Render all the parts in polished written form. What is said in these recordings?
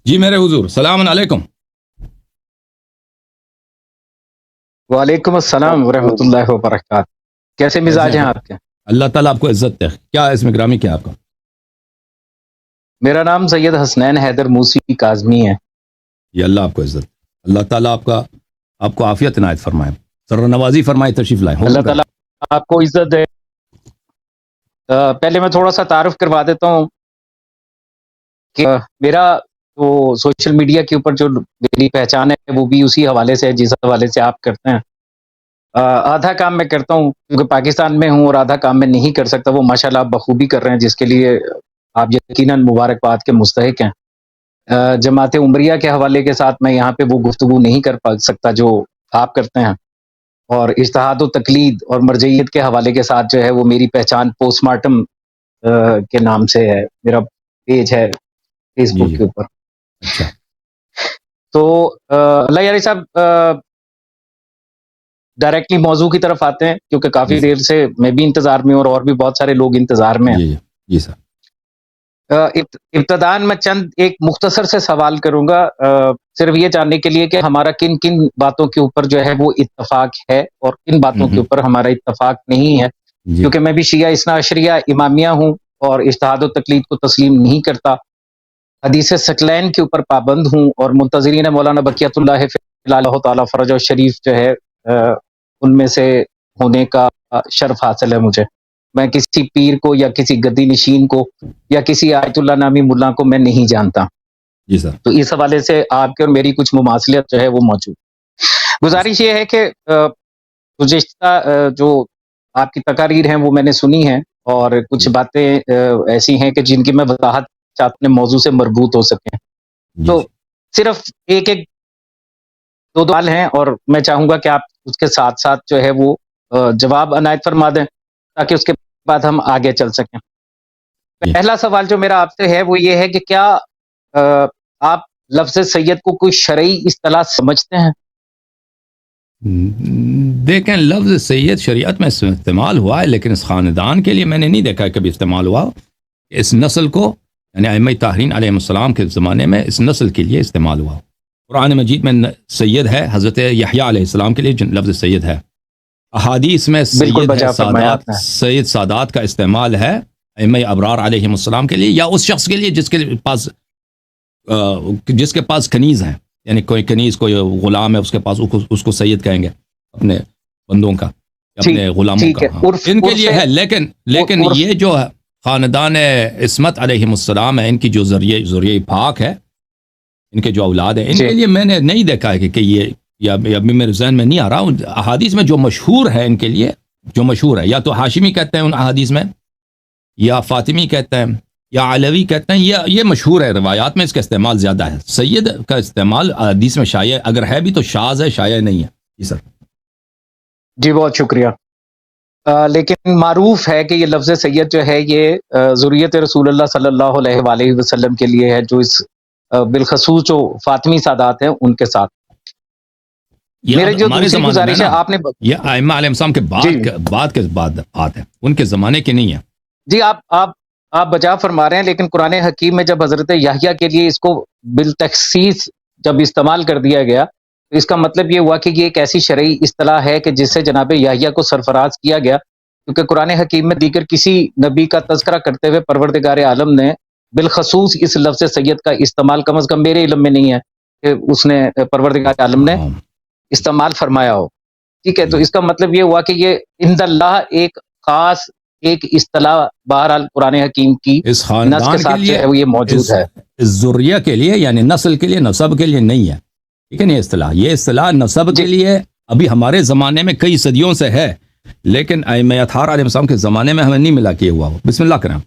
جی میرے حضور السلام علیکم. وعلیکم السلام ورحمۃ اللہ وبرکاتہ. کیسے مزاج ہیں آپ کے؟ اللہ تعالیٰ آپ کو عزت دے. کیا ہے اس میں گرامی کیا آپ کا؟ میرا نام سید حسنین حیدر موسی کاظمی ہے. یہ اللہ آپ کو عزت. اللہ تعالیٰ آپ کو عافیت عنایت فرمائے, سر نوازی فرمائے, تشریف لائیں. اللہ تعالیٰ آپ کو عزت دے. پہلے میں تھوڑا سا تعارف کروا دیتا ہوں کہ میرا تو سوشل میڈیا کے اوپر جو میری پہچان ہے وہ بھی اسی حوالے سے ہے جس حوالے سے آپ کرتے ہیں. آدھا کام میں کرتا ہوں کیونکہ پاکستان میں ہوں اور آدھا کام میں نہیں کر سکتا. وہ ماشاءاللہ آپ بخوبی کر رہے ہیں جس کے لیے آپ یقیناً مبارکباد کے مستحق ہیں. جماعت عمریہ کے حوالے کے ساتھ میں یہاں پہ وہ گفتگو نہیں کر سکتا جو آپ کرتے ہیں, اور اجتہاد و تقلید اور مرجعیت کے حوالے کے ساتھ جو ہے وہ میری پہچان پوسٹ مارٹم کے نام سے ہے. میرا پیج ہے فیس بک کے اوپر. تو اللہ یاری صاحب ڈائریکٹلی موضوع کی طرف آتے ہیں کیونکہ کافی دیر سے میں بھی انتظار میں ہوں اور بھی بہت سارے لوگ انتظار میں ہیں. جی سر. ابتداءً میں چند ایک مختصر سے سوال کروں گا, صرف یہ جاننے کے لیے کہ ہمارا کن کن باتوں کے اوپر جو ہے وہ اتفاق ہے اور کن باتوں کے اوپر ہمارا اتفاق نہیں ہے. کیونکہ میں بھی شیعہ اثنا عشریہ امامیہ ہوں اور اجتہاد و تقلید کو تسلیم نہیں کرتا. حدیث ثقلین کے اوپر پابند ہوں اور منتظرین مولانا بقیت اللہ فی اللہ تعالی فرج و شریف جو ہے ان میں سے ہونے کا شرف حاصل ہے مجھے. میں کسی پیر کو یا کسی گدی نشین کو یا کسی آیت اللہ نامی ملا کو میں نہیں جانتا. جی سر. تو اس حوالے سے آپ کے اور میری کچھ مماثلت جو ہے وہ موجود. گزارش یہ ہے کہ گزشتہ جو آپ کی تقاریر ہیں وہ میں نے سنی ہیں اور کچھ باتیں ایسی ہیں کہ جن کی میں وضاحت اپنے موضوع سے مربوط ہو سکیں. تو صرف ایک دو سوال ہیں اور میں چاہوں گا کہ آپ اس کے ساتھ ساتھ جو ہے وہ جواب عنایت فرما دیں تاکہ اس کے بعد ہم آگے چل سکیں. پہلا سوال جو میرا آپ سے ہے وہ یہ ہے کہ کیا آپ لفظ سید کو کوئی شرعی اصطلاح سمجھتے ہیں؟ دیکھیں, لفظ سید شریعت میں استعمال ہوا ہے لیکن اس خاندان کے لیے میں نے نہیں دیکھا ہے کبھی استعمال ہوا. اس نسل کو یعنی ائمہ طاہرین علیہ السلام کے زمانے میں اس نسل کے لیے استعمال ہوا. قرآن مجید میں سید ہے, حضرت یحییٰ علیہ السلام کے لیے لفظ سید ہے. احادیث میں سید سادات کا استعمال ہے ائمہ ابرار علیہ السلام کے لیے یا اس شخص کے لیے جس کے پاس کنیز ہیں, یعنی کوئی کنیز کوئی غلام ہے اس کے پاس, اس کو سید کہیں گے اپنے بندوں کا, اپنے غلاموں کا. ان کے لیے ہے. لیکن یہ جو خاندان عصمت علیہ السلام ہے, ان کی جو ذریعہ پاک ہے, ان کے جو اولاد ہیں, ان کے لیے میں نے نہیں دیکھا ہے کہ یہ یا ابھی میرے ذہن میں نہیں آ رہا. احادیث میں جو مشہور ہے ان کے لیے, جو مشہور ہے یا تو ہاشمی کہتے ہیں ان احادیث میں, یا فاطمی کہتے ہیں, یا علوی کہتے ہیں, یہ مشہور ہے. روایات میں اس کا استعمال زیادہ ہے. سید کا استعمال حدیث میں شائع اگر ہے بھی تو شاذ ہے, شائع نہیں ہے. جی سر. جی بہت شکریہ. لیکن معروف ہے کہ یہ لفظ سید جو ہے یہ ذریت رسول اللہ صلی اللہ علیہ وآلہ وسلم کے لیے ہے, جو اس بالخصوص جو فاطمی سادات ہیں ان کے ساتھ. میرے جو دوسری گزارش ہے آپ نے یہ ائمہ علیہ السلام کے بعد کے بات ہے, ان کے زمانے کی نہیں ہے. جی آپ بجا فرما رہے ہیں, لیکن قرآن حکیم میں جب حضرت یحییٰ کے لیے اس کو بالتخصیص جب استعمال کر دیا گیا تو اس کا مطلب یہ ہوا کہ یہ ایک ایسی شرعی اصطلاح ہے کہ جس سے جناب یحییٰ کو سرفراز کیا گیا, کیونکہ قرآن حکیم میں دیگر کسی نبی کا تذکرہ کرتے ہوئے پروردگار عالم نے بالخصوص اس لفظ سید کا استعمال کم از کم میرے علم میں نہیں ہے کہ اس نے پروردگار عالم نے استعمال فرمایا ہو. ٹھیک ہے, تو اس کا مطلب یہ ہوا کہ یہ عند اللہ ایک خاص ایک اصطلاح بہرحال قرآن حکیم کی اس خاندان کے ساتھ جو ہے وہ یہ موجود ہے. اس ذریہ کے لیے یعنی نسل کے لیے, نسب کے لیے نہیں ہے. ٹھیک ہے, یہ اصطلاح نسب کے لیے ابھی ہمارے زمانے میں کئی صدیوں سے ہے, لیکن ائمہ اطہار علیہ السلام کے زمانے میں ہمیں نہیں ملا کہ ہوا ہو. بسم اللہ کریں.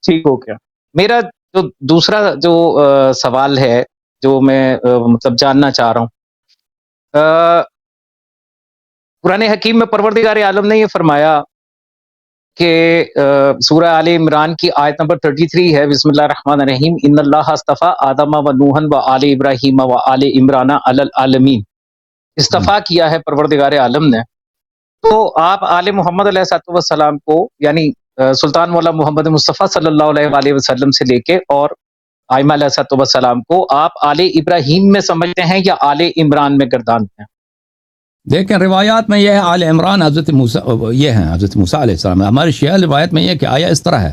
ٹھیک ہو گیا. میرا جو دوسرا جو سوال ہے جو میں مطلب جاننا چاہ رہا ہوں, قرآن حکیم میں پروردگار عالم نے یہ فرمایا کہ سورہ آل عمران کی آیت نمبر 33 ہے, بسم اللہ الرحمن الرحیم, ان اللہ اصطفیٰ آدم و نوحا و آل ابراہیم و آل عمران علی العالمین. استفا کیا ہے پروردگار عالم نے. تو آپ آل محمد علیہ السلام کو یعنی سلطان مولا محمد مصطفیٰ صلی اللہ علیہ وآلہ وسلم سے لے کے اور آئمہ علیہ السلام کو آپ آل ابراہیم میں سمجھتے ہیں یا آل عمران میں گردانتے ہیں؟ دیکھیں روایات میں یہ ہے آل عمران حضرت موسیٰ، یہ ہیں حضرت موسیٰ علیہ السلام. ہمارے شیعہ روایت میں یہ کہ آیا اس طرح ہے،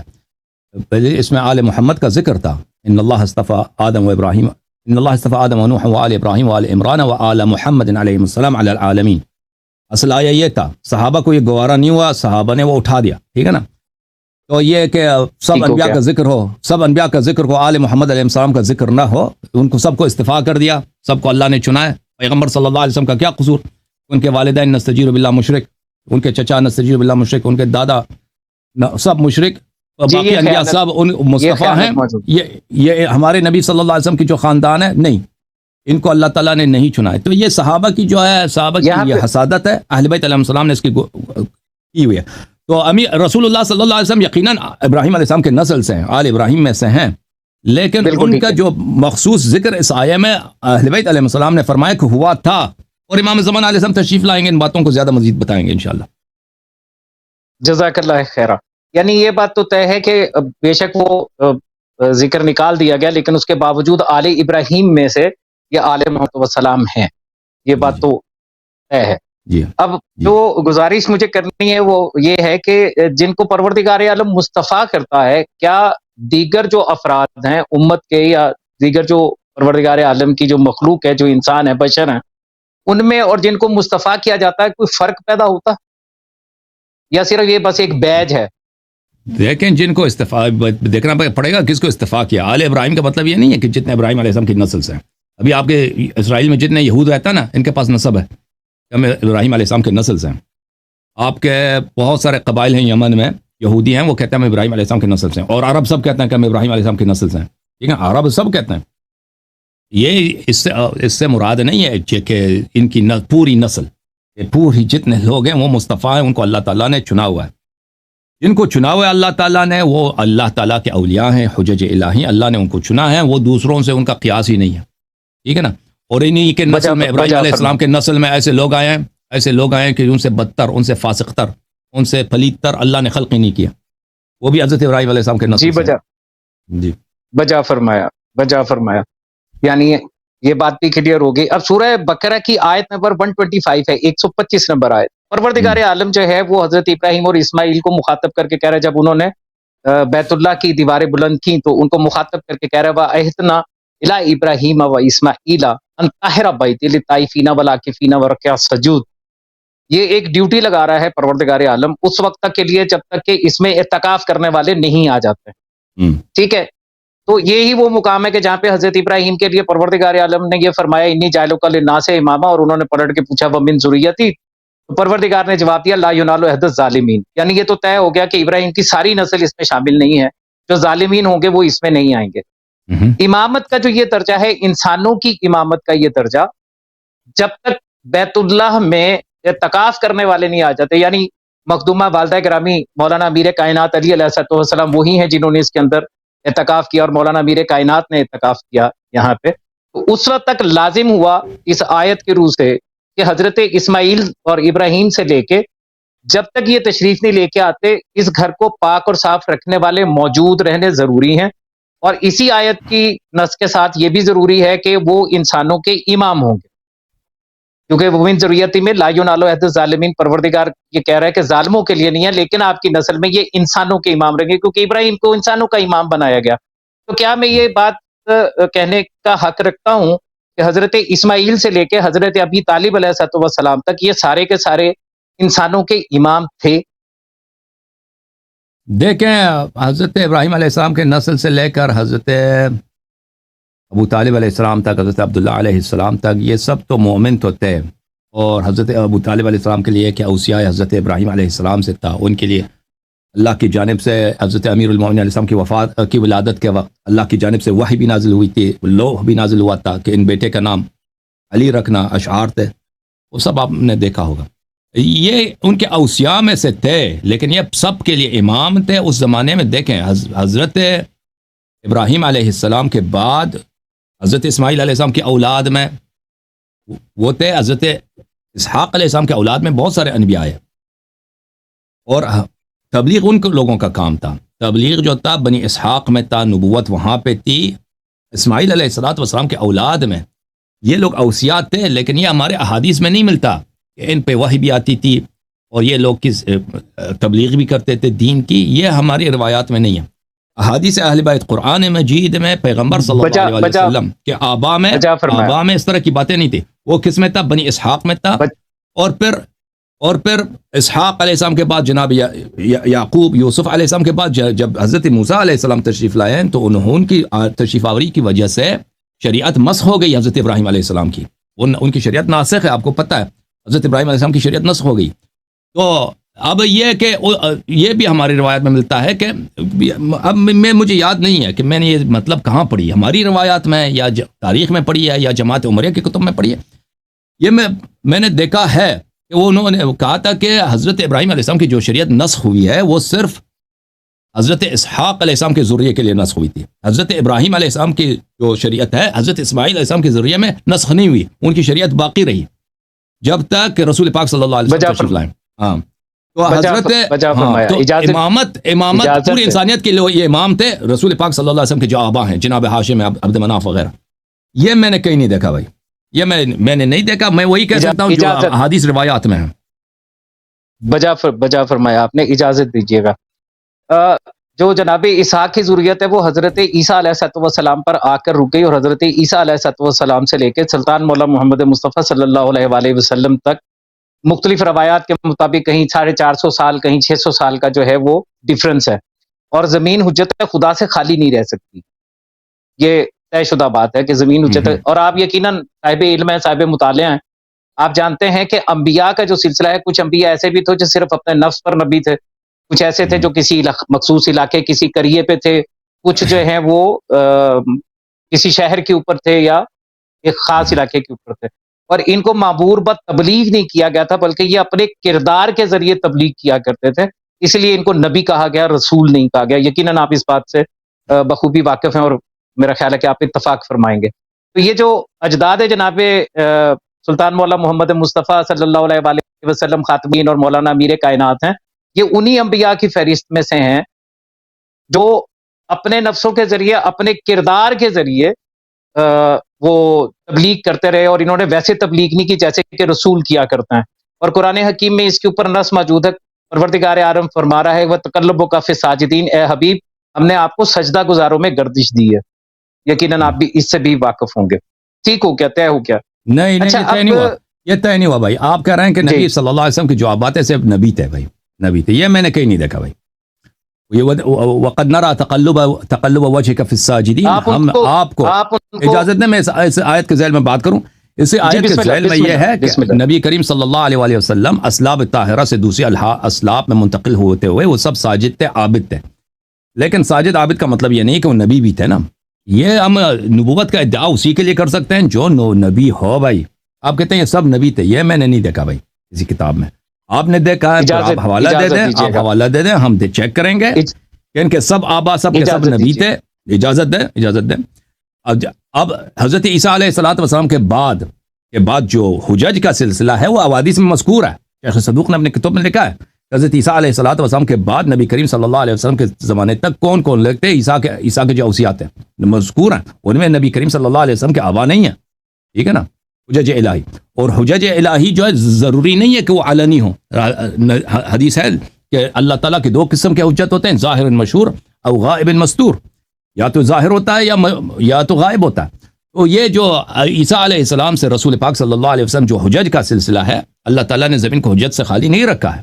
پہلے اس میں آل محمد کا ذکر تھا، ان اللہ اصطفى آدم و ابراہیم، ان اللہ اصطفى آدم و نوح و آل ابراہیم و آل عمران و آل محمد علیہ السلام علی العالمین. اصل آیا یہ تھا، صحابہ کو یہ گوارا نہیں ہوا، صحابہ نے وہ اٹھا دیا، ٹھیک ہے نا. تو یہ کہ سب انبیاء کا ذکر ہو، سب انبیاء کا ذکر ہو، آل محمد علیہ السلام کا ذکر نہ ہو، ان کو سب کو استفاء کر دیا، سب کو اللہ نے چنا ہے. پیغمبر صلی اللہ علیہ وسلم کا کیا قصور؟ ان کے والدین نستجیر باللہ مشرک، ان کے چچا نستجیر باللہ مشرک، ان کے دادا سب مشرک، باقی انبیاء سب ان مصطفیٰ ہیں. یہ ہمارے نبی صلی اللہ علیہ وسلم کی جو خاندان ہے، نہیں، ان کو اللہ تعالیٰ نے نہیں چنا ہے. تو یہ صحابہ کی جو ہے، صحابہ کی یہ حسادت ہے، اہل بیت علیہ السلام نے اس کی کی ہوئی ہے. تو رسول اللہ صلی اللہ علیہ وسلم یقیناً ابراہیم علیہ السلام کے نسل سے ہیں، آل ابراہیم میں سے ہیں، لیکن ان کا جو مخصوص ذکر اس آیے میں اہل بیت علیہ السلام نے فرمایا کہ ہوا تھا، اور امام زمان علیہ السلام تشریف لائیں گے، ان باتوں کو زیادہ مزید بتائیں گے انشاءاللہ. جزاک اللہ خیرہ. یعنی یہ بات تو طے ہے کہ بے شک وہ ذکر نکال دیا گیا، لیکن اس کے باوجود آل ابراہیم میں سے یہ آل محمد والسلام ہیں، یہ بات تو طے ہے. اب جو گزارش مجھے کرنی ہے وہ یہ ہے کہ جن کو پروردگار عالم مصطفیٰ کرتا ہے، کیا دیگر جو افراد ہیں امت کے یا دیگر جو پروردگار عالم کی جو مخلوق ہے، جو انسان ہے، بشر ہیں، ان میں اور جن کو مصطفیٰ کیا جاتا ہے کوئی فرق پیدا ہوتا یا صرف یہ بس ایک بیج ہے؟ لیکن جن کو استفاء دیکھنا پڑے گا کس کو استفاء کیا. آل ابراہیم کا مطلب یہ نہیں ہے کہ جتنے ابراہیم علیہ السلام کی نسل سے ہیں. ابھی آپ کے اسرائیل میں جتنے یہود رہتا ہے نا، ان کے پاس نسب ہے، ہم ابراہیم علیہ السلام کے نسل سے ہیں. آپ کے بہت سارے قبائل ہیں یمن میں، یہودی ہیں، وہ کہتے ہیں ہم ابراہیم علیہ السلام کے نسل سے ہیں، اور عرب سب کہتے ہیں کہ ہم ابراہیم علیہ السلام کے نسل سے ہیں. ٹھیک ہے، عرب سب کہتے ہیں. یہ اس سے مراد نہیں ہے کہ ان کی پوری نسل، پوری جتنے لوگ ہیں وہ مصطفیٰ ہیں، ان کو اللہ تعالیٰ نے چنا ہوا ہے. جن کو چنا ہوا ہے اللہ تعالیٰ نے، وہ اللہ تعالیٰ کے اولیاء ہیں، حجج الہی، اللہ نے ان کو چنا ہے، وہ دوسروں سے ان کا قیاس ہی نہیں ہے. ٹھیک ہے نا. اور انہی کے نسل میں، ابراہیم علیہ السلام کے نسل میں ایسے لوگ آئے ہیں کہ ان سے بدتر، ان سے فاسق تر، ان سے پلید تر اللہ نے خلق ہی نہیں کیا. وہ بھی حضرت ابراہیم علیہ السلام کے نسل سے. بجا فرمایا. یعنی یہ بات بھی کلیئر ہو گئی. اب سورہ بقرہ کی آیت نمبر 125 ہے، 125 نمبر آیت. پروردگار عالم جو ہے وہ حضرت ابراہیم اور اسماعیل کو مخاطب کر کے کہہ رہا ہے، جب انہوں نے بیت اللہ کی دیواریں بلند کی تو ان کو مخاطب کر کے کہہ رہا ہے وَأَهِدْنَا إِلَىٰ إِبْرَاهِيمَ وَإِسْمَاعِيلَ أَن طَهِّرَ بَيْتِي لِلطَّائِفِينَ وَالْعَاكِفِينَ وَرُكَّعِ السُّجُودِ. یہ ایک ڈیوٹی لگا رہا ہے پروردگار عالم اس وقت تک کے لیے جب تک کہ اس میں اعتکاف کرنے والے نہیں آ جاتے. ٹھیک ہے. تو یہی وہ مقام ہے کہ جہاں پہ حضرت ابراہیم کے لیے پروردگار عالم نے یہ فرمایا انی جاعلک للناس اماما، اور انہوں نے پلٹ کے پوچھا ومن ذریتی، تو پروردگار نے جواب دیا لا ینال عہد الظالمین. یعنی یہ تو طے ہو گیا کہ ابراہیم کی ساری نسل اس میں شامل نہیں ہے، جو ظالمین ہوں گے وہ اس میں نہیں آئیں گے. امامت کا جو یہ درجہ ہے، انسانوں کی امامت کا یہ درجہ، جب تک بیت اللہ میں اعتکاف کرنے والے نہیں آ جاتے، یعنی مخدومہ والدہ گرامی مولانا امیر کائنات علی علیہ السلام وہی ہیں جنہوں نے اس کے اندر اعتکاف کیا، اور مولانا امیر کائنات نے اعتکاف کیا یہاں پہ، تو اس وقت تک لازم ہوا اس آیت کے روح سے کہ حضرت اسماعیل اور ابراہیم سے لے کے جب تک یہ تشریف نہیں لے کے آتے، اس گھر کو پاک اور صاف رکھنے والے موجود رہنے ضروری ہیں. اور اسی آیت کی نص کے ساتھ یہ بھی ضروری ہے کہ وہ انسانوں کے امام ہوں گے، کیونکہ وہ من ذریتی میں لا ینال عہد الظالمین، پروردگار یہ کہہ رہا ہے کہ ظالموں کے لیے نہیں ہے، لیکن آپ کی نسل میں یہ انسانوں کے امام رہیں گے، کیونکہ ابراہیم کو انسانوں کا امام بنایا گیا. تو کیا میں یہ بات کہنے کا حق رکھتا ہوں کہ حضرت اسماعیل سے لے کے حضرت ابی طالب علیہ السلام تک یہ سارے کے سارے انسانوں کے امام تھے؟ دیکھیں، حضرت ابراہیم علیہ السلام کے نسل سے لے کر حضرت ابو طالب علیہ السلام تک، حضرت عبداللہ علیہ السلام تک، یہ سب تو مومن تو تھے. اور حضرت ابو طالب علیہ السلام کے لیے کہ اوصیاء حضرت ابراہیم علیہ السلام سے تھا، ان کے لیے اللہ کی جانب سے حضرت امیر المومنین علیہ السلام کی وفات کی ولادت کے وقت اللہ کی جانب سے وحی بھی نازل ہوئی تھی، لوح بھی نازل ہوا تھا کہ ان بیٹے کا نام علی رکھنا، اشعار تھے، وہ سب آپ نے دیکھا ہوگا. یہ ان کے اوصیاء میں سے تھے، لیکن یہ سب کے لیے امام تھے اس زمانے میں. دیکھیں حضرت ابراہیم علیہ السلام کے بعد حضرت اسماعیل علیہ السلام کی اولاد میں وہ تھے، حضرت اسحاق علیہ السلام کے اولاد میں بہت سارے انبیاء ہیں، اور تبلیغ ان لوگوں کا کام تھا. تبلیغ جو تھا بنی اسحاق میں تھا، نبوت وہاں پہ تھی، اسماعیل علیہ الصلوۃ والسلام کے اولاد میں یہ لوگ اوصیات تھے، لیکن یہ ہمارے احادیث میں نہیں ملتا کہ ان پہ وحی بھی آتی تھی اور یہ لوگ کس تبلیغ بھی کرتے تھے دین کی. یہ ہماری روایات میں نہیں ہے. احادیث اہل بیت قرآن مجید میں پیغمبر صلی اللہ علیہ وسلم کے آبا میں اس طرح کی باتیں نہیں تھی. وہ کس میں تھا؟ بنی اسحاق میں تھا. اور پھر اسحاق علیہ السلام کے بعد جناب یعقوب یوسف علیہ السلام کے بعد جب حضرت موسیٰ علیہ السلام تشریف لائے ہیں تو انہوں کی تشریف آوری کی وجہ سے شریعت مسخ ہو گئی حضرت ابراہیم علیہ السلام کی. ان کی شریعت ناسخ ہے، آپ کو پتہ ہے. حضرت ابراہیم علیہ السلام کی شریعت نسخ ہو گئی. تو اب یہ کہ یہ بھی ہماری روایات میں ملتا ہے کہ اب مجھے یاد نہیں ہے کہ میں نے یہ مطلب کہاں پڑھی، ہماری روایات میں یا تاریخ میں پڑھی ہے یا جماعت عمریہ کی کتب میں پڑھی ہے. یہ میں نے دیکھا ہے کہ انہوں نے کہا تھا کہ حضرت ابراہیم علیہ السلام کی جو شریعت نسخ ہوئی ہے وہ صرف حضرت اسحاق علیہ السلام کے ذریعے کے لیے نسخ ہوئی تھی. حضرت ابراہیم علیہ السلام کی جو شریعت ہے حضرت اسماعیل علیہ السلام کے ذریعے میں نسخ نہیں ہوئی. ان کی شریعت باقی رہی جب تک کہ رسول پاک صلی اللہ علیہ وسلم تشریف لائے. ہاں تو حضرت امامت پوری انسانیت کے لیے یہ امام تھے رسول پاک صلی اللہ علیہ وسلم کے جو آبا ہیں جناب ہاشم عبد مناف وغیرہ. یہ میں نے کہیں نہیں دیکھا بھائی، یہ میں نے نہیں دیکھا. میں وہی کہہ سکتا ہوں جو احادیث روایات میں ہیں. بجا فرمایا آپ نے. اجازت دیجیے گا، جو جناب اسحاق کی ضروریت ہے وہ حضرت عیسیٰ علیہ السلام پر آ کر رک گئی، اور حضرت عیسیٰ علیہ السلام سے لے کے سلطان مولا محمد مصطفیٰ صلی اللہ علیہ وآلہ وسلم تک مختلف روایات کے مطابق کہیں 450 سال کہیں 600 سال کا جو ہے وہ ڈیفرنس ہے. اور زمین حجت خدا سے خالی نہیں رہ سکتی، یہ طے شدہ بات ہے کہ زمین حجت. اور آپ یقیناً صاحب علم ہیں، صاحب مطالعہ ہیں، آپ جانتے ہیں کہ انبیاء کا جو سلسلہ ہے، کچھ انبیاء ایسے بھی تھے جو صرف اپنے نفس پر نبی تھے، کچھ ایسے تھے جو کسی مخصوص علاقے کسی قریے پہ تھے، کچھ جو ہیں وہ کسی شہر کے اوپر تھے یا ایک خاص علاقے کے اوپر تھے. اور ان کو معبور بد تبلیغ نہیں کیا گیا تھا، بلکہ یہ اپنے کردار کے ذریعے تبلیغ کیا کرتے تھے، اس لیے ان کو نبی کہا گیا، رسول نہیں کہا گیا. یقیناً آپ اس بات سے بخوبی واقف ہیں اور میرا خیال ہے کہ آپ اتفاق فرمائیں گے. تو یہ جو اجداد ہے جناب سلطان مولا محمد مصطفیٰ صلی اللہ علیہ وآلہ وسلم خاتمین اور مولانا امیر کائنات ہیں، یہ انہی انبیاء کی فہرست میں سے ہیں جو اپنے نفسوں کے ذریعے اپنے کردار کے ذریعے وہ تبلیغ کرتے رہے، اور انہوں نے ویسے تبلیغ نہیں کی جیسے کہ رسول کیا کرتے ہیں. اور قرآن حکیم میں اس کے اوپر نص موجود ہے. پروردگار عالم فرما رہا ہے وَتَقَلُّبُكَ فِي السَّاجِدِينَ، اے حبیب ہم نے آپ کو سجدہ گزاروں میں گردش دی ہے. یقیناً آپ بھی اس سے بھی واقف ہوں گے. ٹھیک ہو کیا؟ طے ہو کیا؟ نہیں اچھا، یہ طے نہیں ہوا بھائی. آپ کہہ رہے ہیں کہ نبی صلی اللہ علیہ وسلم کی جو باتیں صرف نبی تھے بھائی، نبی تھے. یہ میں نے کہیں نہیں دیکھا بھائی. وقد نرى تقلب وجهك في الساجدين. ہم آپ کو اجازت دیں میں اس آیت کے ذیل میں بات کروں. اس آیت کے ذیل میں یہ ہے کہ نبی کریم صلی اللہ علیہ وآلہ وسلم اسلاب طاہرہ سے دوسری اسلاب میں منتقل ہوتے ہوئے وہ سب ساجد تھے، عابد تھے. لیکن ساجد عابد کا مطلب یہ نہیں کہ وہ نبی بھی تھے نا. یہ ہم نبوت کا ادعا اسی کے لیے کر سکتے ہیں جو نبی ہو بھائی. آپ کہتے ہیں یہ سب نبی تھے، یہ میں نے نہیں دیکھا بھائی کسی کتاب میں. آپ نے دیکھا ہے تو آپ حوالہ دے دیں، آپ حوالہ دے دیں، ہم چیک کریں گے کہ ان کے سب آبا سب کے سب نبی تھے. اجازت دیں. اب حضرت عیسیٰ علیہ السلام کے بعد جو حجج کا سلسلہ ہے وہ احادیث میں مذکور ہے. شیخ صدوق نے اپنے کتب میں لکھا ہے حضرت عیسیٰ علیہ السلام کے بعد نبی کریم صلی اللہ علیہ وسلم کے زمانے تک کون کون لگتے عیسیٰ کے جو اوصیات ہیں مذکور ہیں. ان میں نبی کریم صلی اللہ علیہ وسلم کے آبا نہیں ہیں. ٹھیک ہے نا. حجج الہی، اور حجج الہی جو ہے ضروری نہیں ہے کہ وہ علنی ہو. حدیث ہے کہ اللہ تعالیٰ کے 2 قسم کے حجت ہوتے ہیں، ظاہر مشہور او غائب مستور. یا تو ظاہر ہوتا ہے یا تو غائب ہوتا ہے. تو یہ جو عیسیٰ علیہ السلام سے رسول پاک صلی اللہ علیہ وسلم جو حجج کا سلسلہ ہے، اللہ تعالیٰ نے زمین کو حجت سے خالی نہیں رکھا ہے،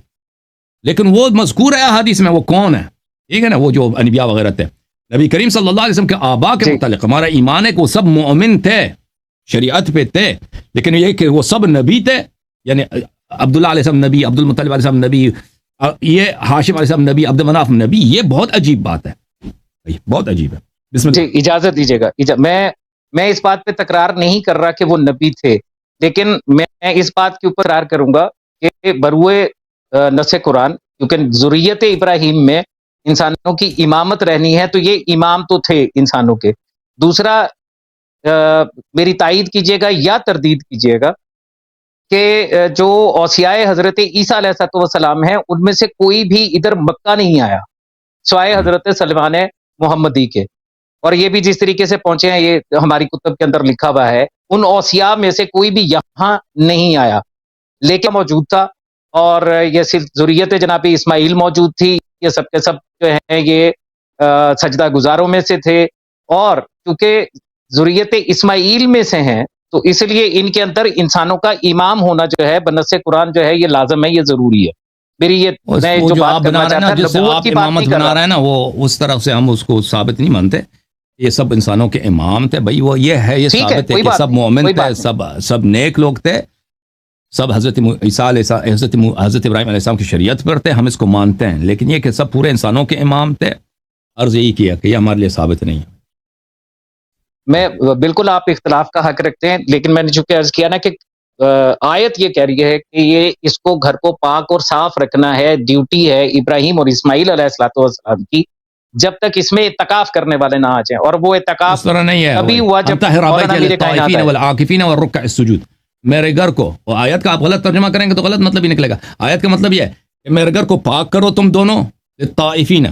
لیکن وہ مذکور ہے حدیث میں. وہ کون ہے؟ ٹھیک ہے نا. وہ جو انبیاء وغیرہ تھے، نبی کریم صلی اللہ علیہ وسلم کے آبا کے متعلق ہمارا ایمان ہے کہ وہ سب مومن تھے، شریعت پہ تھے، لیکن یہ کہ وہ سب نبی تھے. یعنی عبداللہ علیہ السلام نبی، عبد المطلب علیہ السلام نبی، یہ ہاشم علیہ السلام نبی، عبد مناف نبی. یہ بہت عجیب بات ہے، بہت عجیب ہے. بسم اللہ. جی اجازت دیجیے گا. میں اس بات پہ تکرار نہیں کر رہا کہ وہ نبی تھے، لیکن میں اس بات کے اوپر تکرار کروں گا کہ بروئے نص قرآن، کیونکہ ذریت ابراہیم میں انسانوں کی امامت رہنی ہے، تو یہ امام تو تھے انسانوں کے. دوسرا میری تائید کیجیے گا یا تردید کیجیے گا کہ جو اوصیاء حضرت عیسیٰ علیہ السلام ہیں ان میں سے کوئی بھی ادھر مکہ نہیں آیا سوائے حضرت سلمان محمدی کے. اور یہ بھی جس طریقے سے پہنچے ہیں یہ ہماری کتب کے اندر لکھا ہوا ہے، ان اوصیاء میں سے کوئی بھی یہاں نہیں آیا، لیکن موجود تھا، اور یہ صرف ذریت جناب اسماعیل موجود تھی، یہ سب کے سب جو ہیں یہ سجدہ گزاروں میں سے تھے، اور چونکہ ذریت اسماعیل میں سے ہیں تو اس لیے ان کے اندر انسانوں کا امام ہونا جو ہے بنص قرآن جو ہے یہ لازم ہے، یہ ضروری ہے۔ میری یہ میں جو بات کرنا چاہتا ہوں نبوت کی بات نہیں کر رہا ہے نا، وہ اس طرف سے ہم اس کو ثابت نہیں مانتے، یہ سب انسانوں کے امام تھے بھائی، وہ یہ ہے، یہ ثابت ہے کہ سب مومن تھے، سب نیک لوگ تھے، سب حضرت عیسیٰ حضرت ابراہیم علیہ السلام کی شریعت پر تھے، ہم اس کو مانتے ہیں، لیکن یہ کہ سب پورے انسانوں کے امام تھے، عرض یہی کیا کہ یہ ہمارے لیے ثابت نہیں ہے۔ میں بالکل آپ اختلاف کا حق رکھتے ہیں، لیکن میں نے چونکہ عرض کیا نا کہ آیت یہ کہہ رہی ہے کہ یہ اس کو گھر کو پاک اور صاف رکھنا ہے، ڈیوٹی ہے ابراہیم اور اسماعیل علیہ السلام کی، جب تک اس میں اعتکاف کرنے والے نہ آ جائیں، اور وہ اعتکاف اس طرح نہیں ہے، ابھی ہوا جب والعاکفین والرکع السجود، میرے گھر کو، وہ آیت کا آپ غلط ترجمہ کریں گے تو غلط مطلب ہی نکلے گا، آیت کا مطلب یہ ہے کہ میرے گھر کو پاک کرو تم دونوں، طائفین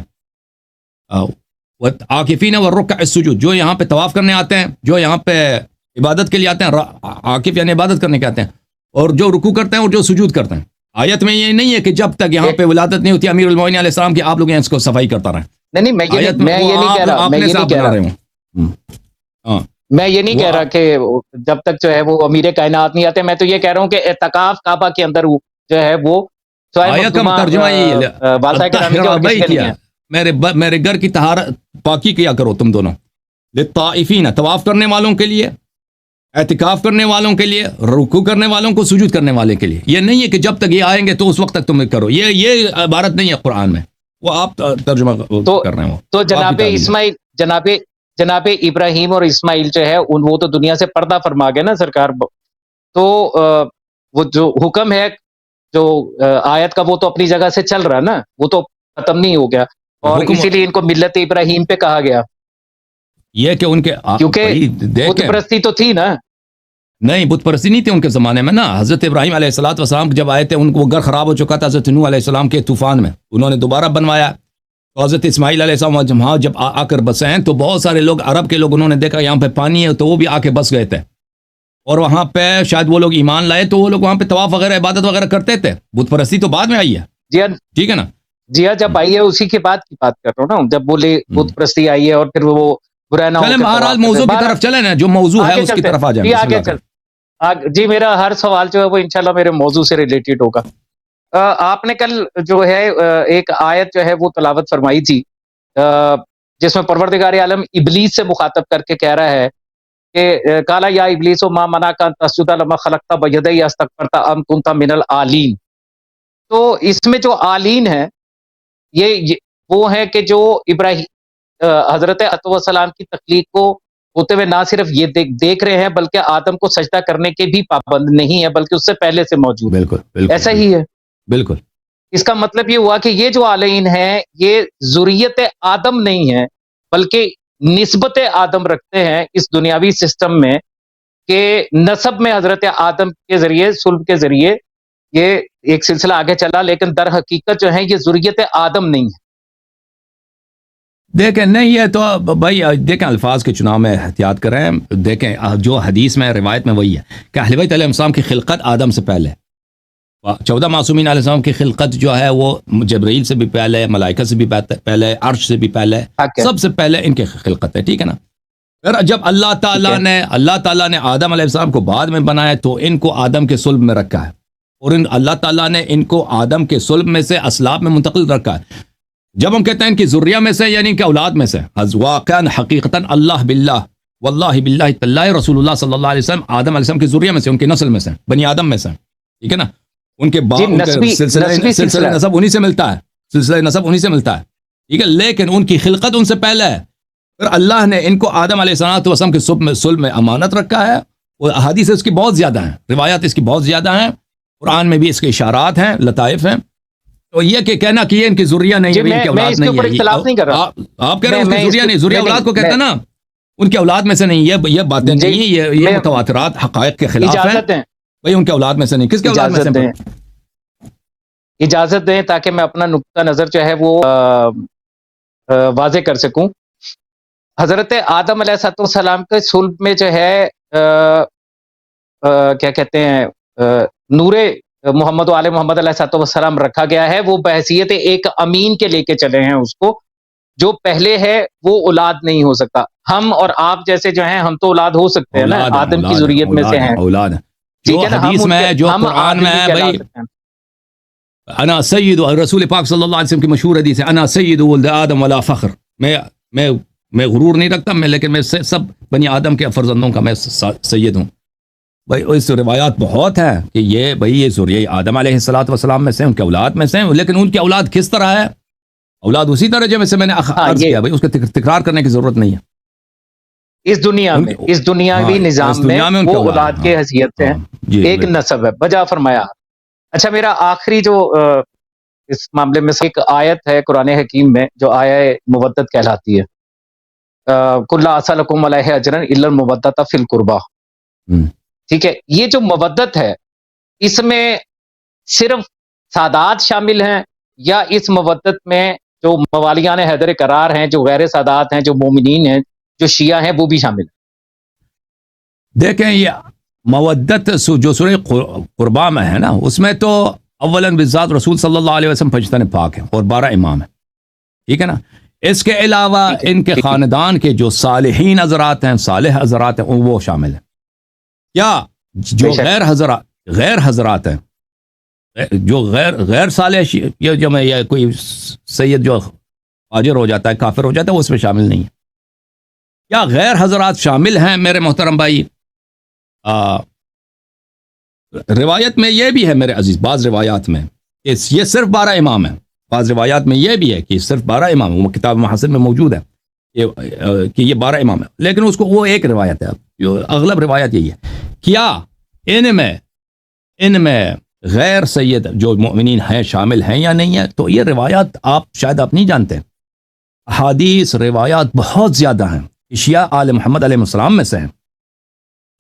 عاکفین والرکع السجود، جو یہاں پہ طواف کرنے آتے ہیں، جو یہاں پہ عبادت کے لیے آتے ہیں، عاکف یعنی عبادت کرنے کے آتے ہیں، اور جو رکوع کرتے ہیں اور جو سجود کرتے ہیں۔ آیت میں یہ نہیں ہے کہ جب تک یہاں پہ ولادت نہیں ہوتی امیر المومنین علیہ السلام کی آپ لوگ اس کو صفائی کرتا رہیں۔ نہیں میں یہ نہیں کہہ رہا، میں یہ نہیں کہہ رہا کہ جب تک جو ہے وہ امیر کائنات نہیں آتے، میں تو یہ کہہ رہا ہوں کہ اعتکاف کعبہ کے اندر جو ہے وہ آیت کا ترجمہ یہی ہے، میرے گھر کی طہارت پاکی کیا کرو تم دونوں، للطائفین طواف کرنے والوں کے لیے، اعتکاف کرنے والوں کے لیے، رکوع کرنے والوں کو، سجود کرنے والے کے لیے۔ یہ نہیں ہے کہ جب تک یہ آئیں گے تو اس وقت تک تم کرو، یہ عبارت نہیں ہے قرآن میں، وہ آپ ترجمہ کر رہے ہیں۔ تو جناب اسماعیل، جناب ابراہیم اور اسماعیل جو ہے وہ تو دنیا سے پردہ فرما گئے نا سرکار، تو وہ جو حکم ہے جو آیت کا وہ تو اپنی جگہ سے چل رہا ہے نا، وہ تو ختم نہیں ہو گیا، اور اسی لیے ان کو ملت ابراہیم پہ کہا گیا، یہ کہ ان کے کیونکہ بت پرستی تو تھی نا۔ نہیں، بت پرستی نہیں تھی ان کے زمانے میں نا، حضرت ابراہیم علیہ السلام جب آئے تھے ان کو گھر خراب ہو چکا تھا حضرت نوح علیہ السلام کے طوفان میں، انہوں نے دوبارہ بنوایا، تو حضرت اسماعیل علیہ السلام جب آ کر بسے ہیں تو بہت سارے لوگ عرب کے لوگ انہوں نے دیکھا یہاں پہ پانی ہے تو وہ بھی آ کے بس گئے تھے، اور وہاں پہ شاید وہ لوگ ایمان لائے تو وہ لوگ وہاں پہ طواف وغیرہ عبادت وغیرہ کرتے تھے۔ بت پرستی تو بعد میں آئی ہے، جی ہاں، ٹھیک ہے نا، جی ہاں، جب آئی ہے اسی کے بعد کی بات کر رہا ہوں نا، جب بولے بت پرستی آئی ہے اور پھر وہ برا نہ ہو، بہرحال موضوع کی طرف چلیں نا، جو موضوع ہے اس کی طرف آ جائیں گے۔ جی میرا ہر سوال جو ہے وہ انشاءاللہ میرے موضوع سے ریلیٹڈ ہوگا۔ آپ نے کل جو ہے ایک آیت جو ہے وہ تلاوت فرمائی تھی جس میں پروردگار عالم ابلیس سے مخاطب کر کے کہہ رہا ہے کہ کالا یا ابلیس ما منعک ان تسجد لما خلقت بیدی استکبرت ام کنت من العالین۔ تو اس میں جو عالین ہے یہ وہ ہے کہ جو ابراہیم حضرت عیسیٰ السلام کی تخلیق کو ہوتے ہوئے نہ صرف یہ دیکھ رہے ہیں بلکہ آدم کو سجدہ کرنے کے بھی پابند نہیں ہے، بلکہ اس سے پہلے سے موجود۔ بالکل ایسا ہی ہے، بالکل۔ اس کا مطلب یہ ہوا کہ یہ جو عالین ہیں یہ ذریت آدم نہیں ہے، بلکہ نسبت آدم رکھتے ہیں اس دنیاوی سسٹم میں، کہ نسب میں حضرت آدم کے ذریعے، صلب کے ذریعے یہ ایک سلسلہ آگے چلا، لیکن در حقیقت جو ہے یہ ذریت آدم نہیں ہے۔ دیکھیں نہیں ہے تو بھائی دیکھیں الفاظ کے چناؤ میں احتیاط کریں، دیکھیں جو حدیث میں روایت میں وہی ہے کہ اہل بیت علیہ السلام کی خلقت آدم سے پہلے، 14 معصومین علیہ السلام کی خلقت جو ہے وہ جبرائیل سے بھی پہلے، ملائکہ سے بھی پہلے، عرش سے بھی پہلے، سب سے پہلے ان کی خلقت ہے، ٹھیک ہے نا۔ پھر جب اللہ تعالیٰ نے آدم علیہ السلام کو بعد میں بنایا تو ان کو آدم کے صلب میں رکھا ہے، اور اللہ تعالیٰ نے ان کو آدم کے صلب میں سے اسلاب میں منتقل رکھا ہے۔ جب ہم کہتے ہیں کہ ذریہ میں سے یعنی کہ اولاد میں سے، واقعاً حقیقتاً اللہ باللہ واللہ باللہ تاللہ رسول اللہ صلی اللہ علیہ وسلم آدم علیہ السلام کے ذریہ میں سے، ان کی نسل میں سے، بنی آدم میں سے، ٹھیک ہے نا، ان کے باپ سلسلہ نسب انہی سے ملتا ہے، سلسلہ نسب انہی سے ملتا ہے، ٹھیک ہے، لیکن ان کی خلقت ان سے پہلے ہے۔ پھر اللہ نے ان کو آدم علیہ السلام کے صلب میں امانت رکھا ہے، اور احادیث اس کی بہت زیادہ ہیں، روایات اس کی بہت زیادہ ہیں، قرآن میں بھی اس کے اشارات ہیں، لطائف ہیں۔ تو یہ کہ کہنا کہ یہ ان کی ذریہ نہیں ہے، ان کی اولاد نہیں ہے، آپ کہہ رہے ہیں ان کی ذریہ نہیں، ذریہ اولاد کو کہتے ہیں نا، ان کی اولاد میں سے نہیں، یہ باتیں نہیں ہیں، یہ متواترات حقائق کے خلاف ہیں، بھئی ان کے اولاد میں سے نہیں، کس کے اولاد میں سے؟ اجازت دیں تاکہ میں اپنا نقطہ نظر جو ہے وہ واضح کر سکوں۔ حضرت آدم علیہ السلام کے صلب میں جو ہے کیا کہتے ہیں نور محمد و آل محمد علیہ السلام رکھا گیا ہے، وہ بحیثیت ایک امین کے لے کے چلے ہیں اس کو، جو پہلے ہے وہ اولاد نہیں ہو سکتا. ہم اور آپ جیسے جو ہیں ہم تو اولاد ہو سکتے ہیں نا، آدم کی ذریت میں سے ہیں، اولاد ٹھیک ہے نا، حدیث میں ہے، جو قرآن میں ہے بھائی، انا سید، رسول پاک صلی اللہ علیہ وسلم کی مشہور حدیث ہے، انا سید ولد آدم ولا فخر، میں غرور نہیں رکھتا، لیکن میں سب بنی آدم کے فرزندوں کا میں سید ہوں. بھائی اس روایات بہت ہیں کہ یہ ذریہ آدم علیہ السلام میں سے، ان کے اولاد میں سے، لیکن ان کی اولاد کس طرح ہے؟ اولاد اسی درجے میں سے میں نے عرض کیا بھائی، اس کو تکرار کرنے کی ضرورت نہیں ہے. اس دنیا میں، اس دنیاوی نظام میں وہ اولاد کے حیثیت سے ایک نسب ہے، بجا فرمایا. اچھا، میرا آخری جو اس معاملے میں سے ایک آیت ہے قرآن حکیم میں جو آیہ مودت کہلاتی ہے، کل اسلکم علیہ اجرا الا المودۃ فی القربہ. ٹھیک ہے، یہ جو مودت ہے اس میں صرف سادات شامل ہیں، یا اس مودت میں جو موالیان حیدر قرار ہیں، جو غیر سادات ہیں، جو مومنین ہیں، جو شیعہ ہیں، وہ بھی شامل ہیں؟ دیکھیں، یہ مودت جو سورہ قربہ میں ہے نا، اس میں تو اولاً بالذات رسول صلی اللہ علیہ وسلم پنجتن پاک ہیں اور 12 امام ہیں، ٹھیک ہے نا. اس کے علاوہ ان کے خاندان کے جو صالحین حضرات ہیں، صالح حضرات ہیں، وہ شامل ہیں. کیا جو غیر حضرات ہیں، جو غیر صالح، یہ کوئی سید جو فاجر ہو جاتا ہے، کافر ہو جاتا ہے، وہ اس میں شامل نہیں ہے. کیا غیر حضرات شامل ہیں میرے محترم بھائی؟ روایت میں یہ بھی ہے میرے عزیز، بعض روایات میں کہ یہ صرف 12 امام ہیں، بعض روایات میں یہ بھی ہے کہ صرف 12 امام ہیں، وہ کتاب محاسن میں موجود ہے کہ یہ 12 امام ہیں، لیکن اس کو وہ ایک روایت ہے، جو اغلب روایت یہی ہے. کیا ان میں غیر سید جو مومنین ہیں شامل ہیں یا نہیں ہیں؟ تو یہ روایات شاید آپ نہیں جانتے. احادیث روایات بہت زیادہ ہیں. شیعہ آل محمد علیہ السلام میں سے ہیں،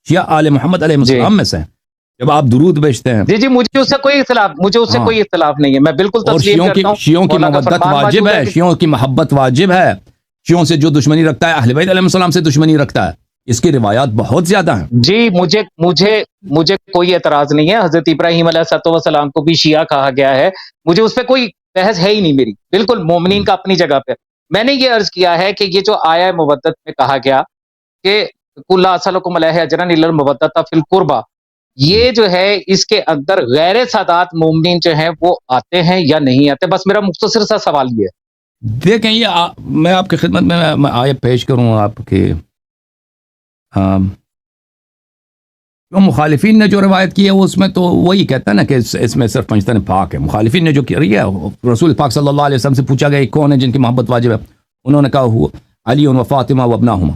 شیعہ آل محمد علیہ السلام میں سے ہیں. جب آپ درود بیچتے ہیں، جی مجھے اس سے کوئی اختلاف نہیں ہے، میں بالکل تسلیم کرتا ہوں. شیعوں کی محبت واجب ہے، شیعوں کی محبت واجب ہے. شیعوں سے جو دشمنی رکھتا ہے، اہل بیت علیہ السلام سے دشمنی رکھتا ہے. اس کی روایات بہت زیادہ ہیں. جی مجھے کوئی اعتراض نہیں ہے. حضرت ابراہیم علیہ السلام کو بھی شیعہ کہا گیا ہے، مجھے اس پہ کوئی بحث ہے ہی نہیں میری، بالکل مومنین کا اپنی جگہ پہ. میں نے یہ عرض کیا ہے کہ یہ جو آیہ مودت میں کہا گیا کہ کل اسلکم علیہ اجرا الا المودۃ فی القربہ، یہ جو ہے اس کے اندر غیر سادات مومنین جو ہیں وہ آتے ہیں یا نہیں آتے؟ بس میرا مختصر سا سوال یہ ہے. دیکھیں، یہ میں آپ کی خدمت میں آیت پیش کروں آپ کے. مخالفین نے جو روایت کی ہے اس میں تو وہی کہتا ہے نا کہ اس میں صرف پنجتن پاک ہے. مخالفین نے جو کی ہے، رسول پاک صلی اللہ علیہ وسلم سے پوچھا گیا کون ہے جن کی محبت واجب ہے، انہوں نے کہا علی و فاطمہ و ابناہما.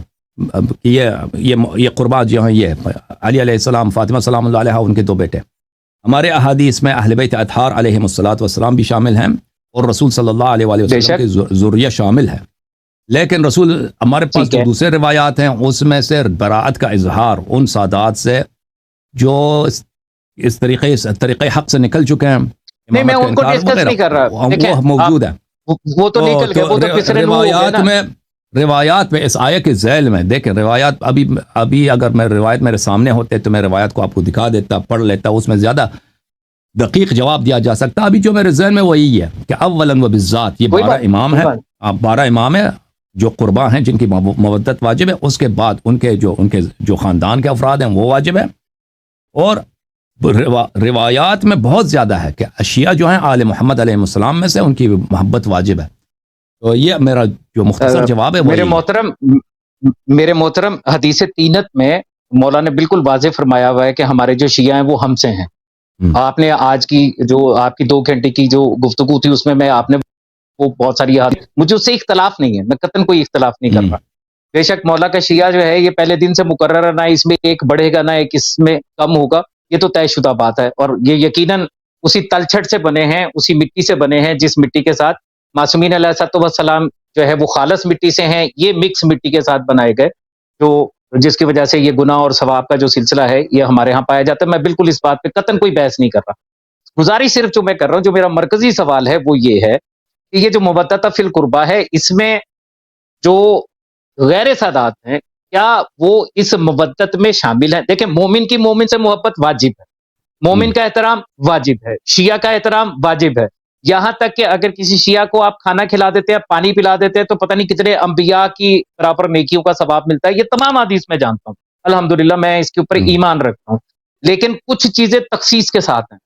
یہ قربات جو ہیں، یہ علی علیہ السلام، فاطمہ سلام اللہ علیہ، ان کے 2 بیٹے. ہمارے احادیث میں اہل بیت اطہار علیہ السلام بھی شامل ہیں اور رسول صلی اللہ علیہ وسلم کی ذریہ شامل ہے. لیکن رسول ہمارے پاس جو دوسرے روایات ہیں اس میں سے براءت کا اظہار ان سادات سے جو اس طریقے حق سے نکل چکے ہیں. نہیں، میں ان کو ڈسکس نہیں کر رہا، وہ موجود ہے، وہ تو نکل گئے، وہ تو پچھلے روایات میں اس آیت کے ذیل میں دیکھیں. روایات ابھی اگر میں روایت میرے سامنے ہوتے تو میں روایت کو آپ کو دکھا دیتا، پڑھ لیتا، اس میں زیادہ دقیق جواب دیا جا سکتا. ابھی جو میرے ذہن میں وہ یہی ہے کہ اولاً و بالذات یہ 12 امام ہیں، 12 امام ہیں جو قربا ہیں، جن کی مودت واجب ہے. اس کے بعد ان کے جو خاندان کے افراد ہیں وہ واجب ہے. اور روایات میں بہت زیادہ ہے کہ شیعہ جو ہیں آل محمد علیہ السلام میں سے، ان کی محبت واجب ہے. تو یہ میرا جو مختصر جواب ہے. میرے محترم حدیث تینت میں مولا نے بالکل واضح فرمایا ہوا ہے کہ ہمارے جو شیعہ ہیں وہ ہم سے ہیں. آپ نے آج کی جو آپ کی 2 گھنٹے کی جو گفتگو تھی اس میں آپ نے وہ بہت ساری مجھے اس سے اختلاف نہیں ہے، میں قطعاً کوئی اختلاف نہیں کر رہا. بے شک مولا کا شیعہ جو ہے یہ پہلے دن سے مقرر، نہ اس میں ایک بڑھے گا نہ ایک اس میں کم ہوگا، یہ تو طے شدہ بات ہے. اور یہ یقیناً اسی تلچھٹ سے بنے ہیں، اسی مٹی سے بنے ہیں جس مٹی کے ساتھ معصومین علیہ السلام جو ہے وہ خالص مٹی سے ہیں. یہ مکس مٹی کے ساتھ بنائے گئے، جس کی وجہ سے یہ گناہ اور ثواب کا جو سلسلہ ہے یہ ہمارے ہاں پایا جاتا ہے. میں بالکل اس بات پہ قطعاً کوئی بحث نہیں کر رہا. گزارش صرف جو میں کر رہا ہوں، جو میرا مرکزی سوال ہے وہ یہ ہے کہ یہ جو مودت فی القربہ ہے، اس میں جو غیر سادات ہیں کیا وہ اس مودت میں شامل ہیں؟ دیکھیں مومن کی مومن سے محبت واجب ہے، مومن کا احترام واجب ہے، شیعہ کا احترام واجب ہے، یہاں تک کہ اگر کسی شیعہ کو آپ کھانا کھلا دیتے ہیں، پانی پلا دیتے ہیں تو پتہ نہیں کتنے انبیاء کی برابر نیکیوں کا ثواب ملتا ہے. یہ تمام حدیث میں جانتا ہوں، الحمدللہ میں اس کے اوپر ایمان رکھتا ہوں. لیکن کچھ چیزیں تخصیص کے ساتھ ہیں.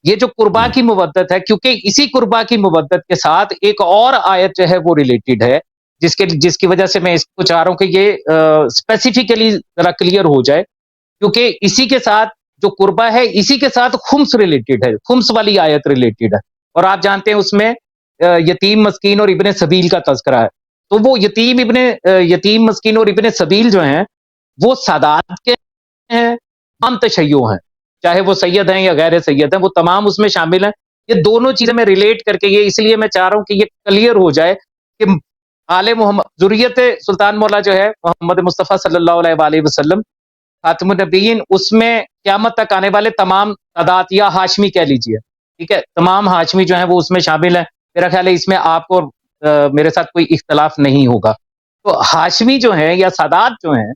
یہ جو قربا کی مودت ہے، کیونکہ اسی قربا کی مودت کے ساتھ ایک اور آیت جو ہے وہ ریلیٹڈ ہے، جس کی وجہ سے میں اس کو چاہ رہا ہوں کہ یہ اسپیسیفکلی ذرا کلیئر ہو جائے، کیونکہ اسی کے ساتھ جو قربا ہے اسی کے ساتھ خمس ریلیٹڈ ہے، خمس والی آیت ریلیٹڈ ہے. اور آپ جانتے ہیں اس میں یتیم مسکین اور ابن سبیل کا تذکرہ ہے. تو وہ یتیم مسکین اور ابن سبیل جو ہیں وہ سادات کے ہیں، تمام تشیع ہیں، چاہے وہ سید ہیں یا غیر سید ہیں، وہ تمام اس میں شامل ہیں. یہ دونوں چیزیں میں ریلیٹ کر کے یہ اس لیے میں چاہ رہا ہوں کہ یہ کلیئر ہو جائے کہ آل محمد ذریت سلطان مولا جو ہے محمد مصطفیٰ صلی اللہ علیہ وآلہ وسلم خاتم النبیین، اس میں قیامت تک آنے والے تمام سادات یا ہاشمی کہہ لیجئے، ٹھیک ہے، تمام ہاشمی جو ہیں وہ اس میں شامل ہیں. میرا خیال ہے اس میں آپ کو میرے ساتھ کوئی اختلاف نہیں ہوگا. تو ہاشمی جو ہیں یا سادات جو ہیں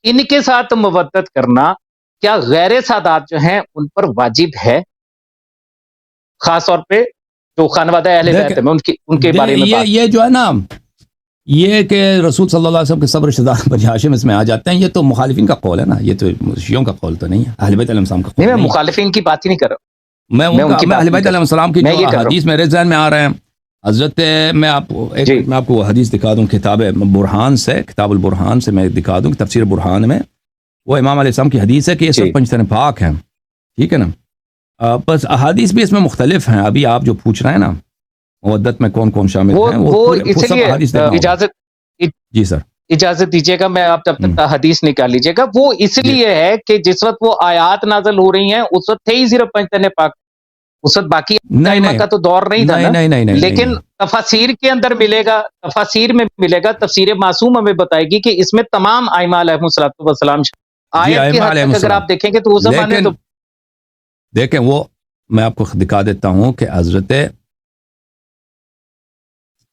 ان کے ساتھ مودت کرنا کیا غیر سادات جو ہیں ان پر واجب ہے؟ خاص طور پہ جو خانوادہ اہل بیت ہیں ان کے بارے میں یہ جو ہے نا، یہ کہ رسول صلی اللہ علیہ وسلم کے سب رشتہ دار بنی ہاشم اس میں آ جاتے ہیں، یہ تو مخالفین کا قول ہے نا، یہ تو شیعوں کا قول تو نہیں ہے، اہل بیت علیہ السلام کا قول نہیں. میں مخالفین کی بات ہی نہیں کر رہا، میں اہل بیت علیہ السلام کی جو حدیث میرے ذہن میں آ رہے ہیں حضرت، میں آپ کو وہ حدیث دکھا دوں کتاب برہان سے، کتاب البرہان سے میں دکھا دوں کہ تفسیر برہان میں وہ امام علیہ السلام کی حدیث ہے کہ یہ سب پنجتن پاک ہیں، ٹھیک ہے نا. بس احادیث بھی اس میں مختلف ہیں. ابھی آپ جو پوچھ رہے ہیں نا مودت میں کون کون شامل ہیں، وہ اس لیے جی سر اجازت دیجیے گا، میں آپ تب تک حدیث نکال لیجیے گا. وہ اس لیے ہے کہ جس وقت وہ آیات نازل ہو رہی ہیں اس وقت تھے ہی صرف پنجتن پاک، اس وقت باقی کا تو دور نہیں تھا نا. لیکن تفاسیر کے اندر ملے گا، تفاسیر میں ملے گا، تفسیر معصوم ہمیں بتائے گی کہ اس میں تمام ائمہ علیہ الصلوۃ والسلام آیت کی حد تک اگر آپ دیکھیں گے تو اس زمانے تو دیکھیں وہ میں آپ کو دکھا دیتا ہوں کہ حضرت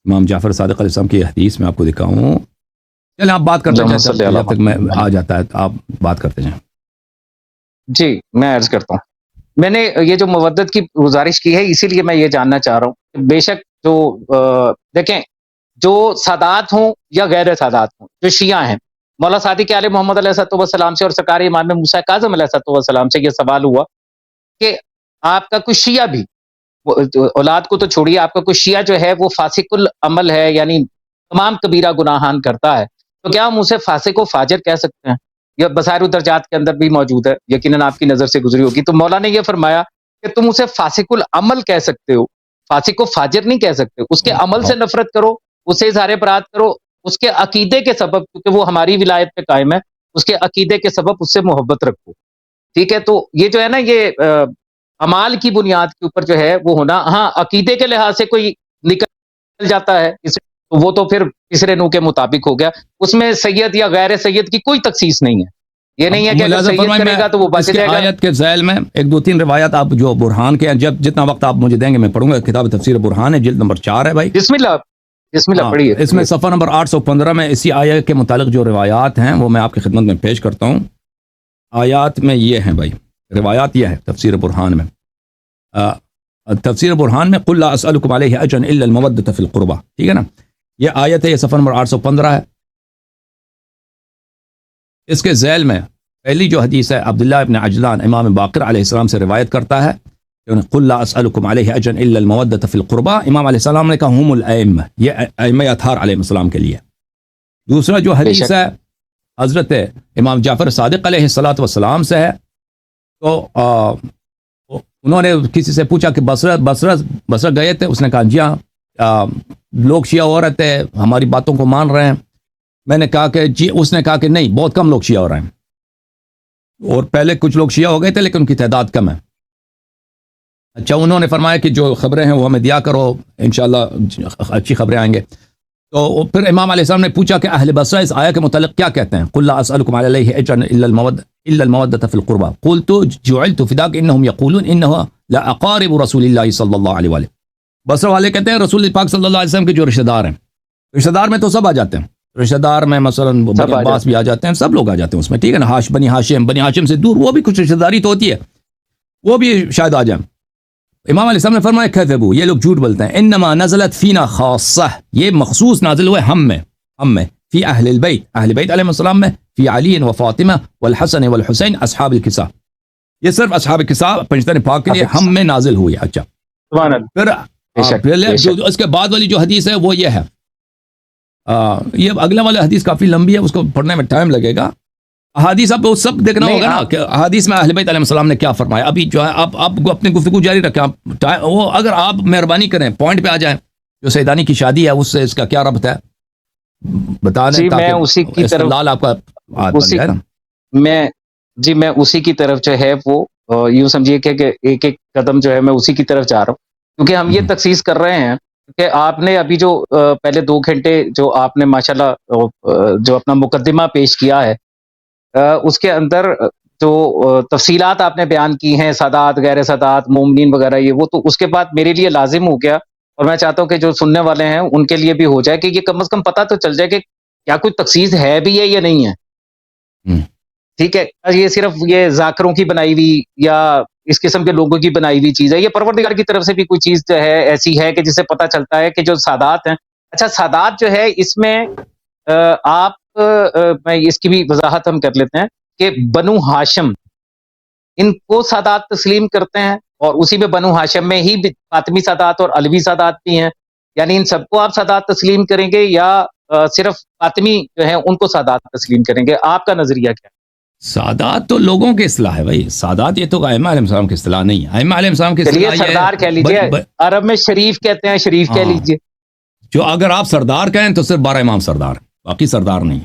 امام جعفر صادق علیہ السلام کی حدیث میں آپ کو دکھاؤں. چلیں آپ بات کرتے ہیں جب تک میں آ جاتا ہے آپ بات کرتے ہیں. جی میں عرض کرتا ہوں، میں نے یہ جو مودت کی گزارش کی ہے اسی لیے میں یہ جاننا چاہ رہا ہوں کہ بے شک جو دیکھیں جو سادات ہوں یا غیر سادات ہوں، جو شیعہ ہیں، مولا صادق علیہ محمد علیہ السلام سے اور سرکار امام موسیٰ کاظم علیہ السلام سے یہ سوال ہوا کہ آپ کا کوئی شیعہ بھی، اولاد کو تو چھوڑیے، آپ کا کوئی شیعہ جو ہے وہ فاسق العمل ہے، یعنی تمام کبیرہ گناہان کرتا ہے، تو کیا ہم اسے فاسق و فاجر کہہ سکتے ہیں؟ یہ بصائر الدرجات کے اندر بھی موجود ہے، یقیناً آپ کی نظر سے گزری ہوگی. تو مولا نے یہ فرمایا کہ تم اسے فاسق العمل کہہ سکتے ہو، فاسق و فاجر نہیں کہہ سکتے. اس کے عمل سے نفرت کرو، اسے اظہار برات کرو، اس کے عقیدے کے سبب، کیونکہ وہ ہماری ولایت پہ قائم ہے، اس کے عقیدے کے سبب اس سے محبت رکھو، ٹھیک ہے. تو یہ جو ہے نا یہ اعمال کی بنیاد کے اوپر جو ہے وہ ہونا، ہاں عقیدے کے لحاظ سے کوئی نکل جاتا ہے تو وہ تو پھر تیسرے نو کے مطابق ہو گیا، اس میں سید یا غیر سید کی کوئی تخصیص نہیں ہے. یہ نہیں ہے کہ اگر سید کرے گا تو وہ بچ جائے گا. آیت کے ذیل میں ایک دو تین روایات آپ جو برہان کے ہیں، جتنا وقت آپ مجھے دیں گے میں پڑھوں گا. کتاب تفسیر برہان ہے، جلد نمبر 4 ہے بھائی. بسم اللہ پڑھیے. اس میں صفحہ نمبر 815 میں اسی آیت کے متعلق جو روایات ہیں وہ میں آپ کی خدمت میں پیش کرتا ہوں. آیات میں یہ ہیں بھائی، روایات یہ ہے تفسیر برہان میں. تفسیر برہان میں قل لا اسألکم علیہ اجرا الا المودۃ فی القربہ، ٹھیک ہے نا. یہ آیت ہے، یہ صفحہ نمبر 815 ہے. اس کے ذیل میں پہلی جو حدیث ہے عبداللہ ابن عجلان امام باقر علیہ السلام سے روایت کرتا ہے کہ قل لا اسألکم علیہ اجرا الا المودۃ فی القربہ. امام علیہ السلام نے کہا ہم الائمہ، یہ ائمہ اطہار علیہ السلام کے لیے. دوسرا جو حدیث ہے حضرت امام جعفر صادق علیہ السلام سے ہے. تو انہوں نے کسی سے پوچھا کہ بصرہ گئے تھے، اس نے کہا جی ہاں لوگ شیعہ ہو رہے تھے، ہماری باتوں کو مان رہے ہیں. میں نے کہا کہ جی، اس نے کہا کہ نہیں، بہت کم لوگ شیعہ ہو رہے ہیں، اور پہلے کچھ لوگ شیعہ ہو گئے تھے لیکن ان کی تعداد کم ہے. اچھا، انہوں نے فرمایا کہ جو خبریں ہیں وہ ہمیں دیا کرو، انشاءاللہ اچھی خبریں آئیں گے. تو پھر امام علیہ السلام نے پوچھا کہ اہل بصرہ اس آیت کے متعلق کیا کہتے ہیں؟ قل لا اسألکم علیہ اجرا الا المودۃ فی القربہ قلت جعلت فداک انہم یقولون انہا لاقارب رسول اللہ صلی اللہ علیہ وآلہ. بصرہ والے کہتے ہیں رسول پاک صلی اللہ علیہ وسلم کے جو رشتہ دار ہیں. رشتہ دار میں تو سب آ جاتے ہیں، رشتہ دار میں مثلاً بنی عباس بھی آ جاتے ہیں، سب لوگ آ جاتے ہیں اس میں، ٹھیک ہے نا. بنی ہاشم سے دور وہ بھی کچھ رشتہ داری تو ہوتی ہے، وہ بھی شاید آ جائیں. امام علیہ السلام نے فرمایا کذبوا، یہ لوگ جھوٹ بولتے ہیں. انما نزلت فینا خاصہ، یہ مخصوص نازل ہوئے ہم میں فی اہل البیت، اہل بیت علیہ السلام میں، فی علی و فاطمہ والحسن والحسین اصحاب الکسا، یہ صرف اصحاب الکسا پنجتن پاک کے لیے ہم میں نازل ہوئی. اچھا پھر جو اس کے بعد والی جو حدیث ہے وہ یہ ہے، یہ اگلا والا حدیث کافی لمبی ہے، اس کو پڑھنے میں ٹائم لگے گا. احادیث آپ کو سب دیکھنا ہوگا نا کہ احادیث میں اہل بیت علیہ السلام نے کیا فرمایا. ابھی جو ہے آپ اپنی گفتگو جاری رکھیں، وہ اگر آپ مہربانی کریں پوائنٹ پہ آ جائیں. جو سیدانی کی شادی ہے اس سے اس کا کیا ربط ہے بتا دیں، میں اسی کی طرف آپ کا میں اسی کی طرف جو ہے وہ یوں سمجھیے کہ ایک ایک قدم جو ہے میں اسی کی طرف جا رہا ہوں، کیونکہ ہم یہ تخصیص کر رہے ہیں کہ آپ نے ابھی جو پہلے 2 گھنٹے جو آپ نے ماشاءاللہ جو اپنا مقدمہ پیش کیا ہے، اس کے اندر جو تفصیلات آپ نے بیان کی ہیں، سادات غیر سادات مومنین وغیرہ، یہ وہ تو اس کے بعد میرے لیے لازم ہو گیا، اور میں چاہتا ہوں کہ جو سننے والے ہیں ان کے لیے بھی ہو جائے کہ یہ کم از کم پتہ تو چل جائے کہ کیا کوئی تخصیص ہے بھی ہے یا نہیں ہے. ٹھیک ہے، یہ صرف یہ ذاکروں کی بنائی ہوئی یا اس قسم کے لوگوں کی بنائی ہوئی چیز ہے، یہ پروردگار کی طرف سے بھی کوئی چیز جو ہے ایسی ہے کہ جس سے پتہ چلتا ہے کہ جو سادات ہیں. اچھا سادات جو ہے اس میں آپ میں اس کی بھی وضاحت ہم کر لیتے ہیں کہ بنو ہاشم ان کو سادات تسلیم کرتے ہیں، اور اسی میں بنو ہاشم میں ہی فاطمی سادات اور علوی سادات بھی ہیں، یعنی ان سب کو آپ سادات تسلیم کریں گے یا صرف فاطمی جو ہیں ان کو سادات تسلیم کریں گے؟ آپ کا نظریہ کیا ہے؟ سادات تو لوگوں کی اصطلاح ہے بھائی، سادات یہ تو ائمہ علیہ السلام کی اصطلاح نہیں ہے. ائمہ علیہ السلام کی اصطلاح یہ سردار کہہ لیجیے، عرب میں شریف کہتے ہیں، شریف کہہ لیجیے. جو اگر آپ سردار کہیں تو صرف 12 امام سردار، باقی سردار نہیں.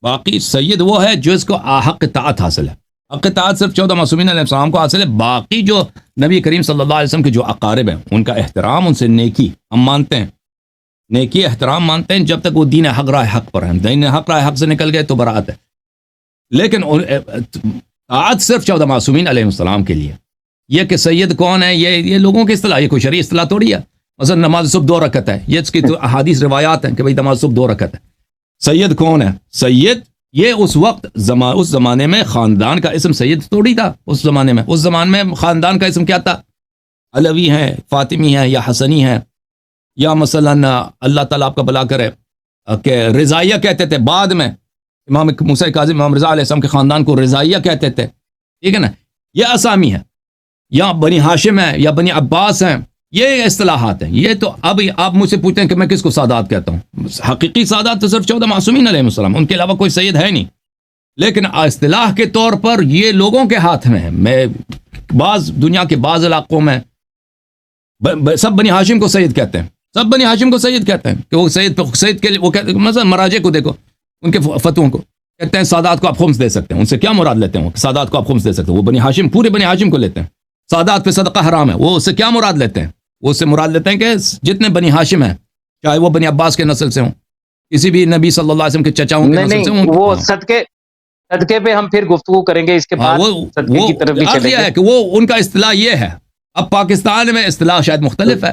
باقی سید وہ ہے جو اس کو حق اطاعت حاصل ہے. حق اطاعت صرف 14 معصومین علیہ السلام کو حاصل ہے. باقی جو نبی کریم صلی اللہ علیہ وسلم کے جو اقارب ہیں ان کا احترام، ان سے نیکی ہم مانتے ہیں، نیکی احترام مانتے ہیں جب تک وہ دین حق راہ حق پر ہیں. دین حق راہ حق سے نکل گئے تو برات ہے. لیکن اطاعت صرف 14 معصومین علیہ السلام کے لیے. یہ کہ سید کون ہے یہ لوگوں کی اصطلاح، یہ کوئی شرعی اصطلاح تھوڑی ہے. مثلا نماز صبح 2 رکعت ہے، یہ اس کی تو احادیث روایات ہیں کہ بھئی نماز صبح 2 رکعت ہے. سید کون ہے؟ سید یہ اس وقت اس زمانے میں خاندان کا اسم سید تھوڑی تھا. اس زمانے میں خاندان کا اسم کیا تھا؟ علوی ہیں، فاطمی ہیں، یا حسنی ہیں، یا مثلا اللہ تعالیٰ آپ کا بھلا کرے کہ رضائیہ کہتے تھے. بعد میں امام موسیٰ کاظم امام رضا علیہ السلام کے خاندان کو رضائیہ کہتے تھے. ٹھیک ہے نا، یہ اسامی ہے. یا بنی ہاشم ہے یا بنی عباس ہیں، یہ اصطلاحات ہیں. یہ تو اب آپ مجھ سے پوچھتے ہیں کہ میں کس کو سادات کہتا ہوں. حقیقی سادات تو صرف 14 معصومین علیہ السلام، ان کے علاوہ کوئی سید ہے نہیں. لیکن اصطلاح کے طور پر یہ لوگوں کے ہاتھ میں ہے. میں دنیا کے بعض علاقوں میں سب بنی ہاشم کو سید کہتے ہیں، سب بنی ہاشم کو سید کہتے ہیں کہ وہ سید کے لیے وہ کہتے ہیں. مثلا مراجع کو دیکھو، ان کے فتووں کو کہتے ہیں سادات کو آپ خمس دے سکتے ہیں. ان سے کیا مراد لیتے ہیں؟ سادات کو آپ خمس دے سکتے ہیں. وہ بنی ہاشم، پورے بنی ہاشم کو لیتے ہیں. سادات پہ صدقہ حرام ہے، وہ اس سے کیا مراد لیتے ہیں؟ وہ اس سے مراد لیتے ہیں کہ جتنے بنی ہاشم ہیں، چاہے وہ بنی عباس کے نسل سے ہوں، کسی بھی نبی صلی اللہ علیہ وسلم کے چچاؤں کے نسل سے ہوں. وہ صدقے پہ ہم پھر گفتگو کریں گے اس کے بعد. صدقے کی طرف بھی چلیں گے. ہے کہ وہ ان کا اصطلاح یہ ہے. اب پاکستان میں اصطلاح شاید مختلف ہے،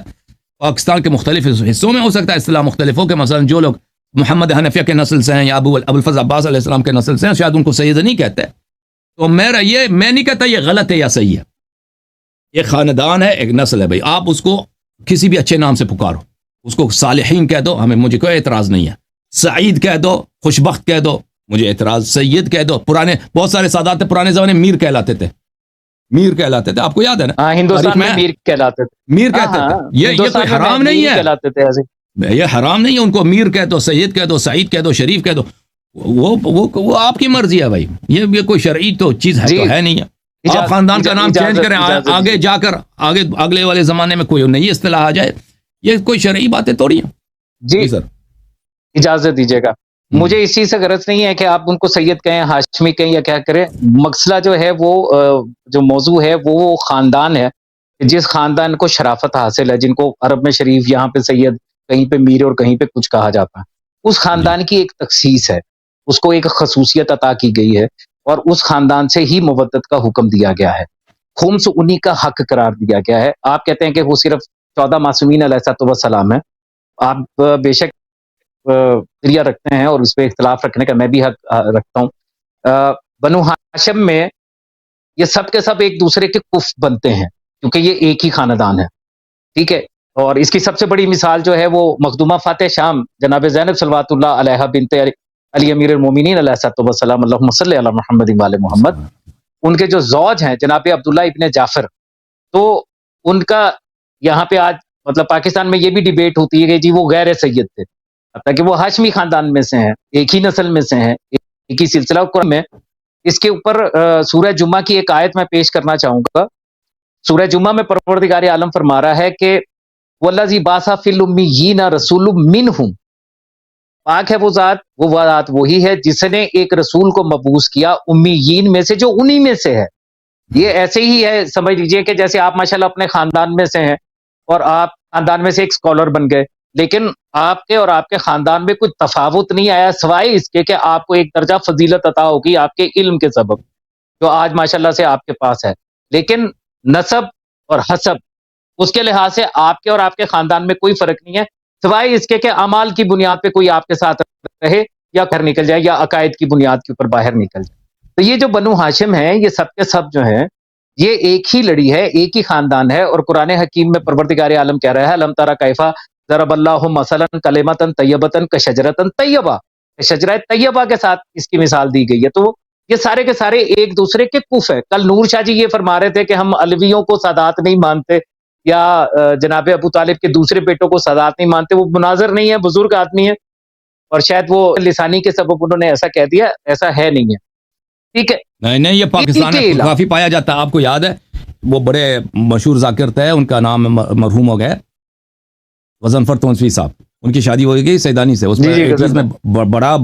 پاکستان کے مختلف حصوں میں ہو سکتا ہے اصطلاح مختلف ہو. کہ مثلا جو لوگ محمد حنفیہ کے نسل سے ہیں یا ابو الفضل عباس علیہ السلام کے نسل سے ہیں، شاید ان کو سید نہیں کہتے. تو میں نہیں کہتا یہ غلط ہے یا صحیح ہے. ایک خاندان ہے، ایک نسل ہے بھائی. آپ اس کو کسی بھی اچھے نام سے پکارو، اس کو صالحین کہہ دو، مجھے کوئی اعتراض نہیں ہے. سعید کہہ دو، خوشبخت کہہ دو، مجھے اعتراض. سید کہہ دو. پرانے بہت سارے سادات پرانے زمانے میں میر کہلاتے تھے. آپ کو یاد ہے نا؟ ہندوستان میں میر کہلاتے تھے. میر کہتے تھے. یہ کوئی حرام نہیں ہے، یہ حرام نہیں ہے. ان کو میر کہہ دو، سید کہہ دو، سعید کہہ دو، شریف کہہ دو. وہ آپ کی مرضی ہے بھائی. یہ کوئی شرعی تو چیز ہے تو ہے نہیں ہے. آپ خاندان کا نام چینج کریں، آگے جا کر اگلے والے زمانے میں کوئی نئی اصطلاح آ جائے، یہ کوئی شرعی باتیں تھوڑی ہیں. جی سر، اجازت دیجیے گا. مجھے اس چیز سے غرض نہیں ہے کہ آپ ان کو سید کہیں، ہاشمی کہیں یا کیا کریں. مسئلہ جو ہے وہ جو موضوع ہے وہ خاندان ہے، جس خاندان کو شرافت حاصل ہے، جن کو عرب میں شریف، یہاں پہ سید، کہیں پہ میر اور کہیں پہ کچھ کہا جاتا ہے. اس خاندان کی ایک تخصیص ہے، اس کو ایک خصوصیت عطا کی گئی ہے، اور اس خاندان سے ہی مودت کا حکم دیا گیا ہے. خمس انہی کا حق قرار دیا گیا ہے. آپ کہتے ہیں کہ وہ صرف 14 معصومین علیہ السلام ہے. آپ بے شک نظریہ رکھتے ہیں اور اس پہ اختلاف رکھنے کا میں بھی حق رکھتا ہوں. بنو ہاشم میں یہ سب کے سب ایک دوسرے کے کف بنتے ہیں کیونکہ یہ ایک ہی خاندان ہے. ٹھیک ہے. اور اس کی سب سے بڑی مثال جو ہے وہ مخدومہ فاتح شام جناب زینب صلوات اللہ علیہ بنت علی امیر المومنین علیہ الصلوۃ والسلام اللہم صلی علی محمد وعلی محمد، ان کے جو زوج ہیں جناب عبداللہ ابن جعفر، تو ان کا یہاں پہ آج مطلب پاکستان میں یہ بھی ڈیبیٹ ہوتی ہے کہ جی وہ غیر سید تھے، حتیٰ کہ وہ ہاشمی خاندان میں سے ہیں، ایک ہی نسل میں سے ہیں، ایک ہی سلسلہ قرآن میں. اس کے اوپر سورہ جمعہ کی ایک آیت میں پیش کرنا چاہوں گا. سورہ جمعہ میں پروردگار عالم فرما رہا ہے کہ والذی بعث فی الامیین رسول منہم، پاک ہے وہ ذات وہی ہے جس نے ایک رسول کو مبعوث کیا امیین میں سے، جو انہی میں سے ہے. یہ ایسے ہی ہے، سمجھ لیجئے کہ جیسے آپ ماشاءاللہ اپنے خاندان میں سے ہیں اور آپ خاندان میں سے ایک اسکالر بن گئے، لیکن آپ کے اور آپ کے خاندان میں کوئی تفاوت نہیں آیا سوائے اس کے کہ آپ کو ایک درجہ فضیلت عطا ہوگی آپ کے علم کے سبب، جو آج ماشاءاللہ سے آپ کے پاس ہے. لیکن نسب اور حسب اس کے لحاظ سے آپ کے اور آپ کے خاندان میں کوئی فرق نہیں ہے سوائے اس کے کہ اعمال کی بنیاد پہ کوئی آپ کے ساتھ رہے یا گھر نکل جائے یا عقائد کی بنیاد کے اوپر باہر نکل جائے. تو یہ جو بنو ہاشم ہے یہ سب کے سب جو ہیں یہ ایک ہی لڑی ہے، ایک ہی خاندان ہے. اور قرآن حکیم میں پروردگار عالم کہہ رہا ہے لم تری کیفا ضرب اللہ مثلا کلمۃ طیبۃ کشجرۃ طیبہ، شجرہ طیبہ کے ساتھ اس کی مثال دی گئی ہے. تو یہ سارے کے سارے ایک دوسرے کے کف ہے. کل نور شاہ جی یہ فرما رہے تھے کہ ہم علویوں کو سادات نہیں مانتے یا جناب ابو طالب کے دوسرے بیٹوں کو سادات نہیں مانتے. وہ مناظر نہیں ہے، بزرگ آدمی ہے، اور شاید وہ لسانی کے سبب انہوں نے ایسا کہہ دیا، ایسا ہے نہیں ہے. ٹھیک ہے. نہیں یہ پاکستان میں کافی پایا جاتا ہے. آپ کو یاد ہے وہ بڑے مشہور ذاکر تھے، ان کا نام مرحوم ہو گیا غضنفر تونسوی صاحب، ان کی شادی ہو گئی سیدانی سے، اس میں بڑا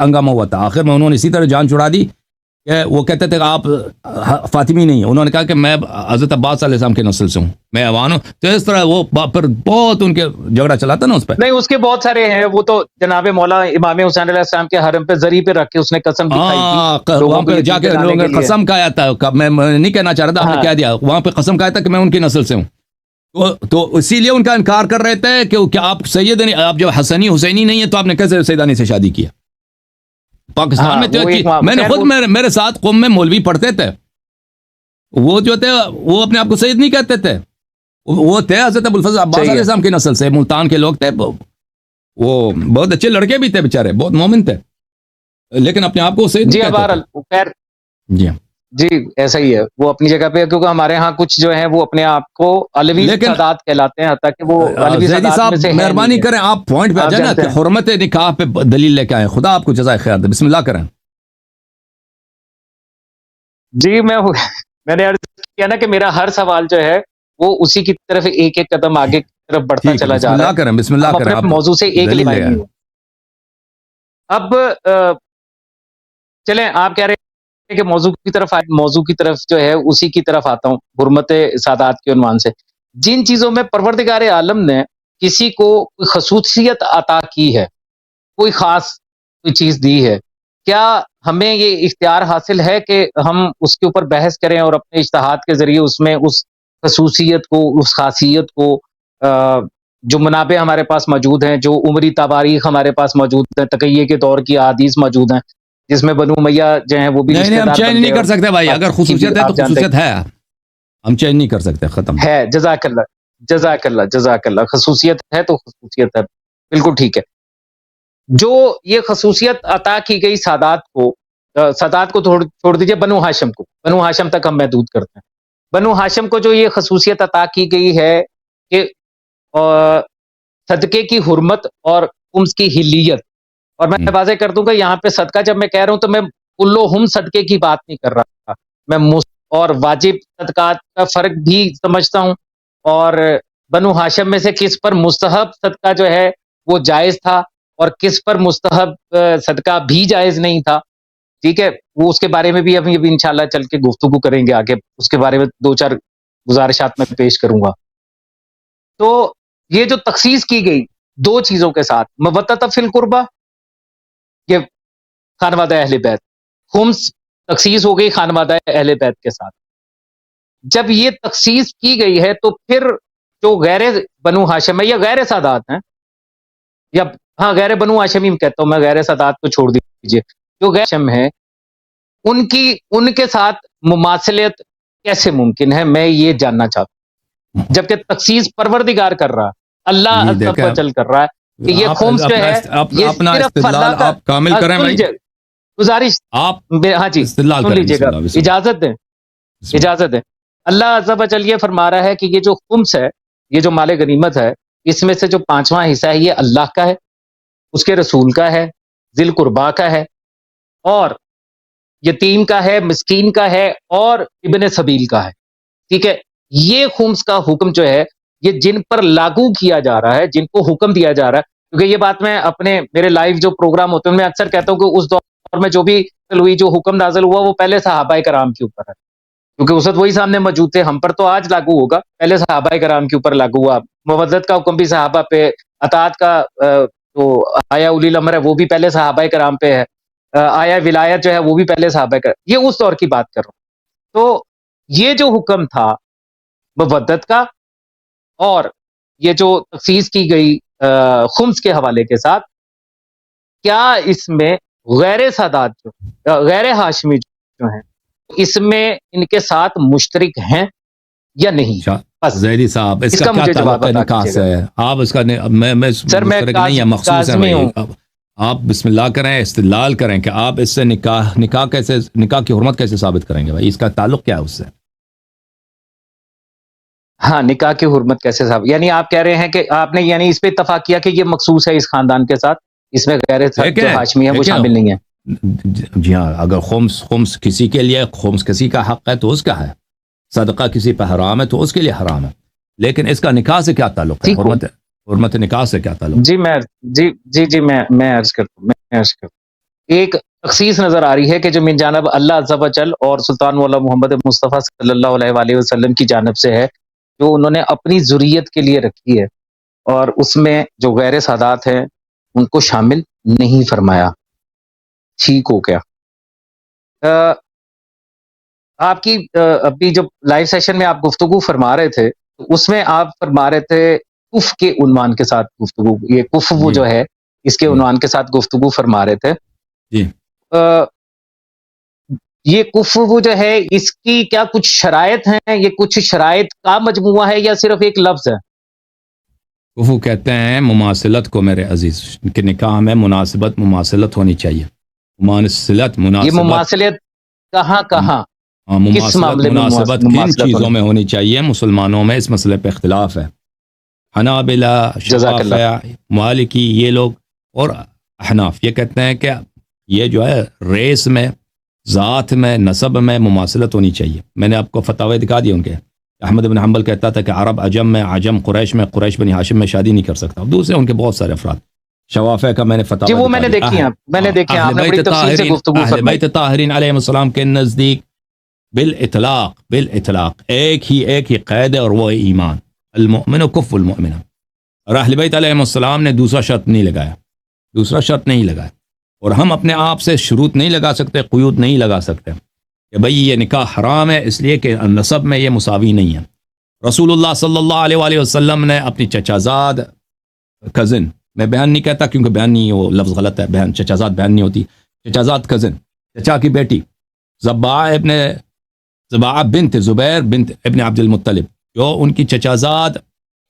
ہنگامہ ہوا تھا. آخر میں انہوں نے اسی طرح جان چھڑا دی کہ وہ کہتے تھے کہ آپ فاطمی نہیں ہیں، انہوں نے کہا کہ میں حضرت عباس علیہ السلام کے نسل سے ہوں، میں اوان ہوں. تو اس طرح وہ پھر بہت ان کے جھگڑا چلا تھا نا اس پہ. نہیں اس کے بہت سارے ہیں، وہ تو جناب مولا امام حسین علیہ السلام کے حرم پہ زری پہ رکھ کے اس نے قسم کھائی تھی، وہاں پہ جا کے لوگوں نے قسم کھایا تھا. میں نہیں کہنا چاہ رہا تھا، آپ نے کہہ دیا، وہاں پہ قسم کھایا تھا کہ میں ان کی نسل سے ہوں. تو اسی لیے ان کا انکار کر رہے تھے کہ کیا آپ سید نہیں، آپ جب حسنی حسینی نہیں ہیں تو آپ نے کیسے سیدانی سے شادی کیا؟ پاکستان میں میں نے خود میرے ساتھ قوم میں مولوی پڑھتے تھے، وہ جو تھے وہ اپنے آپ کو سید نہیں کہتے تھے، وہ تھے حضرت ابوالفضل عباس علیہ السلام کی نسل سے، ملتان کے لوگ تھے، وہ بہت اچھے لڑکے بھی تھے بیچارے، بہت مومن تھے، لیکن اپنے آپ کو سید جی جی ایسا ہی ہے، وہ اپنی جگہ پہ، کیونکہ ہمارے ہاں کچھ جو ہیں وہ اپنے آپ کو علوی سادات کہلاتے ہیں، حتیٰ کہ وہ علوی سادات میں سے مہربانی کریں آپ پوائنٹ پہ آ جائیں نا کہ حرمت نکاح پہ دلیل لے کے آئیں. خدا آپ کو جزائے خیر دے. بسم اللہ کریں. جی میں نے عرض کیا نا کہ میرا ہر سوال جو ہے وہ اسی کی طرف ایک ایک قدم آگے کی طرف بڑھتا چلا جا رہا ہے. بسم اللہ کریں. موضوع سے ایک لائن اب چلیں، آپ کہہ رہے ہیں کہ موضوع کی طرف جو ہے اسی کی طرف آتا ہوں، حرمت سادات کے عنوان سے. جن چیزوں میں پروردگار عالم نے کسی کو کوئی خصوصیت عطا کی ہے، کوئی خاص کوئی چیز دی ہے، کیا ہمیں یہ اختیار حاصل ہے کہ ہم اس کے اوپر بحث کریں اور اپنے اجتہاد کے ذریعے اس میں اس خصوصیت کو، اس خاصیت کو، جو منابع ہمارے پاس موجود ہیں، جو عمری تواریخ ہمارے پاس موجود ہیں، تقیہ کے دور کی احادیث موجود ہیں جس میں بنو امیہ جو ہیں وہ بھی نہیں ہم چینج نہیں کر سکتے بھائی، اگر خصوصیت ہے تو خصوصیت ہے، ہم چینج نہیں کر سکتے، ختم ہے. جزاک اللہ. خصوصیت ہے تو خصوصیت ہے، بالکل ٹھیک ہے. جو یہ خصوصیت عطا کی گئی سادات کو چھوڑ دیجئے، بنو ہاشم تک ہم محدود کرتے ہیں. بنو ہاشم کو جو یہ خصوصیت عطا کی گئی ہے کہ صدقے کی حرمت اور خمس کی حلیت. اور میں واضح کر دوں گا یہاں پہ صدقہ جب میں کہہ رہا ہوں تو میں کلہم صدقے کی بات نہیں کر رہا، میں اور واجب صدقات کا فرق بھی سمجھتا ہوں، اور بنو ہاشم میں سے کس پر مستحب صدقہ جو ہے وہ جائز تھا اور کس پر مستحب صدقہ بھی جائز نہیں تھا. ٹھیک ہے، وہ اس کے بارے میں بھی ابھی انشاءاللہ چل کے گفتگو کریں گے آگے، اس کے بارے میں 2-4 گزارشات میں پیش کروں گا. تو یہ جو تخصیص کی گئی 2 چیزوں کے ساتھ، مودۃ فی القربہ، یہ خانوادہ اہل بیت، خمس تخصیص ہو گئی خانوادہ اہل بیت کے ساتھ. جب یہ تخصیص کی گئی ہے تو پھر جو غیر بنو ہاشم ہے یا غیر سادات ہیں یا ہاں غیر بنو ہاشمی کہتا ہوں میں، غیر سادات کو چھوڑ دیجیے، جو غیر ہاشم ہے ان کے ساتھ مماثلت کیسے ممکن ہے، میں یہ جاننا چاہتا ہوں، جبکہ تخصیص پروردگار کر رہا، اللہ عز و جل کر رہا ہے کہ یہ خمس جو ہے یہ صرف اللہ کا، آپ کامل کریں بھائی، گزارش آپ ہاں جی سن لیجیے گا، اجازت دیں اجازت دیں، اللہ عز و جل یہ فرما رہا ہے کہ یہ جو خمس ہے، یہ جو مال غنیمت ہے، اس میں سے جو 5واں حصہ ہے یہ اللہ کا ہے، اس کے رسول کا ہے، ذی القربا کا ہے، اور یتیم کا ہے، مسکین کا ہے، اور ابن سبیل کا ہے، ٹھیک ہے۔ یہ خمس کا حکم جو ہے یہ جن پر لاگو کیا جا رہا ہے، جن کو حکم دیا جا رہا ہے، کیونکہ یہ بات میں اپنے میرے لائیو جو پروگرام ہوتے ہیں میں اکثر کہتا ہوں کہ اس دور میں جو بھی ہوئی، جو حکم نازل ہوا وہ پہلے صحابہ کرام کے اوپر ہے، کیونکہ اس وقت وہی سامنے موجود تھے، ہم پر تو آج لاگو ہوگا، پہلے صحابہ کرام کے اوپر لاگو ہوا، مودت کا حکم بھی صحابہ پہ، اطاعت کا تو آیا اولی الامر ہے وہ بھی پہلے صحابہ کرام پہ ہے، آیا ولایت جو ہے وہ بھی پہلے صحابہ کرام، یہ اس دور کی بات کر رہا ہوں۔ تو یہ جو حکم تھا مودت کا، اور یہ جو تخصیص کی گئی خمس کے حوالے کے ساتھ، کیا اس میں غیر سادات جو غیر ہاشمی جو ہیں اس میں ان کے ساتھ مشترک ہیں یا نہیں؟ زیدی صاحب اس کا کیا تعلق ہے نکاح سے؟ آپ اس کا میں سر میں نہیں ہے، مخصوص ہے، آپ بسم اللہ کریں، استدلال کریں کہ آپ اس سے نکاح کی حرمت کیسے ثابت کریں گے بھائی، اس کا تعلق کیا ہے اس سے؟ ہاں نکاح کی حرمت کیسے صاحب، یعنی آپ کہہ رہے ہیں کہ آپ نے یعنی اس پہ اتفاق کیا کہ یہ مخصوص ہے اس خاندان کے ساتھ، اس میں غیر جو ہاشمی ہے وہ شامل نہیں ہے؟ جی ہاں، اگر خمس کسی کے لیے، خمس کسی کا حق ہے تو اس کا ہے، صدقہ کسی پہ حرام ہے تو اس کے لیے حرام ہے، لیکن اس کا نکاح سے کیا تعلق ہے؟ حرمت نکاح سے کیا تعلق؟ جی میں عرض کرتا ہوں، ایک تخصیص نظر آ رہی ہے کہ جو من جانب اللہ عز و جل اور سلطان مولا محمد مصطفیٰ صلی اللہ علیہ وآلہ وسلم کی جانب سے ہے، جو انہوں نے اپنی ذریت کے لیے رکھی ہے، اور اس میں جو غیر سادات ہیں ان کو شامل نہیں فرمایا۔ ٹھیک ہو گیا۔ آپ کی ابھی جو لائیو سیشن میں آپ گفتگو فرما رہے تھے اس میں آپ فرما رہے تھے کف کے عنوان کے ساتھ گفتگو، یہ کف وہ جو ہے اس کے عنوان کے ساتھ گفتگو فرما رہے تھے جی، یہ کف وہ جو ہے اس کی کیا کچھ شرائط ہیں، یہ کچھ شرائط کا مجموعہ ہے یا صرف ایک لفظ ہے؟ کفو کہتے ہیں مماثلت کو میرے عزیز، کہ نکاح میں مماثلت ہونی چاہیے، مناسبت یہ مماثلت کہاں مناسبت کن چیزوں میں ہونی چاہیے؟ مسلمانوں میں اس مسئلے پہ اختلاف ہے، حنابلہ، شافعی، مالکی، یہ لوگ اور احناف یہ کہتے ہیں کہ یہ جو ہے ریس میں، ذات میں، نسب میں مماثلت ہونی چاہیے۔ میں نے آپ کو فتاوی دکھا دی ان کے، احمد بن حنبل کہتا تھا کہ عرب عجم میں، عجم قریش میں، قریش بنی ہاشم میں شادی نہیں کر سکتا، دوسرے ان کے بہت سارے افراد۔ شوافع کا میں نے فتاوی وہ میں نے دیکھی ہیں، اہل بیت طاہرین علیہ السلام کے نزدیک بالاطلاق ایک ہی قید ہے، اور وہ ایمان، المؤمن کف المؤمن، اور اہل بیت علیہ السلام نے دوسرا شرط نہیں لگایا، اور ہم اپنے آپ سے شروط نہیں لگا سکتے، قیود نہیں لگا سکتے کہ بھئی یہ نکاح حرام ہے اس لیے کہ نسب میں یہ مساوی نہیں ہے۔ رسول اللہ صلی اللہ علیہ وآلہ وسلم نے اپنی چچازاد کزن، میں بیان نہیں کہتا کیونکہ بیان نہیں، وہ لفظ غلط ہے، بیان چچازاد بیان نہیں ہوتی، چچازاد کزن، چچا کی بیٹی زباع بنت زبیر بنت ابن عبد المطلب، جو ان کی چچازاد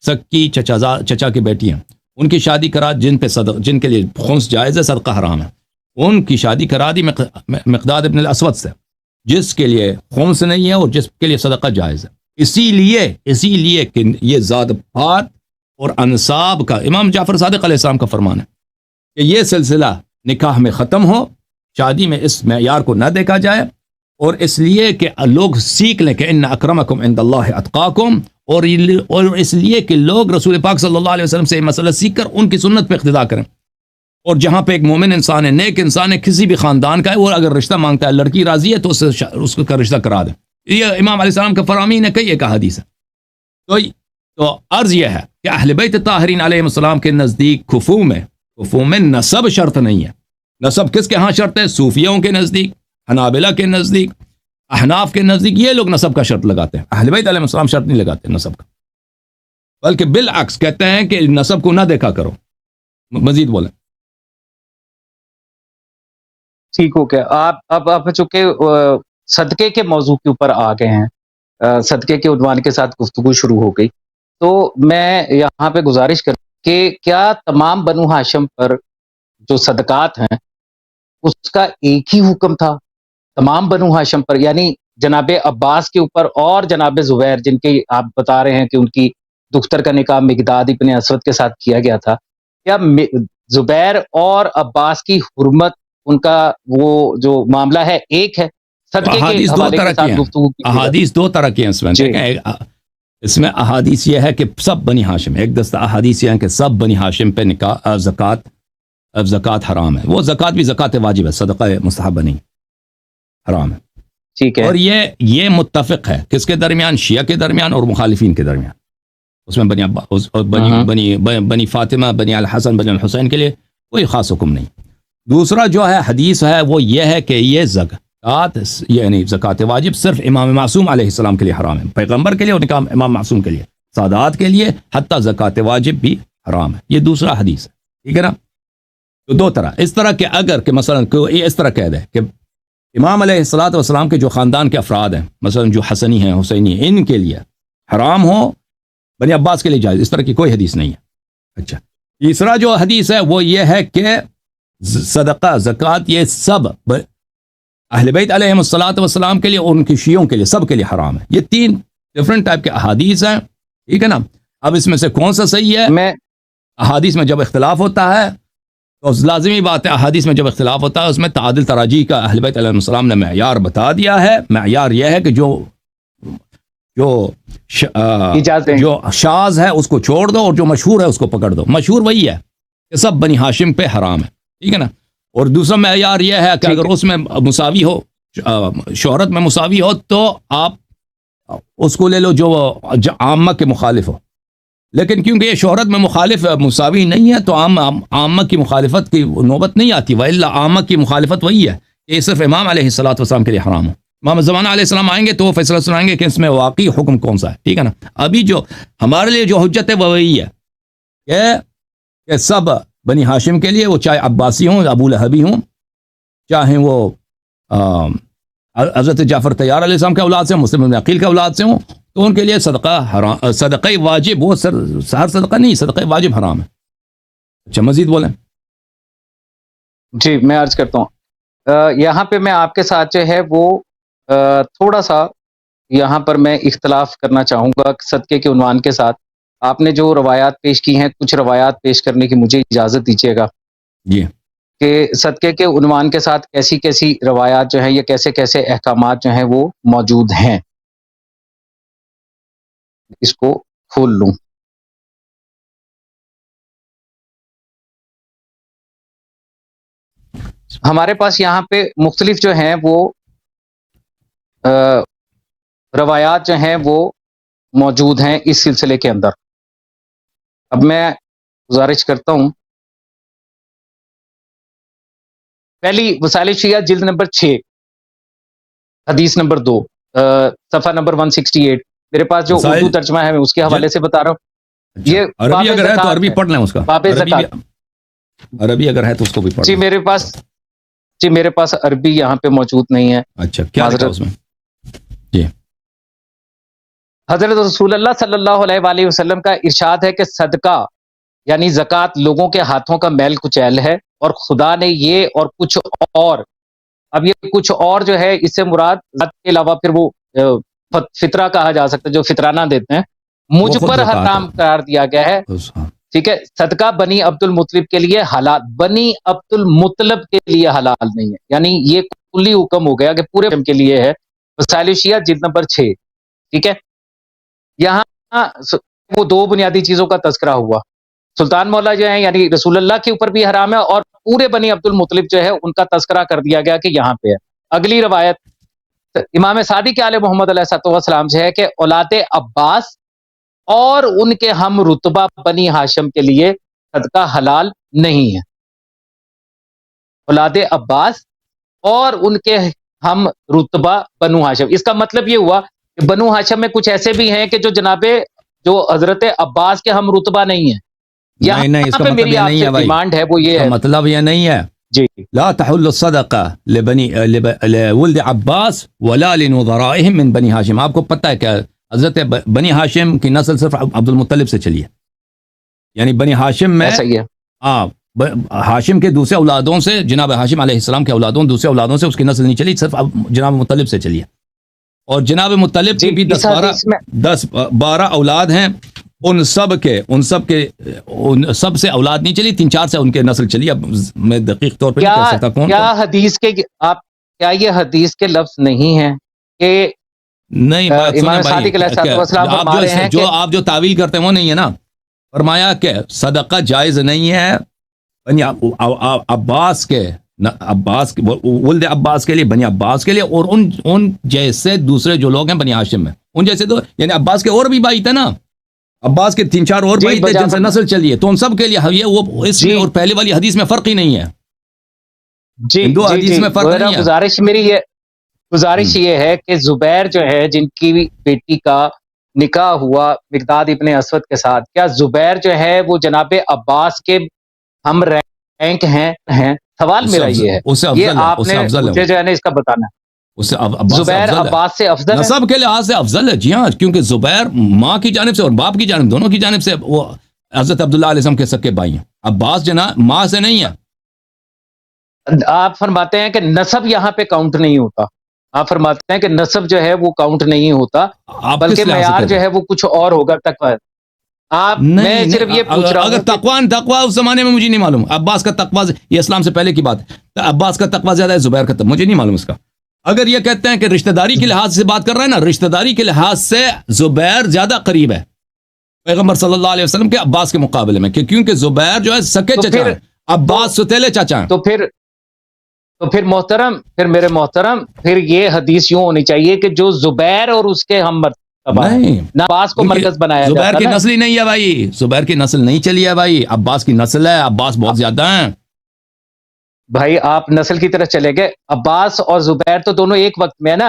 سکی چچا کی بیٹی ہیں، ان کی شادی کرا جن کے لیے خمس جائز ہے، صدقہ حرام ہے، ان کی شادی کرا دی مقداد ابن الاسود سے، جس کے لیے خمس نہیں ہے اور جس کے لیے صدقہ جائز ہے۔ اسی لیے کہ یہ ذات پات اور انساب کا امام جعفر صادق علیہ السلام کا فرمان ہے کہ یہ سلسلہ نکاح میں ختم ہو، شادی میں اس معیار کو نہ دیکھا جائے، اور اس لیے کہ لوگ سیکھ لیں کہ ان اکرمکم عند اللہ اتقاکم، اور اس لیے کہ لوگ رسول پاک صلی اللہ علیہ وسلم سے یہ مسئلہ سیکھ کر ان کی سنت پہ اقتداء کریں، اور جہاں پہ ایک مومن انسان ہے، نیک انسان ہے، کسی بھی خاندان کا ہے، وہ اگر رشتہ مانگتا ہے، لڑکی راضی ہے تو اس کا رشتہ کرا دیں۔ یہ امام علیہ السلام کا فرامین ہے، کئی ایک حدیث ہے۔ تو عرض یہ ہے کہ اہل بیت طاہرین علیہ السلام کے نزدیک کفو میں نسب شرط نہیں ہے۔ نسب کس کے ہاں شرط ہے؟ صوفیوں کے نزدیک، حنابلہ کے نزدیک، احناف کے نزدیک، یہ لوگ نسب کا شرط لگاتے ہیں، اہل بیت علیہ السلام شرط نہیں لگاتے نسب کا، بلکہ بالعکس کہتے ہیں کہ نسب کو نہ دیکھا کرو۔ مزید بولیں۔ ٹھیک ہو گیا. اب چونکہ صدقے کے موضوع کے اوپر آ گئے ہیں, صدقے کے عنوان کے ساتھ گفتگو شروع ہو گئی, تو میں یہاں پہ گزارش کر کہ کیا تمام بنو ہاشم پر جو صدقات ہیں اس کا ایک ہی حکم تھا تمام بنو ہاشم پر, یعنی جناب عباس کے اوپر اور جناب زبیر جن کے آپ بتا رہے ہیں کہ ان کی دختر کا نکاح مقداد ابن اسود کے ساتھ کیا گیا تھا, کیا زبیر اور عباس کی حرمت ان کا وہ جو معاملہ ہے ایک ہے؟ صدقے کے حوالے کے ساتھ گفتگو کی احادیث دو طرح کی ہیں اس میں. اس میں احادیث یہ ہے کہ سب بنی ہاشم, ایک دستہ احادیث یہ ہے کہ سب بنی ہاشم پہ نکاح زکوٰۃ حرام ہے. وہ زکوٰۃ بھی زکوٰۃ واجب ہے, صدقہ مستحبہ نہیں, حرام ہے. ٹھیک ہے. اور یہ متفق ہے کس کے درمیان؟ شیعہ کے درمیان اور مخالفین کے درمیان. اس میں بنی فاطمہ, بنی الحسن, بنی الحسین کے لیے کوئی خاص حکم نہیں. دوسرا جو ہے حدیث ہے وہ یہ ہے کہ یہ زکوٰۃ یعنی زکوٰۃ واجب صرف امام معصوم علیہ السلام کے لیے حرام ہے, پیغمبر کے لیے اور امام معصوم کے لیے, سادات کے لیے حتیٰ زکوٰۃ واجب بھی حرام ہے. یہ دوسرا حدیث ہے, ٹھیک ہے نا. تو دو طرح, اس طرح کہ اگر کہ مثلا کوئی اس طرح کہہ دے کہ امام علیہ الصلوۃ والسلام کے جو خاندان کے افراد ہیں, مثلا جو حسنی ہیں, حسینی ہیں, ان کے لیے حرام ہو, بنی عباس کے لیے جائز, اس طرح کی کوئی حدیث نہیں ہے. اچھا, تیسرا جو حدیث ہے وہ یہ ہے کہ صدقہ زکوٰۃ یہ سب اہل بیت علیہم الصلوۃ والسلام کے لیے اور ان کے شیعوں کے لیے سب کے لیے حرام ہے. یہ تین ڈفرنٹ ٹائپ کے احادیث ہیں, ٹھیک ہے نا. اب اس میں سے کون سا صحیح ہے؟ احادیث میں جب اختلاف ہوتا ہے تو لازمی بات ہے, احادیث میں جب اختلاف ہوتا ہے اس میں تعادل تراجیح کا اہل بیت علیہ السلام نے معیار بتا دیا ہے. معیار یہ ہے کہ جو شاذ ہے اس کو چھوڑ دو اور جو مشہور ہے اس کو پکڑ دو. مشہور وہی ہے کہ سب بنی ہاشم پہ حرام ہے, ٹھیک ہے نا. اور دوسرا معیار یہ ہے کہ اگر اس میں مساوی ہو, شہرت میں مساوی ہو, تو آپ اس کو لے لو جو عامہ کے مخالف ہو. لیکن کیونکہ یہ شہرت میں مخالف مساوی نہیں ہے تو عامہ کی مخالفت کی نوبت نہیں آتی. وَإِلَّا عامہ کی مخالفت وہی ہے کہ یہ صرف امام علیہ الصلوۃ والسلام کے لیے حرام ہو. امام زمانہ علیہ السلام آئیں گے تو وہ فیصلہ سنائیں گے کہ اس میں واقعی حکم کون سا ہے, ٹھیک ہے نا. ابھی جو ہمارے لیے جو حجت ہے وہ وہی ہے کہ سب بنی ہاشم کے لیے, وہ چاہے عباسی ہوں, ابو لہبی ہوں, چاہے وہ حضرت جعفر طیار علیہ السلام کے اولاد سے, مسلم بن عقیل کے اولاد سے ہوں, تو ان کے لیے صدقہ واجب, وہ ہر صدقہ نہیں, صدقہ واجب حرام ہے. اچھا, مزید بولیں. جی میں عرض کرتا ہوں, یہاں پہ میں آپ کے ساتھ جو ہے وہ تھوڑا سا یہاں پر میں اختلاف کرنا چاہوں گا صدقے کے عنوان کے ساتھ. آپ نے جو روایات پیش کی ہیں, کچھ روایات پیش کرنے کی مجھے اجازت دیجیے گا جی, کہ صدقے کے عنوان کے ساتھ کیسی کیسی روایات جو ہیں یا کیسے کیسے احکامات جو ہیں وہ موجود ہیں. اس کو کھول لوں. ہمارے پاس یہاں پہ مختلف جو ہیں وہ روایات جو ہیں وہ موجود ہیں اس سلسلے کے اندر. اب میں گزارش کرتا ہوں, پہلی وسائل شیعہ جلد نمبر 6 حدیث نمبر 2 صفحہ نمبر 168. میرے پاس جو اردو ترجمہ ہے میں اس کے حوالے سے بتا رہا ہوں. یہ عربی اگر ہے تو عربی پڑھ لیں, اس کا عربی اگر ہے تو اس کو بھی پڑھ لیں. جی میرے پاس عربی یہاں پہ موجود نہیں ہے. اچھا, کیا اس میں؟ جی, حضرت رسول اللہ صلی اللہ علیہ وآلہ وسلم کا ارشاد ہے کہ صدقہ یعنی زکوٰۃ لوگوں کے ہاتھوں کا میل کچیل ہے, اور خدا نے یہ اور کچھ اور, اب یہ کچھ اور جو ہے اس سے مراد ذات کے علاوہ پھر وہ فطرہ کہا جا سکتا ہے, جو فطرانہ دیتے ہیں, مجھ پر حرام قرار دیا گیا ہے. ٹھیک ہے, صدقہ بنی عبد المطلب کے لیے حلال, بنی عبد المطلب کے لیے حلال نہیں ہے. یعنی یہ کلی حکم ہو گیا کہ پورے کے لیے ہے. وسائل شیعہ جلد نمبر 6. ٹھیک ہے, یہاں وہ دو بنیادی چیزوں کا تذکرہ ہوا. سلطان مولا جو ہیں یعنی رسول اللہ کے اوپر بھی حرام ہے, اور پورے بنی عبد المطلب جو ہے ان کا تذکرہ کر دیا گیا کہ یہاں پہ ہے. اگلی روایت امام صادق آل محمد علیہ السلام سے ہے کہ اولاد عباس اور ان کے ہم رتبہ بنی ہاشم کے لیے صدقہ حلال نہیں ہے. اولاد عباس اور ان کے ہم رتبہ بنو ہاشم, اس کا مطلب یہ ہوا کہ بنو ہاشم میں کچھ ایسے بھی ہیں کہ جو حضرت عباس کے ہم رتبہ نہیں ہیں. یہاں پہ میری آپ سے ڈیمانڈ ہے وہ یہ ہے, مطلب یہ نہیں ہے جی لا تحل الصدقہ لولد عباس ولا لنظرائهم من بنی ہاشم. آپ کو پتہ ہے کہ حضرت بنی ہاشم کی نسل صرف عبد المطلب سے چلی ہے, یعنی بنی ہاشم میں صحیح ہے, ہاشم کے دوسرے اولادوں سے, جناب ہاشم علیہ السلام کے اولادوں دوسرے اولادوں سے اس کی نسل نہیں چلی, صرف جناب مطلب سے چلی ہے. اور جناب مطلب کی بھی 10-12 اولاد ہیں, ان سب سے اولاد نہیں چلی, 3-4 سے ان کے نسل چلی. اب میں دقیق طور پہ نہیں کہہ سکتا کون. کیا حدیث کے کیا یہ حدیث کے لفظ نہیں ہیں کہ نہیں, امام صادق علیہ السلام فرما رہے ہیں جو آپ جو تعویل کرتے ہیں وہ نہیں ہے نا. فرمایا کہ صدقہ جائز نہیں ہے بنی عباس کے ولد عباس کے لیے, بنی عباس کے لیے, اور ان جیسے دوسرے جو لوگ ہیں بنی ہاشم میں, ان جیسے تو یعنی عباس کے اور بھی بھائی تھے نا, عباس کے 3-4 اور بھائی تھے جن سے نسل چلی ہے, تو ان سب کے لیے یہ وہ اس میں اور پہلے والی حدیث میں فرق ہی نہیں ہے. ہندو حدیث میں فرق نہیں ہے. گزارش یہ ہے کہ زبیر جو ہے جن کی بیٹی کا نکاح ہوا مقداد ابن اسود کے ساتھ, کیا زبیر جو ہے وہ جناب عباس کے ہم رینک ہیں؟ سوال میرا یہ ہے, یہ آپ نے مجھے جو ہے نا اس کا بتانا ہے. زبیر عباس سے افضل ہے نسب کے لحاظ سے افضل ہے, جی ہاں, کیونکہ زبیر ماں کی جانب سے اور باپ کی جانب, دونوں کی جانب سے وہ حضرت عبداللہ علیہ السلام کے سکے بھائی ہیں. عباس جناب ماں سے نہیں ہے. آپ فرماتے ہیں کہ نسب یہاں پہ کاؤنٹ نہیں ہوتا, آپ فرماتے ہیں کہ نسب جو ہے وہ کاؤنٹ نہیں ہوتا, بلکہ معیار جو ہے وہ کچھ اور ہوگا. تقوی آپ میں صرف یہ پوچھ رہا ہوں, اگر تقوی اس زمانے میں مجھے نہیں معلوم. عباس کا تقوی یہ اسلام سے پہلے کی بات ہے, عباس کا تقوی زیادہ ہے, زبیر کا مجھے نہیں معلوم اس کا. اگر یہ کہتے ہیں کہ رشتہ داری کے لحاظ سے بات کر رہے ہیں نا, رشتہ داری کے لحاظ سے زبیر زیادہ قریب ہے پیغمبر صلی اللہ علیہ وسلم کے عباس کے مقابلے میں, کیونکہ زبیر جو ہے سکے چچا ہیں, عباس ستیلے چچا ہیں. تو پھر محترم, پھر میرے محترم, پھر یہ حدیث یوں ہونی چاہیے کہ جو زبیر اور اس کے ہم نہیں, عباس کو مرکز بنایا جاتا ہے. زبیر کی نسل ہی نہیں ہے بھائی, زبیر کی نسل نہیں چلی ہے بھائی, عباس کی نسل ہے, عباس بہت زیادہ ہیں بھائی. آپ نسل کی طرف چلے گئے, عباس اور زبیر تو دونوں ایک وقت میں ہے نا.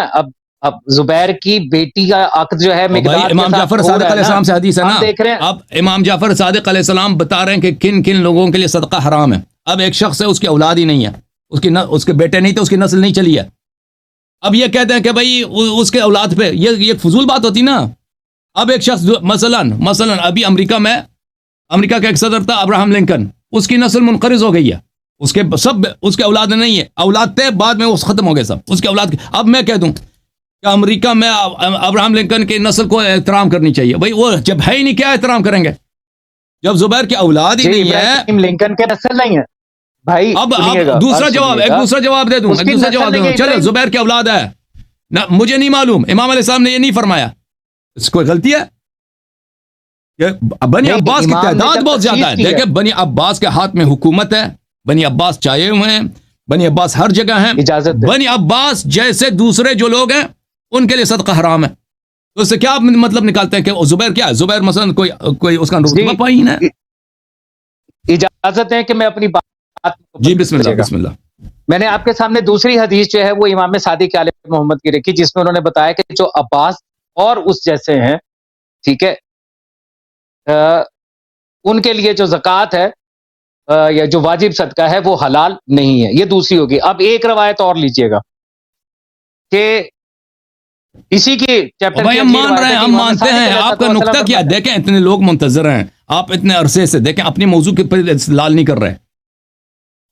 اب زبیر کی بیٹی کا عقد جو ہے امام جعفر صادق علیہ السلام سے حدیث ہے نا, دیکھ رہے ہیں. اب امام جعفر صادق علیہ السلام بتا رہے ہیں کہ کن کن لوگوں کے لیے صدقہ حرام ہے. اب ایک شخص ہے, اس کی اولاد ہی نہیں ہے, اس کے بیٹے نہیں تھے, اس کی نسل نہیں چلی ہے. اب یہ کہتے ہیں کہ بھائی اس کے اولاد پہ یہ فضول بات ہوتی نا. اب ایک شخص مثلا ابھی امریکہ کا ایک صدر تھا ابراہم لنکن, اس کی نسل منقرض ہو گئی ہے, اس کے اولاد نہیں ہے, اولاد تھے بعد میں وہ ختم ہو گئے سب, اس کے اولاد. اب میں کہہ دوں کہ امریکہ میں ابراہم لنکن کی نسل کو احترام کرنی چاہیے, بھائی وہ جب ہے ہی نہیں کیا احترام کریں گے جب زبیر کی اولاد ہی نہیں ہے, لنکن کے نسل نہیں ہے بھائی. اب دوسرا جواب دے دوں, چلو زبیر کی اولاد ہے نہ, مجھے نہیں معلوم, امام علیہ السلام نے یہ نہیں فرمایا, اس کو غلطی ہے. بنی عباس کی تعداد بہت زیادہ ہے, دیکھیں بنی عباس کے ہاتھ میں حکومت ہے, بنی عباس چاہے ہوئے ہیں, بنی عباس ہر جگہ ہیں, بنی عباس جیسے دوسرے جو لوگ ہیں ان کے لیے صدقہ حرام ہے. تو اس سے کیا مطلب نکالتے ہیں کہ زبیر کیا ہے, زبیر مثلا کوئی اس کا رتبہ پائی ہے. اجازت ہے کہ میں اپنی بات جی بسم اللہ. میں نے آپ کے سامنے دوسری حدیث جو ہے وہ امام صادق علیہ محمد کی رکھی, جس میں انہوں نے بتایا کہ جو عباس اور اس جیسے ہیں, ٹھیک ہے, ان کے لیے جو زکوٰۃ ہے یا جو واجب صدقہ ہے وہ حلال نہیں ہے. یہ دوسری ہوگی. اب ایک روایت اور لیجئے گا کہ اسی کی چیپٹر بھائی ہم مان رہے ہیں, ہم مانتے ہیں. آپ کا نقطہ کیا, دیکھیں اتنے لوگ منتظر ہیں, آپ اتنے عرصے سے دیکھیں اپنی موضوع کے پر استدلال نہیں کر رہے.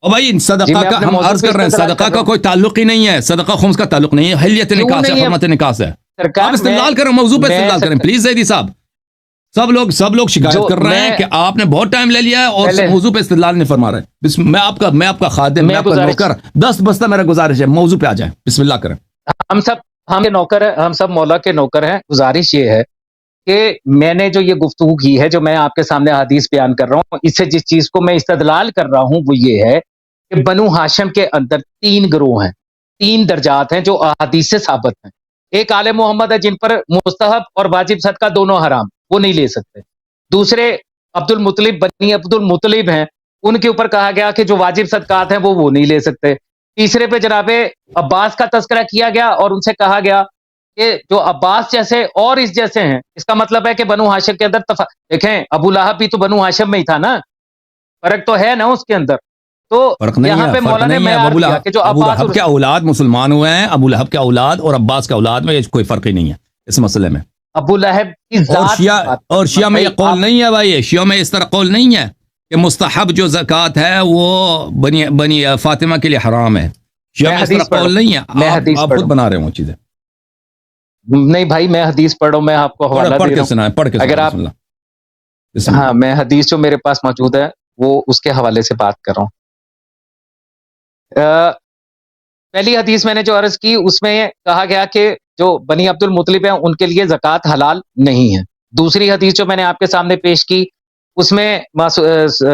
اور بھائی صدقہ کا ہم عرض کر رہے ہیں, صدقہ کا کوئی تعلق ہی نہیں ہے, صدقہ خمس کا تعلق نہیں ہے, حلیت نکاح سے, حرمت نکاح سے. آپ استدلال کریں, موضوع پہ استدلال کریں پلیز زیدی صاحب. سب لوگ شکایت کر رہے ہیں کہ آپ نے بہت ٹائم لے لیا ہے اور موضوع پہ استدلال نہیں فرما رہے. میں آپ کا خادم, میں آپ کا نوکر, دست بستہ میرا گزارش ہے, موضوع پہ آ جائیں, بسم اللہ کریں. ہم نوکر ہیں, ہم سب مولا کے نوکر ہیں. گزارش یہ ہے کہ میں نے جو یہ گفتگو کی ہے, جو میں آپ کے سامنے حدیث بیان کر رہا ہوں, اس سے جس چیز کو میں استدلال کر رہا ہوں وہ یہ ہے کہ بنو ہاشم کے اندر 3 گروہ ہیں, 3 درجات ہیں جو احادیث سے ثابت ہیں. ایک آل محمد ہے جن پر مستحب اور واجب صدقہ دونوں حرام, وہ نہیں لے سکتے. دوسرے بنی عبد المطلب ہیں, ان کے اوپر کہا گیا کہ جو واجب صدقات ہیں وہ نہیں لے سکتے. تیسرے پہ جناب عباس کا تذکرہ کیا گیا اور ان سے کہا گیا کہ جو عباس جیسے اور اس جیسے ہیں. اس کا مطلب ہے کہ بنو ہاشم کے اندر دیکھیں ابو لہب بھی تو بنو ہاشم میں ہی تھا نا, فرق تو ہے نا اس کے اندر. تو فرق نہیں یہاں ہے، پہ فرق مولانا نہیں میں ہے. عرض کیا کہ جو ابو عباس لہب کے اولاد مسلمان ہوئے ہیں، ابو لہب کے اولاد اور عباس کے اولاد میں کوئی فرق ہی نہیں ہے اس مسئلے میں. ابو لہب کی ذات اور شیعہ میں یہ قول نہیں ہے بھائی، شیعہ میں اس طرح قول نہیں ہے کہ مستحب جو زکوٰۃ ہے وہ بنی فاطمہ کے لیے حرام ہے. شیعہ میں اس طرح قول نہیں ہے، آپ خود بنا رہے ہوں چیزیں. نہیں بھائی، میں حدیث پڑھوں، میں آپ کو حوالہ دے رہا ہوں. پڑھ کے اگر آپ ہاں، میں حدیث جو میرے پاس موجود ہے وہ اس کے حوالے سے بات کر رہا ہوں. پہلی حدیث میں نے جو عرض کی اس میں کہا گیا کہ جو بنی عبد المطلب ہیں ان کے لیے زکوٰۃ حلال نہیں ہے. دوسری حدیث جو میں نے آپ کے سامنے پیش کی اس میں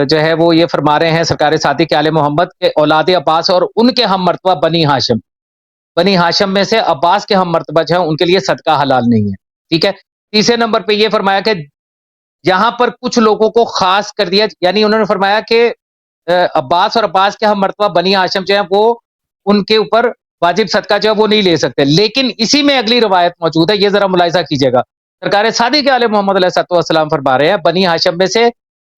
جو ہے وہ یہ فرما رہے ہیں سرکار صادق آل محمد کے اولاد عباس اور ان کے ہم مرتبہ بنی ہاشم میں سے عباس کے ہم مرتبہ جو ہیں ان کے لیے صدقہ حلال نہیں ہے. ٹھیک ہے. تیسرے نمبر پہ یہ فرمایا کہ یہاں پر کچھ لوگوں کو خاص کر دیا، یعنی انہوں نے فرمایا کہ عباس اور عباس کے ہم مرتبہ بنی ہاشم جو ہیں وہ ان کے اوپر واجب صدقہ جو ہے وہ نہیں لے سکتے. لیکن اسی میں اگلی روایت موجود ہے، یہ ذرا ملاحظہ کیجئے گا. سرکار صادق علیہ محمد علیہ السلام فرما رہے ہیں بنی ہاشم میں سے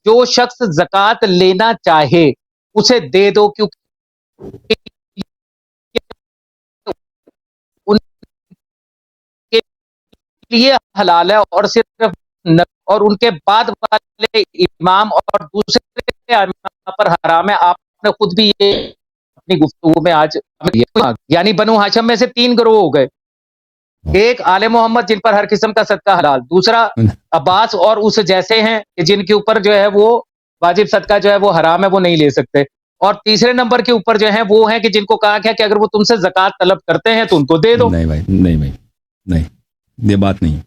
جو شخص زکوٰۃ لینا چاہے اسے دے دو، کیونکہ ان کے لیے حلال ہے، اور صرف اور ان کے بعد والے امام اور دوسرے ائمہ پر حرام ہے. آپ نے خود بھی یہ اپنی گفتگو میں آج، یعنی بنو ہاشم میں سے 3 گروہ ہو گئے. ایک آل محمد جن پر ہر قسم کا صدقہ حلال، دوسرا عباس اور اس جیسے ہیں کہ جن کے اوپر جو ہے وہ واجب صدقہ جو ہے وہ حرام ہے، وہ نہیں لے سکتے. اور تیسرے نمبر کے اوپر جو ہیں وہ ہیں کہ جن کو کہا گیا کہ اگر وہ تم سے زکوٰۃ طلب کرتے ہیں تو ان کو دے دو. نہیں بھائی، نہیں، یہ بات نہیں.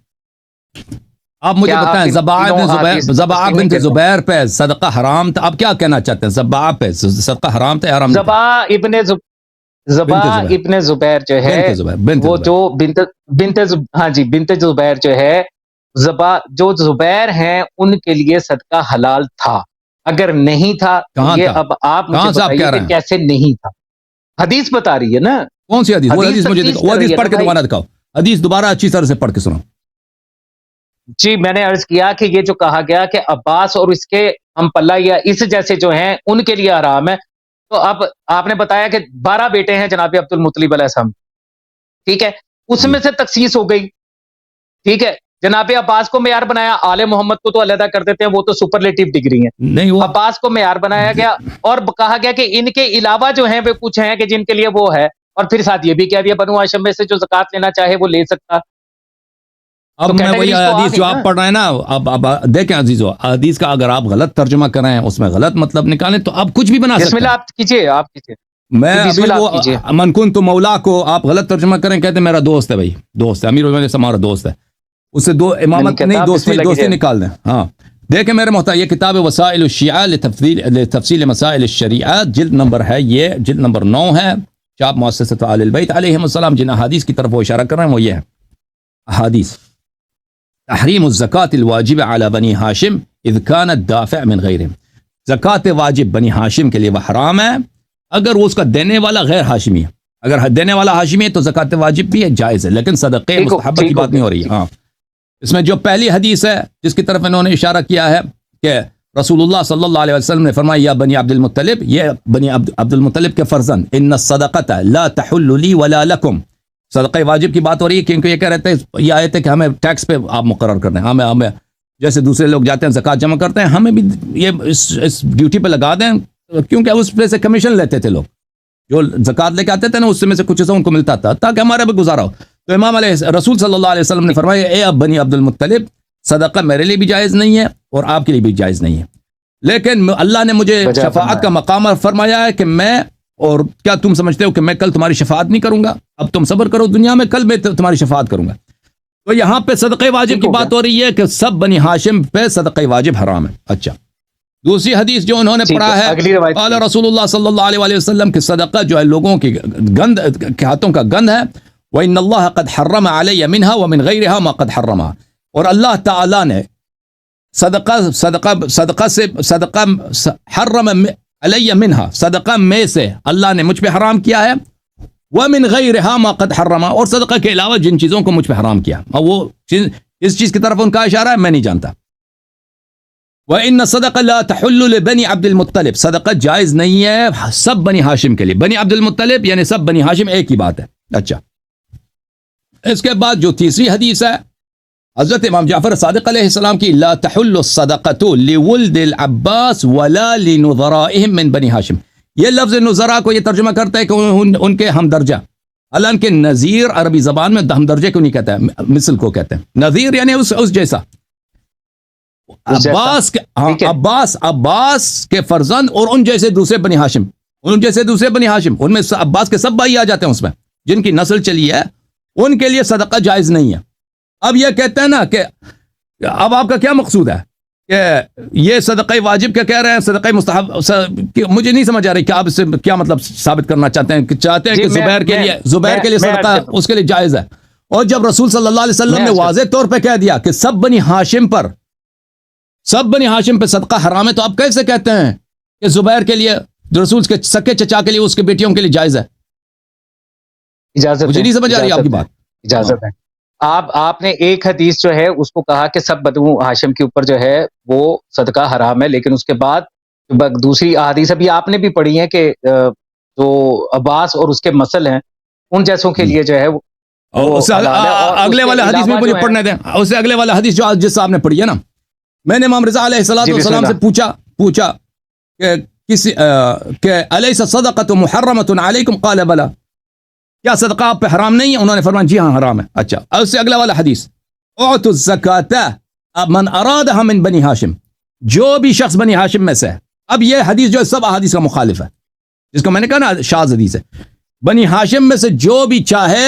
آپ مجھے بتائیں زباع بنت زبیر پہ صدقہ حرام تھا، آپ کیا کہنا چاہتے ہیں؟ زباع پہ صدقہ حرام تھا، حرام؟ زباع ابن زبیر جو ہے وہ جو بنت زبیر جو ہے، جو زبیر ہیں ان کے لیے صدقہ حلال تھا. اگر نہیں تھا یہ اب آپ مجھے بتائیے کہ کیسے نہیں تھا. حدیث بتا رہی ہے نا. کون سی حدیث؟ وہ حدیث مجھے دکھاؤ، وہ حدیث پڑھ کے دوبارہ دکھاؤ. حدیث دوبارہ اچھی طرح سے پڑھ کے سناؤ. جی، میں نے عرض کیا کہ یہ جو کہا گیا کہ عباس اور اس کے ہم پلہ یا اس جیسے جو ہیں ان کے لیے حرام ہے، تو اب آپ نے بتایا کہ 12 بیٹے ہیں جناب عبد المطلب علیہ السلام. ٹھیک ہے. اس میں سے تخصیص ہو گئی. ٹھیک ہے. جناب عباس کو معیار بنایا، آل محمد کو تو علیحدہ کر دیتے ہیں، وہ تو سپرلیٹیو ڈگری ہیں. نہیں، وہ عباس کو معیار بنایا گیا اور کہا گیا کہ ان کے علاوہ جو ہیں وہ کچھ ہیں کہ جن کے لیے وہ ہے، اور پھر ساتھ یہ بھی کہہ دیا بنو ہاشم میں سے جو زکوٰۃ لینا چاہے وہ لے سکتا. اب میں وہی حدیث جو آپ پڑھ رہے ہیں نا، اب دیکھیں عزیزو، حدیث کا اگر آپ غلط ترجمہ کریں، اس میں غلط مطلب نکالیں تو آپ کچھ بھی بنا سکتے ہیں. بسم اللہ آپ کیجئے. میں من کنت مولا کو آپ غلط ترجمہ کریں، کہتے ہیں میرا دوست ہے، بھائی دوست ہے، امیر المومنین ہمارا دوست ہے، اس سے دو امامت نہیں، دوستی نکال دیں. ہاں دیکھیں میرے محترم، یہ کتاب وسائل الشیعہ لتفصیل مسائل الشریعہ، جلد نمبر ہے، یہ جلد نمبر 9 ہے، چاپ مؤسسۃ آل البیت علیہم السلام. جن احادیث کی طرف وہ اشارہ کر رہے ہیں وہ یہ ہے احادیث: تحریم الزکاة الواجب علی بنی ہاشم اذ کان الدافع من غیرہم. زکوٰۃ واجب بنی ہاشم کے لیے وہ حرام ہے اگر وہ اس کا دینے والا غیر ہاشمی ہے. اگر دینے والا ہاشمی ہے تو زکوٰۃ واجب بھی ہے، جائز ہے، لیکن صدقے مستحبہ کی بات نہیں ہو رہی ہے. ہاں، اس میں جو پہلی حدیث ہے جس کی طرف انہوں نے اشارہ کیا ہے کہ رسول اللہ صلی اللہ علیہ وسلم نے فرمایا یا بنی عبد المطلب، یہ بنی عبد المطلب کے فرزند، ان الصدقۃ لا تحل لی ولا لکم. صدقہ واجب کی بات ہو رہی ہے کیونکہ یہ کہہ رہتے ہیں، یہ آیت ہے کہ ہمیں ٹیکس پہ آپ مقرر کر دیں، ہمیں جیسے دوسرے لوگ جاتے ہیں زکوٰۃ جمع کرتے ہیں، ہمیں بھی یہ اس ڈیوٹی پہ لگا دیں، کیونکہ اس پہ سے کمیشن لیتے تھے لوگ، جو زکوٰۃ لے کے آتے تھے نا، اس میں سے کچھ حصہ ان کو ملتا تھا تاکہ ہمارا بھی گزارا ہو. تو امام علیہ رسول صلی اللہ علیہ وسلم نے فرمایا اے اب بنی عبد المطلب، صدقہ میرے لیے بھی جائز نہیں ہے اور آپ کے لیے بھی جائز نہیں ہے، لیکن اللہ نے مجھے شفاعت کا مقام فرمایا ہے کہ میں، اور کیا تم سمجھتے ہو کہ میں کل تمہاری شفاعت نہیں کروں گا؟ اب تم صبر کرو دنیا میں، کل میں تمہاری شفاعت کروں گا. تو یہاں پہ صدقہ واجب کی بات ہو رہی ہے کہ سب بنی ہاشم پہ صدقہ واجب حرام ہے. اچھا، دوسری حدیث جو انہوں نے پڑھا ہے، قال رسول اللہ صلی اللہ علیہ وسلم کہ صدقہ جو ہے لوگوں کی گند کے ہاتھوں کا گند ہے، وَإِنَّ اللَّهَ قَدْ حَرَّمَ عَلَيَّ مِنْهَا وَمِنْ غَيْرِهَا مَا قَدْ حَرَّمَ. اور اللہ تعالیٰ نے صدقہ حرم علیہ منہا، صدقہ میں سے اللہ نے مجھ پہ حرام کیا ہے، وَمِنْ غَيْرِهَا مَا قَدْ حَرَّمَ، اور صدقہ کے علاوہ جن چیزوں کو مجھ پہ حرام کیا. اور وہ اس چیز کی طرف ان کا اشارہ ہے، میں نہیں جانتا. وَإِنَّ الصَّدَقَةَ لَا تَحُلُّ لِبَنِي عبد المطلب، صدقہ جائز نہیں ہے سب بنی ہاشم کے لیے. بنی عبد المطلب یعنی سب بنی ہاشم ایک ہی بات ہے. اچھا، اس کے بعد جو تیسری حدیث ہے حضرت امام جعفر صادق علیہ السلام کی، لا تحل الصدقۃ لولد العباس ولا لنظرائهم من بنی ہاشم. یہ لفظ نظراء کو یہ ترجمہ کرتا ہے کہ ان کے ہم درجہ، حالانکہ نظیر عربی زبان میں ہم درجے کو نہیں کہتا ہے، مثل کو کہتے ہیں. نظیر یعنی اس جیسا. عباس کے فرزند اور ان جیسے دوسرے بنی ہاشم، ان میں عباس کے سب بھائی آ جاتے ہیں اس میں، جن کی نسل چلی ہے ان کے لیے صدقہ جائز نہیں ہے. اب یہ کہتے ہیں نا کہ اب آپ کا کیا مقصود ہے کہ یہ صدقہ واجب کیا کہہ رہے ہیں، صدقہ مستحب، مجھے نہیں سمجھ آ رہی کہ آپ اس سے کیا مطلب ثابت کرنا چاہتے ہیں کہ زبیر کے لیے صدقہ اس کے لیے جائز ہے. اور جب رسول صلی اللہ علیہ وسلم نے واضح طور پہ کہہ دیا کہ سب بنی ہاشم پہ صدقہ حرام ہے، تو آپ کیسے کہتے ہیں کہ زبیر کے لیے، جو رسول کے سکے چچا کے لیے، اس کے بیٹیوں کے لیے جائز ہے؟ اجازت مجھے نہیں سمجھ آ رہی آپ کی بات. اجازت ہے. آپ نے ایک حدیث جو ہے اس کو کہا کہ سب بنو ہاشم کے اوپر جو ہے وہ صدقہ حرام ہے، لیکن اس کے بعد دوسری احادیث ابھی آپ نے بھی پڑھی ہے کہ جو عباس اور اس کے مسل ہیں ان جیسوں کے لیے جو ہے اگلے والا حدیث بھی مجھے پڑھنے دیں. اس سے اگلے والا حدیث جو جس آپ نے پڑھی ہے نا، میں نے امام رضا علیہ السلام سے پوچھا کہ الیس الصدقۃ محرمۃ علیکم قال بلا، کیا صدقہ آپ پہ حرام نہیں ہے؟ انہوں نے فرمایا جی ہاں حرام ہے. اچھا، اس سے اگلا والا حدیث اعطوا الزکاۃ من ارادها من بنی ہاشم، جو بھی شخص بنی ہاشم میں سے ہے. اب یہ حدیث جو ہے سب احادیث کا مخالف ہے، جس کو میں نے کہا نا شاذ حدیث ہے. بنی ہاشم میں سے جو بھی چاہے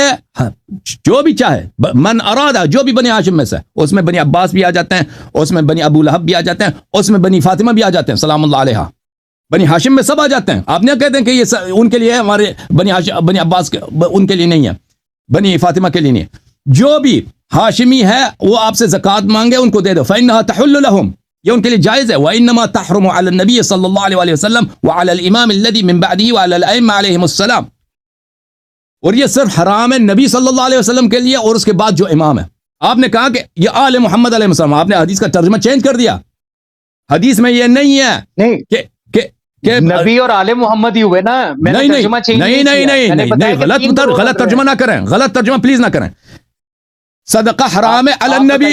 من ارادہ، جو بھی بنی ہاشم میں سے، اس میں بنی عباس بھی آ جاتے ہیں، اس میں بنی ابو لہب بھی آ جاتے ہیں، اس میں بنی فاطمہ بھی آ جاتے ہیں سلام اللہ علیہا. بنی ہاشم میں سب آ جاتے ہیں. آپ نہیں کہتے ہیں کہ یہ ان کے لیے ہے، ہمارے بنی عباس ان کے لیے نہیں ہے، بنی فاطمہ کے لیے نہیں ہے. جو بھی ہاشمی ہے وہ آپ سے زکوٰۃ مانگے ان کو دے دو، فإنها تحل لهم، یہ ان کے لیے جائز ہے. وإنما تحرم على النبي صلی اللہ علیہ وسلم وعلى الامام الذي من بعده وعلى الائمه عليهم السلام. اور یہ صرف حرام ہے نبی صلی اللہ علیہ وسلم کے لیے اور اس کے بعد جو امام ہے. آپ نے کہا کہ یہ آل محمد علیہ السلام، آپ نے حدیث کا ترجمہ چینج کر دیا. حدیث میں یہ نہیں ہے کہ نبی اور آل محمد ہی ہوئے نا. نہیں، غلط ترجمہ نہ کریں، غلط ترجمہ پلیز نہ کریں. صدقہ حرام ہے علی النبی،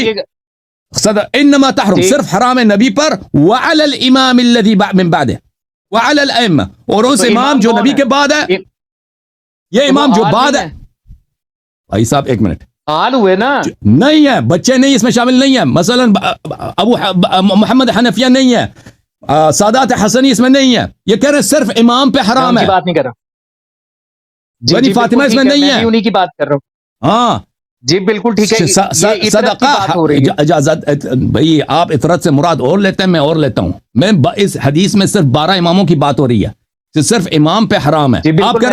انما تحرم صرف حرام ہے نبی پر، وعلی الامام الذی من بعده وعلی الائمہ، اور اس امام جو نبی کے بعد ہے. یہ امام جو بعد ہے، بھائی صاحب ایک منٹ، آل ہوئے نا، نہیں ہے، بچے نہیں اس میں شامل نہیں ہے. مثلا ابو محمد حنفیہ نہیں ہے، سادات حسنی اس میں نہیں ہے. یہ کہہ رہے ہیں صرف امام پہ حرام ہے، بات نہیں کر رہا. بنی فاطمہ اس میں نہیں ہے. انہی کی بات کر رہا ہوں. ہاں جی بالکل ٹھیک ہے. صدقہ اجازت بھائی، آپ اطرت سے مراد اور لیتے ہیں، میں اور لیتا ہوں. میں اس حدیث میں صرف 12 اماموں کی بات ہو رہی ہے، صرف امام پہ حرام ہے. آپ کہہ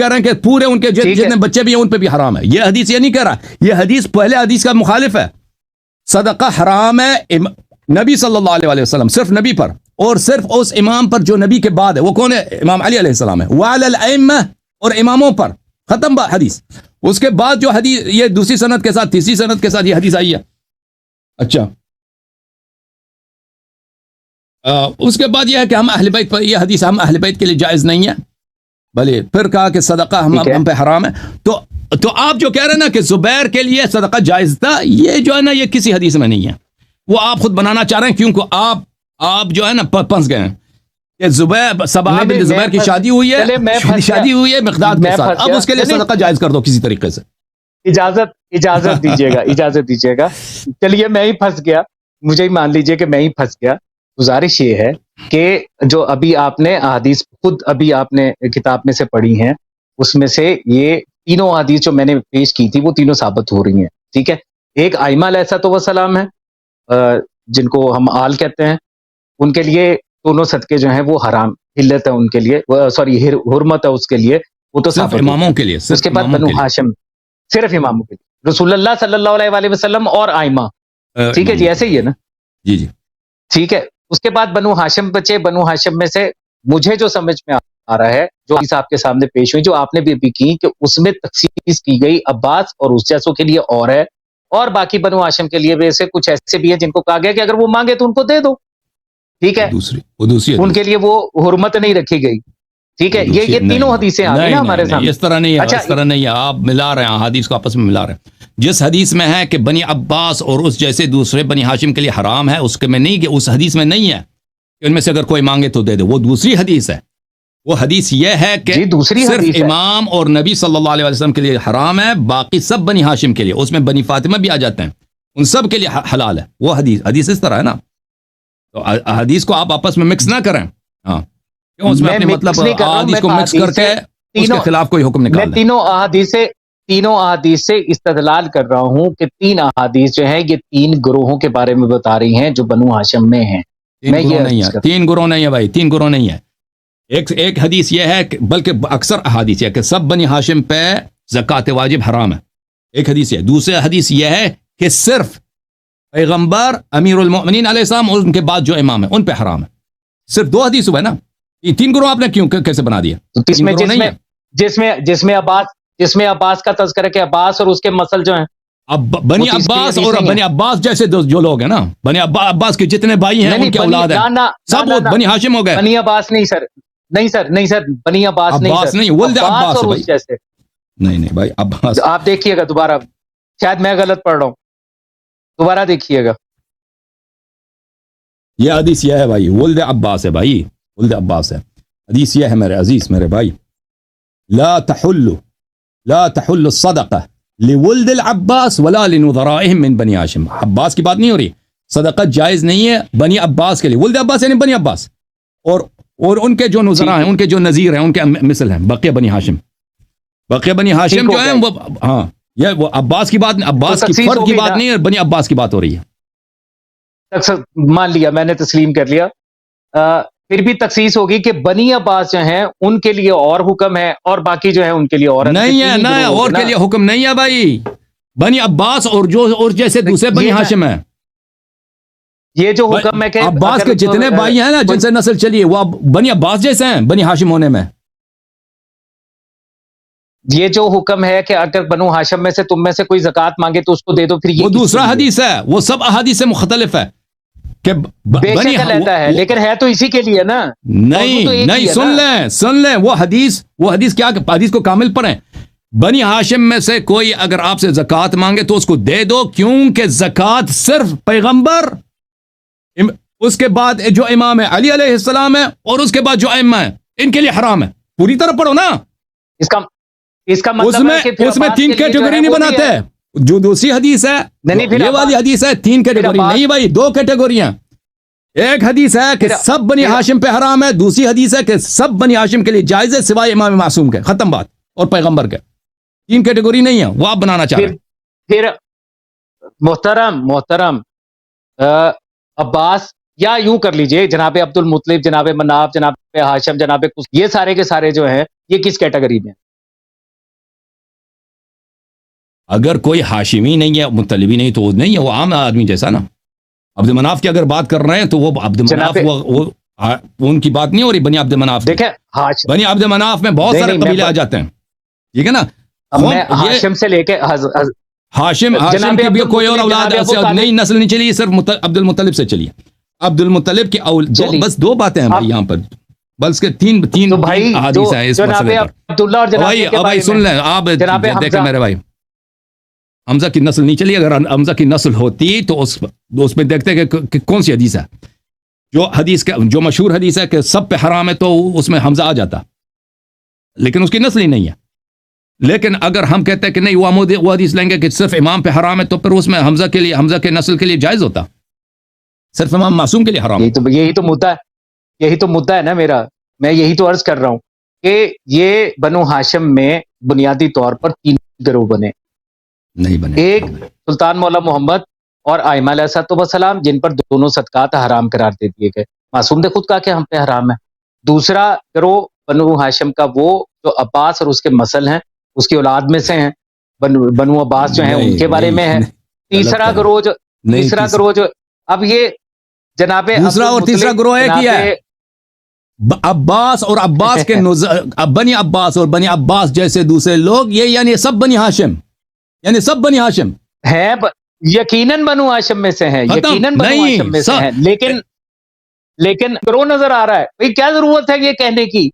رہے ہیں کہ پورے ان کے جتنے بچے بھی ہیں ان پہ بھی حرام ہے. یہ حدیث یہ نہیں کہہ رہا، یہ حدیث پہلے حدیث کا مخالف ہے. صدقہ حرام ہے نبی صلی اللہ علیہ وسلم، صرف نبی پر، اور صرف اس امام پر جو نبی کے بعد ہے. وہ کون ہے؟ امام علی علیہ السلام ہے. وعلی الائمہ، اور اماموں پر، ختم حدیث. اس کے بعد جو حدیث یہ دوسری سند کے ساتھ، تیسری سند کے ساتھ یہ حدیث آئی ہے. اچھا، اس کے بعد یہ ہے کہ ہم اہل بیت پر، یہ حدیث ہم اہل بیت کے لیے جائز نہیں ہے. بھلے پھر کہا کہ صدقہ ہم پہ حرام ہے. تو آپ جو کہہ رہے ہیں نا کہ زبیر کے لیے صدقہ جائز تھا، یہ جو ہے نا یہ کسی حدیث میں نہیں ہے. وہ آپ خود بنانا چاہ رہے ہیں، کیونکہ آپ جو ہے نا پھنس گئے ہیں کہ سبا بنت زبیر کی شادی ہوئی ہے مقداد کے ساتھ، اب اس کے لیے صدقہ جائز کر دو کسی طریقے سے. اجازت دیجیے گا. چلیے میں ہی پھنس گیا، مجھے ہی مان لیجئے کہ میں ہی پھنس گیا. گزارش یہ ہے کہ جو ابھی آپ نے احادیث خود ابھی آپ نے کتاب میں سے پڑھی ہیں، اس میں سے یہ تینوں احادیث جو میں نے پیش کی تھی وہ تینوں ثابت ہو رہی ہیں. ٹھیک ہے. ایک آئمہ علیہ السلام ہے جن کو ہم آل کہتے ہیں، ان کے لیے دونوں صدقے جو ہیں وہ حرام، حلت ہے ان کے لیے، سوری حرمت ہے اس کے لیے، وہ تو صرف اماموں کے لیے. اس کے بعد بنو ہاشم صرف اماموں کے لیے، رسول اللہ صلی اللہ علیہ وسلم اور آئمہ. ٹھیک ہے جی، ایسے ہی ہے نا؟ جی ٹھیک ہے. اس کے بعد بنو ہاشم بچے. بنو ہاشم میں سے مجھے جو سمجھ میں آ رہا ہے، جو حدیث آپ کے سامنے پیش ہوئی، جو آپ نے بھی کی، کہ اس میں تخصیص کی گئی عباس اور اس جیسوں کے لیے اور ہے، اور باقی بنو ہاشم کے لیے ویسے کچھ ایسے بھی ہیں جن کو کہا گیا کہ اگر وہ مانگے تو ان کو دے دو، ٹھیک ہے، دوسری ان کے لیے وہ حرمت نہیں رکھی گئی، ٹھیک ہے. یہ تینوں حدیثیں آ گئی نا ہمارے سامنے. اس طرح نہیں ہے، اس طرح نہیں ہے، آپ ملا رہے ہیں حدیث کو آپس میں ملا رہے ہیں. جس حدیث میں ہے کہ بنی عباس اور اس جیسے دوسرے بنی ہاشم کے لیے حرام ہے، اس کے میں نہیں، کہ اس حدیث میں نہیں ہے کہ ان میں سے اگر کوئی مانگے تو دے دے. وہ دوسری حدیث ہے. وہ حدیث یہ ہے کہ صرف امام اور نبی صلی اللہ علیہ وسلم کے لیے حرام ہے، باقی سب بنی ہاشم کے لیے، اس میں بنی فاطمہ بھی آ جاتے ہیں، ان سب کے لیے حلال ہے. وہ حدیث اس طرح ہے نا. تو حدیث کو آپ آپس میں مکس نہ کریں. ہاں، کیوں اس میں اپنے مطلب حدیث کو مکس کر کے اس کے خلاف کوئی حکم نکال دیں. تینوں احادیث سے استدلال کر رہا ہوں کہ تین احادیث جو ہیں یہ تین گروہوں کے بارے میں بتا رہی ہیں جو بنو ہاشم میں ہیں. تین گروہ نہیں ہے بھائی، تین گروہ نہیں ہے. ایک حدیث یہ ہے کہ بلکہ اکثر احادیث ہے کہ سب بنی ہاشم پہ زکوٰۃ واجب حرام ہے. ایک حدیث ہے. دوسرے حدیث یہ ہے کہ صرف پیغمبر امیر المؤمنین علیہ السلام اور ان کے بعد جو امام ہے ان پہ حرام ہے. صرف دو حدیث ہوئے نا. یہ تین گروہ آپ نے کیوں کیسے بنا دیا؟ جس میں عباس کا تذکرہ کہ عباس اور اس کے مسل جو ہیں اب بنی عباس اور بنی عباس جیسے جو لوگ ہیں نا، بنی عباس کے جتنے بھائی ہیں ان کے اولاد ہیں سب بنی ہاشم ہو گئے. بنی عباس نہیں سر، نہیں سر بنی عباس نہیں، ولد عباس اور اس جیسے نہیں بھائی عباس. آپ دیکھیے گا دوبارہ، شاید میں غلط پڑھ رہا ہوں، دوبارہ دیکھیے گا. یہ حدیث یہ ہے بھائی، ولد عباس ہے بھائی، ولد عباس ہے. حدیث یہ ہے میرے عزیز میرے بھائی، لا تحل الصدقہ لولد العباس ولا لنظرائهم من بنی ہاشم. عباس کی بات نہیں ہو رہی. صدقت جائز نہیں ہے بنی عباس کے لیے. ولد عباس یعنی بنی عباس اور ان کے جو نظراء ہیں، ان کے جو نظیر ہیں، ان کے مثل ہیں بقیہ بنی ہاشم. بقیہ بنی ہاشم جو ہیں وہ ہاں، یہ وہ عباس کی بات، عباس کی فرد کی بات نہیں ہے، بنی عباس کی بات ہو رہی ہے. مان لیا، میں نے تسلیم کر لیا. پھر بھی تخصیص ہوگی کہ بنی عباس جو ہیں ان کے لیے اور حکم ہے اور باقی جو ہے ان کے لیے اور نہیں ہے. نہ اور کے لیے حکم نہیں ہے بھائی. بنی عباس اور جیسے دوسرے بنی ہاشم ہیں، یہ جو حکم ہے کہ عباس کے جتنے بھائی ہیں نا جن سے نسل چلی ہے وہ بنی عباس جیسے ہیں بنی ہاشم ہونے میں. یہ جو حکم ہے کہ اگر بنو ہاشم میں سے تم میں سے کوئی زکوٰۃ مانگے تو اس کو دے دو، پھر یہ وہ دوسرا حدیث ہے. وہ سب احادیث سے مختلف ہے کہ بے شک لیتا ہے، لیکن ہے تو اسی کے لیے نا. نہیں سن لیں وہ حدیث کیا، حدیث کو کامل پڑھیں. بنی ہاشم میں سے کوئی اگر آپ سے زکوٰۃ مانگے تو اس کو دے دو، کیونکہ زکوٰۃ صرف پیغمبر، اس کے بعد جو امام ہے علی علیہ السلام ہے، اور اس کے بعد جو ائمہ ہیں ان کے لیے حرام ہے. پوری طرح پڑھو نا. اس کا مطلب ہے کہ اس میں تین کیٹیگری نہیں بناتے. جو دوسری حدیث ہے یہ والی حدیث ہے تین کیٹیگری نہیں بھائی، دو کیٹیگوریاں. ایک حدیث ہے کہ سب بنی ہاشم پہ حرام ہے، دوسری حدیث ہے کہ سب بنی ہاشم کے لیے جائز ہے سوائے امام معصوم کے. ختم بات. اور پیغمبر کے. تین کیٹیگری نہیں ہے، وہ آپ بنانا چاہ رہے ہیں. پھر محترم عباس، یا یوں کر لیجئے جناب عبد المطلب، جناب مناف، جناب ہاشم، جناب یہ سارے کے سارے جو ہیں یہ کس کیٹیگری میں؟ اگر کوئی ہاشمی نہیں ہے، مطلبی نہیں، تو وہ نہیں ہے، وہ عام آدمی جیسا نا. عبد مناف کی اگر بات کر رہے ہیں تو وہ عبد مناف وہ ان کی بات نہیں ہو رہی. بنی عبد مناف، دیکھیں بنی عبد مناف میں بہت سارے قبیلے آ جاتے ہیں، ٹھیک ہے نا. ہاشم سے لے کے ہاشم کی بھی کوئی اور اولاد نئی نسل نہیں چلی، صرف عبد المطلب سے چلی. عبد المطلب کی بس دو باتیں ہیں بھائی یہاں پر، بس کے تین احادیث ہیں اس مسئلے پر. بھائی سن لیں آپ، دیکھیں میرے بھائی، حمزہ کی نسل نہیں چلی. اگر حمزہ کی نسل ہوتی تو اس میں دیکھتے کہ کون سی حدیث ہے. جو مشہور حدیث ہے کہ سب پہ حرام ہے، تو اس میں حمزہ آ جاتا، لیکن اس کی نسل ہی نہیں ہے. لیکن اگر ہم کہتے ہیں کہ نہیں وہ حدیث لیں گے کہ صرف امام پہ حرام ہے، تو پھر اس میں حمزہ کے نسل کے لیے جائز ہوتا، صرف امام معصوم کے لیے حرام. یہی تو مدعا ہے نا میرا. میں یہی تو عرض کر رہا ہوں کہ یہ بنو ہاشم میں بنیادی طور پر تین گروہ بنے. نہیں بنے. ایک سلطان مولا محمد اور ائمہ علیہ السلام، جن پر دونوں صدقات حرام قرار دے دیے گئے. معصوم نے خود کہا کہ ہم پہ حرام ہے. دوسرا گروہ بنو ہاشم کا وہ جو عباس اور اس کے مسل ہیں، اس کی اولاد میں سے ہیں، بنو عباس جو ہیں ان کے بارے میں ہے. تیسرا گروہ جو اب یہ جناب دوسرا اور تیسرا گروہ ہے کیا ہے؟ عباس اور عباس کے بنی عباس اور بنی عباس جیسے دوسرے لوگ، یہ یعنی سب بنی ہاشم، یعنی سب بنی ہاشم ہے. یقیناً بنو ہاشم میں سے ہیں، یقیناً بنو ہاشم میں سے ہیں، لیکن کرو نظر آ رہا ہے بھئی کیا ضرورت ہے یہ کہنے کی؟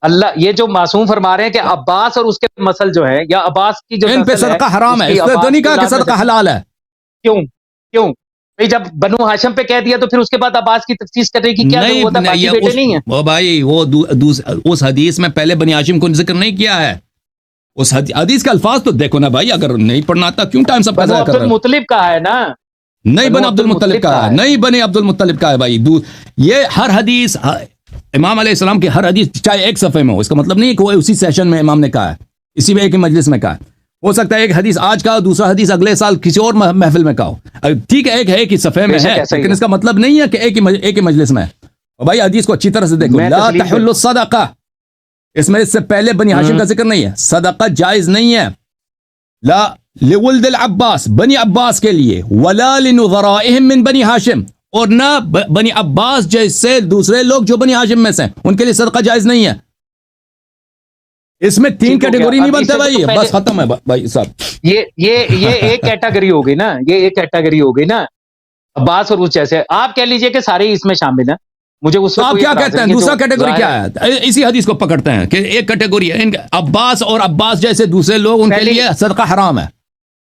اللہ یہ جو معصوم فرما رہے ہیں کہ عباس اور اس کے مسل جو ہے، یا عباس کی جو ان پہ نسل ہے صدقہ حرام ہے، اس نے تو نہیں کہا کہ صدقہ حلال ہے. کیوں بھئی جب بنو ہاشم پہ کہہ دیا تو پھر اس کے بعد عباس کی تخصیص کرنے کی کیا ضرورت ہے؟ باقی بیٹے نہیں ہیں. وہ بھائی وہ اس حدیث میں پہلے بنی ہاشم کو ذکر نہیں کیا ہے. اس حدیث کا الفاظ تو دیکھو نا بھائی، اگر نہیں پڑھنا آتا کیوں ٹائم سب کا ضائع کر رہے ہیں؟ بنو عبد المطلب کا ہے نا، نہیں بن عبد المطلب کا ہے، نہیں بنی عبد المطلب کا ہے بھائی. یہ ہر حدیث امام علیہ السلام کی ہر حدیث چاہے ایک صفحے میں ہو، اس کا مطلب نہیں کہ وہ اسی سیشن میں امام نے کہا ہے، اسی میں ایک ہی مجلس میں کہا ہے. ہو سکتا ہے ایک حدیث آج کا، دوسرا حدیث اگلے سال کسی اور محفل میں کہا ہو. ٹھیک ہے ایک ہی صفحے میں ہے، لیکن اس کا مطلب نہیں ہے کہ ایک ہی مجلس میں ہے. اور بھائی حدیث کو اچھی طرح سے دیکھو، لا تحل الصدقہ، اس میں اس سے پہلے بنی ہاشم کا ذکر نہیں ہے. صدقہ جائز نہیں ہے، لا لولد العباس، بنی عباس کے لیے، ولا لنظرائهم من بنی ہاشم، اور نہ بنی عباس جیسے دوسرے لوگ جو بنی ہاشم میں سے ہیں ان کے لیے صدقہ جائز نہیں ہے. اس میں تین کیٹیگری نہیں بنتے بھائی، بس ختم ہے بھائی صاحب. یہ ایک کیٹیگری ہوگی نا، یہ ایک کیٹیگری ہوگی نا عباس اور اس جیسے. آپ کہہ لیجئے کہ سارے اس میں شامل ہیں. مجھے اس سے آپ کیا کہتے ہیں دوسرا کیٹیگری کیا ہے؟ اسی حدیث کو پکڑتے ہیں کہ ایک کیٹیگری ہے عباس اور عباس جیسے دوسرے لوگ، ان کے لیے صدقہ حرام ہے.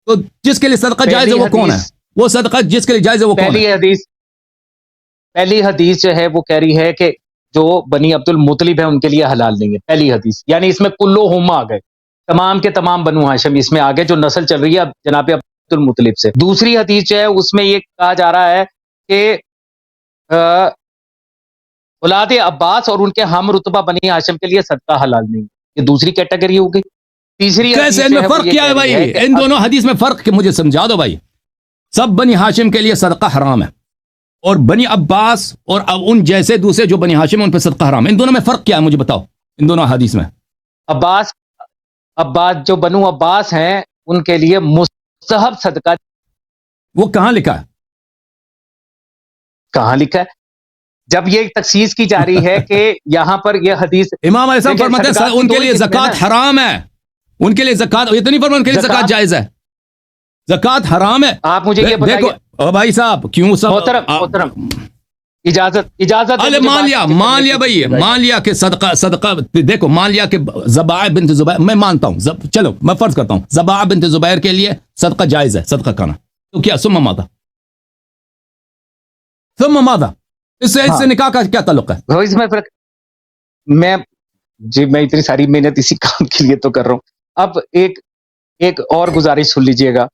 تو جس کے لیے صدقہ جائز ہے وہ کون ہے؟ وہ صدقہ جس کے لیے جائز ہے وہ کون ہے؟ پہلی حدیث جو ہے وہ کہہ رہی ہے کہ جو بنی عبد المطلب ہے ان کے لیے حلال نہیں ہے. پہلی حدیث، یعنی اس میں کلہم آ گئے، تمام کے تمام بنو ہاشم اس میں آگے جو نسل چل رہی ہے جناب عبد المطلب سے. دوسری حدیث جو ہے اس میں یہ کہا جا رہا ہے کہ اولاد عباس اور ان کے ہم رتبہ بنی ہاشم کے لیے صدقہ حلال نہیں. یہ دوسری کیٹیگری ہو گئی. تیسری کیسے ان میں فرق کیا ہے بھائی؟ ان دونوں حدیث میں فرق مجھے سمجھا دو بھائی. سب بنی ہاشم کے لیے صدقہ حرام ہے، اور بنی عباس اور ان جیسے دوسرے جو بنی ہاشم ان پہ صدقہ حرام ہے. ان دونوں میں فرق کیا ہے مجھے بتاؤ، ان دونوں حدیث میں. عباس جو بنو عباس ہیں ان کے لیے مستحب صدقہ. وہ کہاں لکھا ہے؟ کہاں لکھا ہے؟ جب یہ تخصیص کی جا رہی ہے کہ یہاں پر یہ حدیث امام علیہ السلام فرماتے ہیں ان کے لیے زکوٰۃ حرام ہے، ان کے لیے زکوٰۃ، یہ تو نہیں فرماتے ان کے لیے زکوٰۃ جائز ہے، زکوٰۃ حرام ہے. آپ مجھے یہ بتائیے او بھائی صاحب کیوں سب محترم اجازت مان لیا بھائی، مان لیا کہ صدقہ دیکھو، مان لیا کہ زباع بنت زبیر، میں مانتا ہوں، چلو میں فرض کرتا ہوں زباع بنت زبیر کے لیے صدقہ جائز ہے، صدقہ کھانا. تو کیا ثم ماذا اس سے نکاح کا کیا تعلق ہے؟ اس میں فرق میں اتنی ساری محنت اسی کام کے لیے تو کر رہا ہوں. اب ایک اور گزارش سن لیجئے گا.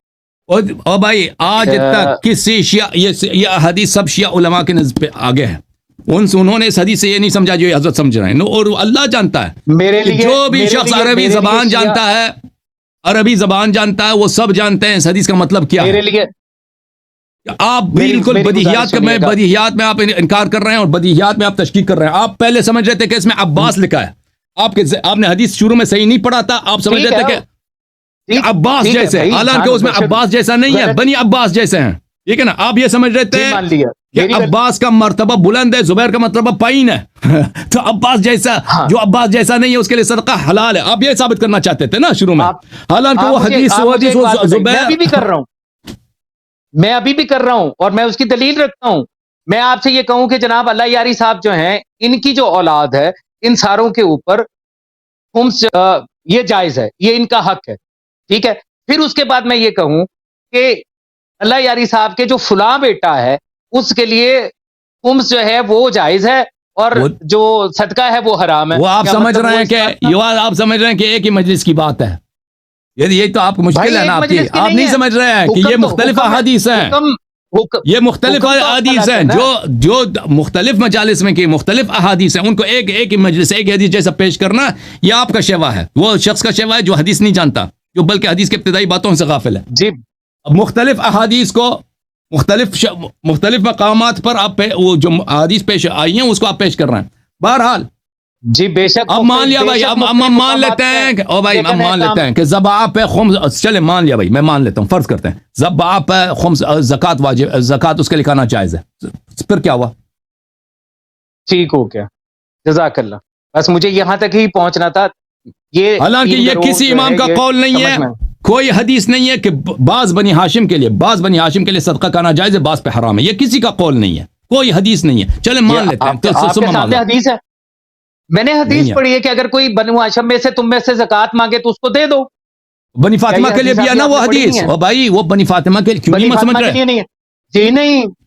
اور بھائی آج تک کسی شیعہ، یہ حدیث سب شیعہ علماء کے نزد پہ آگے ہے، انہوں نے اس حدیث سے یہ نہیں سمجھا جو حضرت سمجھ رہے ہیں، اور اللہ جانتا ہے میرے لیے جو بھی شخص عربی زبان جانتا ہے وہ سب جانتے ہیں اس حدیث کا مطلب کیا ہے. میرے لیے آپ بالکل بدیہیات میں آپ انکار کر رہے ہیں، اور بدیہیات میں آپ تشکیک کر رہے ہیں. آپ پہلے سمجھ رہے تھے کہ اس میں عباس لکھا ہے، آپ نے حدیث شروع میں صحیح نہیں پڑھا تھا، آپ سمجھ رہے تھے کہ عباس جیسے، حالانکہ اس میں عباس جیسا نہیں ہے، بنی عباس جیسے ہیں. ٹھیک ہے نا؟ آپ یہ سمجھ رہے تھے کہ عباس کا مرتبہ بلند ہے، زبیر کا مرتبہ پائن ہے، تو عباس جیسا جو عباس جیسا نہیں ہے اس کے لیے صدقہ حلال ہے. آپ یہ ثابت کرنا چاہتے تھے نا شروع میں، حالانکہ وہ حدیث زبیر میں ابھی بھی کر رہا ہوں اور میں اس کی دلیل رکھتا ہوں. میں آپ سے یہ کہوں کہ جناب اللہ یاری صاحب جو ہیں، ان کی جو اولاد ہے، ان ساروں کے اوپر یہ جائز ہے، یہ ان کا حق ہے. ٹھیک ہے؟ پھر اس کے بعد میں یہ کہوں کہ اللہ یاری صاحب کے جو فلاں بیٹا ہے اس کے لیے خمس جو ہے وہ جائز ہے، اور جو صدقہ ہے وہ حرام ہے. وہ آپ سمجھ رہے ہیں کہ ایک ہی مجلس کی بات ہے. یہ تو آپ کو مشکل ہے نا، آپ نہیں سمجھ رہے ہیں کہ یہ مختلف احادیث ہیں، یہ مختلف احادیث ہیں جو مختلف مجالس میں کی مختلف احادیث ہیں، ان کو ایک ہی مجلس ایک حدیث جیسا پیش کرنا یہ آپ کا شیوا ہے. وہ شخص کا شیوا ہے جو حدیث نہیں جانتا، جو بلکہ حدیث کے ابتدائی باتوں سے غافل ہے. جی اب مختلف احادیث کو مختلف مقامات پر آپ وہ جو احادیث پیش آئی ہیں اس کو آپ پیش کر رہے ہیں. بہرحال جی بے شک، اب مان لیا بھائی، اب مان لیتے ہیں او بھائی، اب مان لیتے ہیں کہ ذبح پہ خمس، چلے مان لیا بھائی، میں مان لیتا ہوں، فرض کرتے ہیں ذبح پہ خمس زکوٰۃ واجب، زکوٰۃ اس کے لکھانا جائز ہے. پھر کیا ہوا؟ ٹھیک ہو گیا، جزاک اللہ. بس مجھے یہاں تک ہی پہنچنا تھا. حالانکہ یہ کسی امام کا قول نہیں ہے، کوئی حدیث نہیں ہے کہ بعض بنی ہاشم کے لیے صدقہ کا ناجائز ہے، بعض پہ حرام ہے، یہ کسی کا قول نہیں ہے، کوئی حدیث نہیں ہے. چلے مان لیتے ہیں. آپ کے سامنے حدیث ہے، میں نے حدیث پڑھی ہے کہ اگر کوئی بنو ہاشم میں سے تم میں سے زکوٰۃ مانگے تو اس کو دے دو. بنی فاطمہ کے لیے بھی ہے نا وہ حدیث. او بھائی وہ بنی فاطمہ کے لیے کیوں نہیں سمجھ رہے؟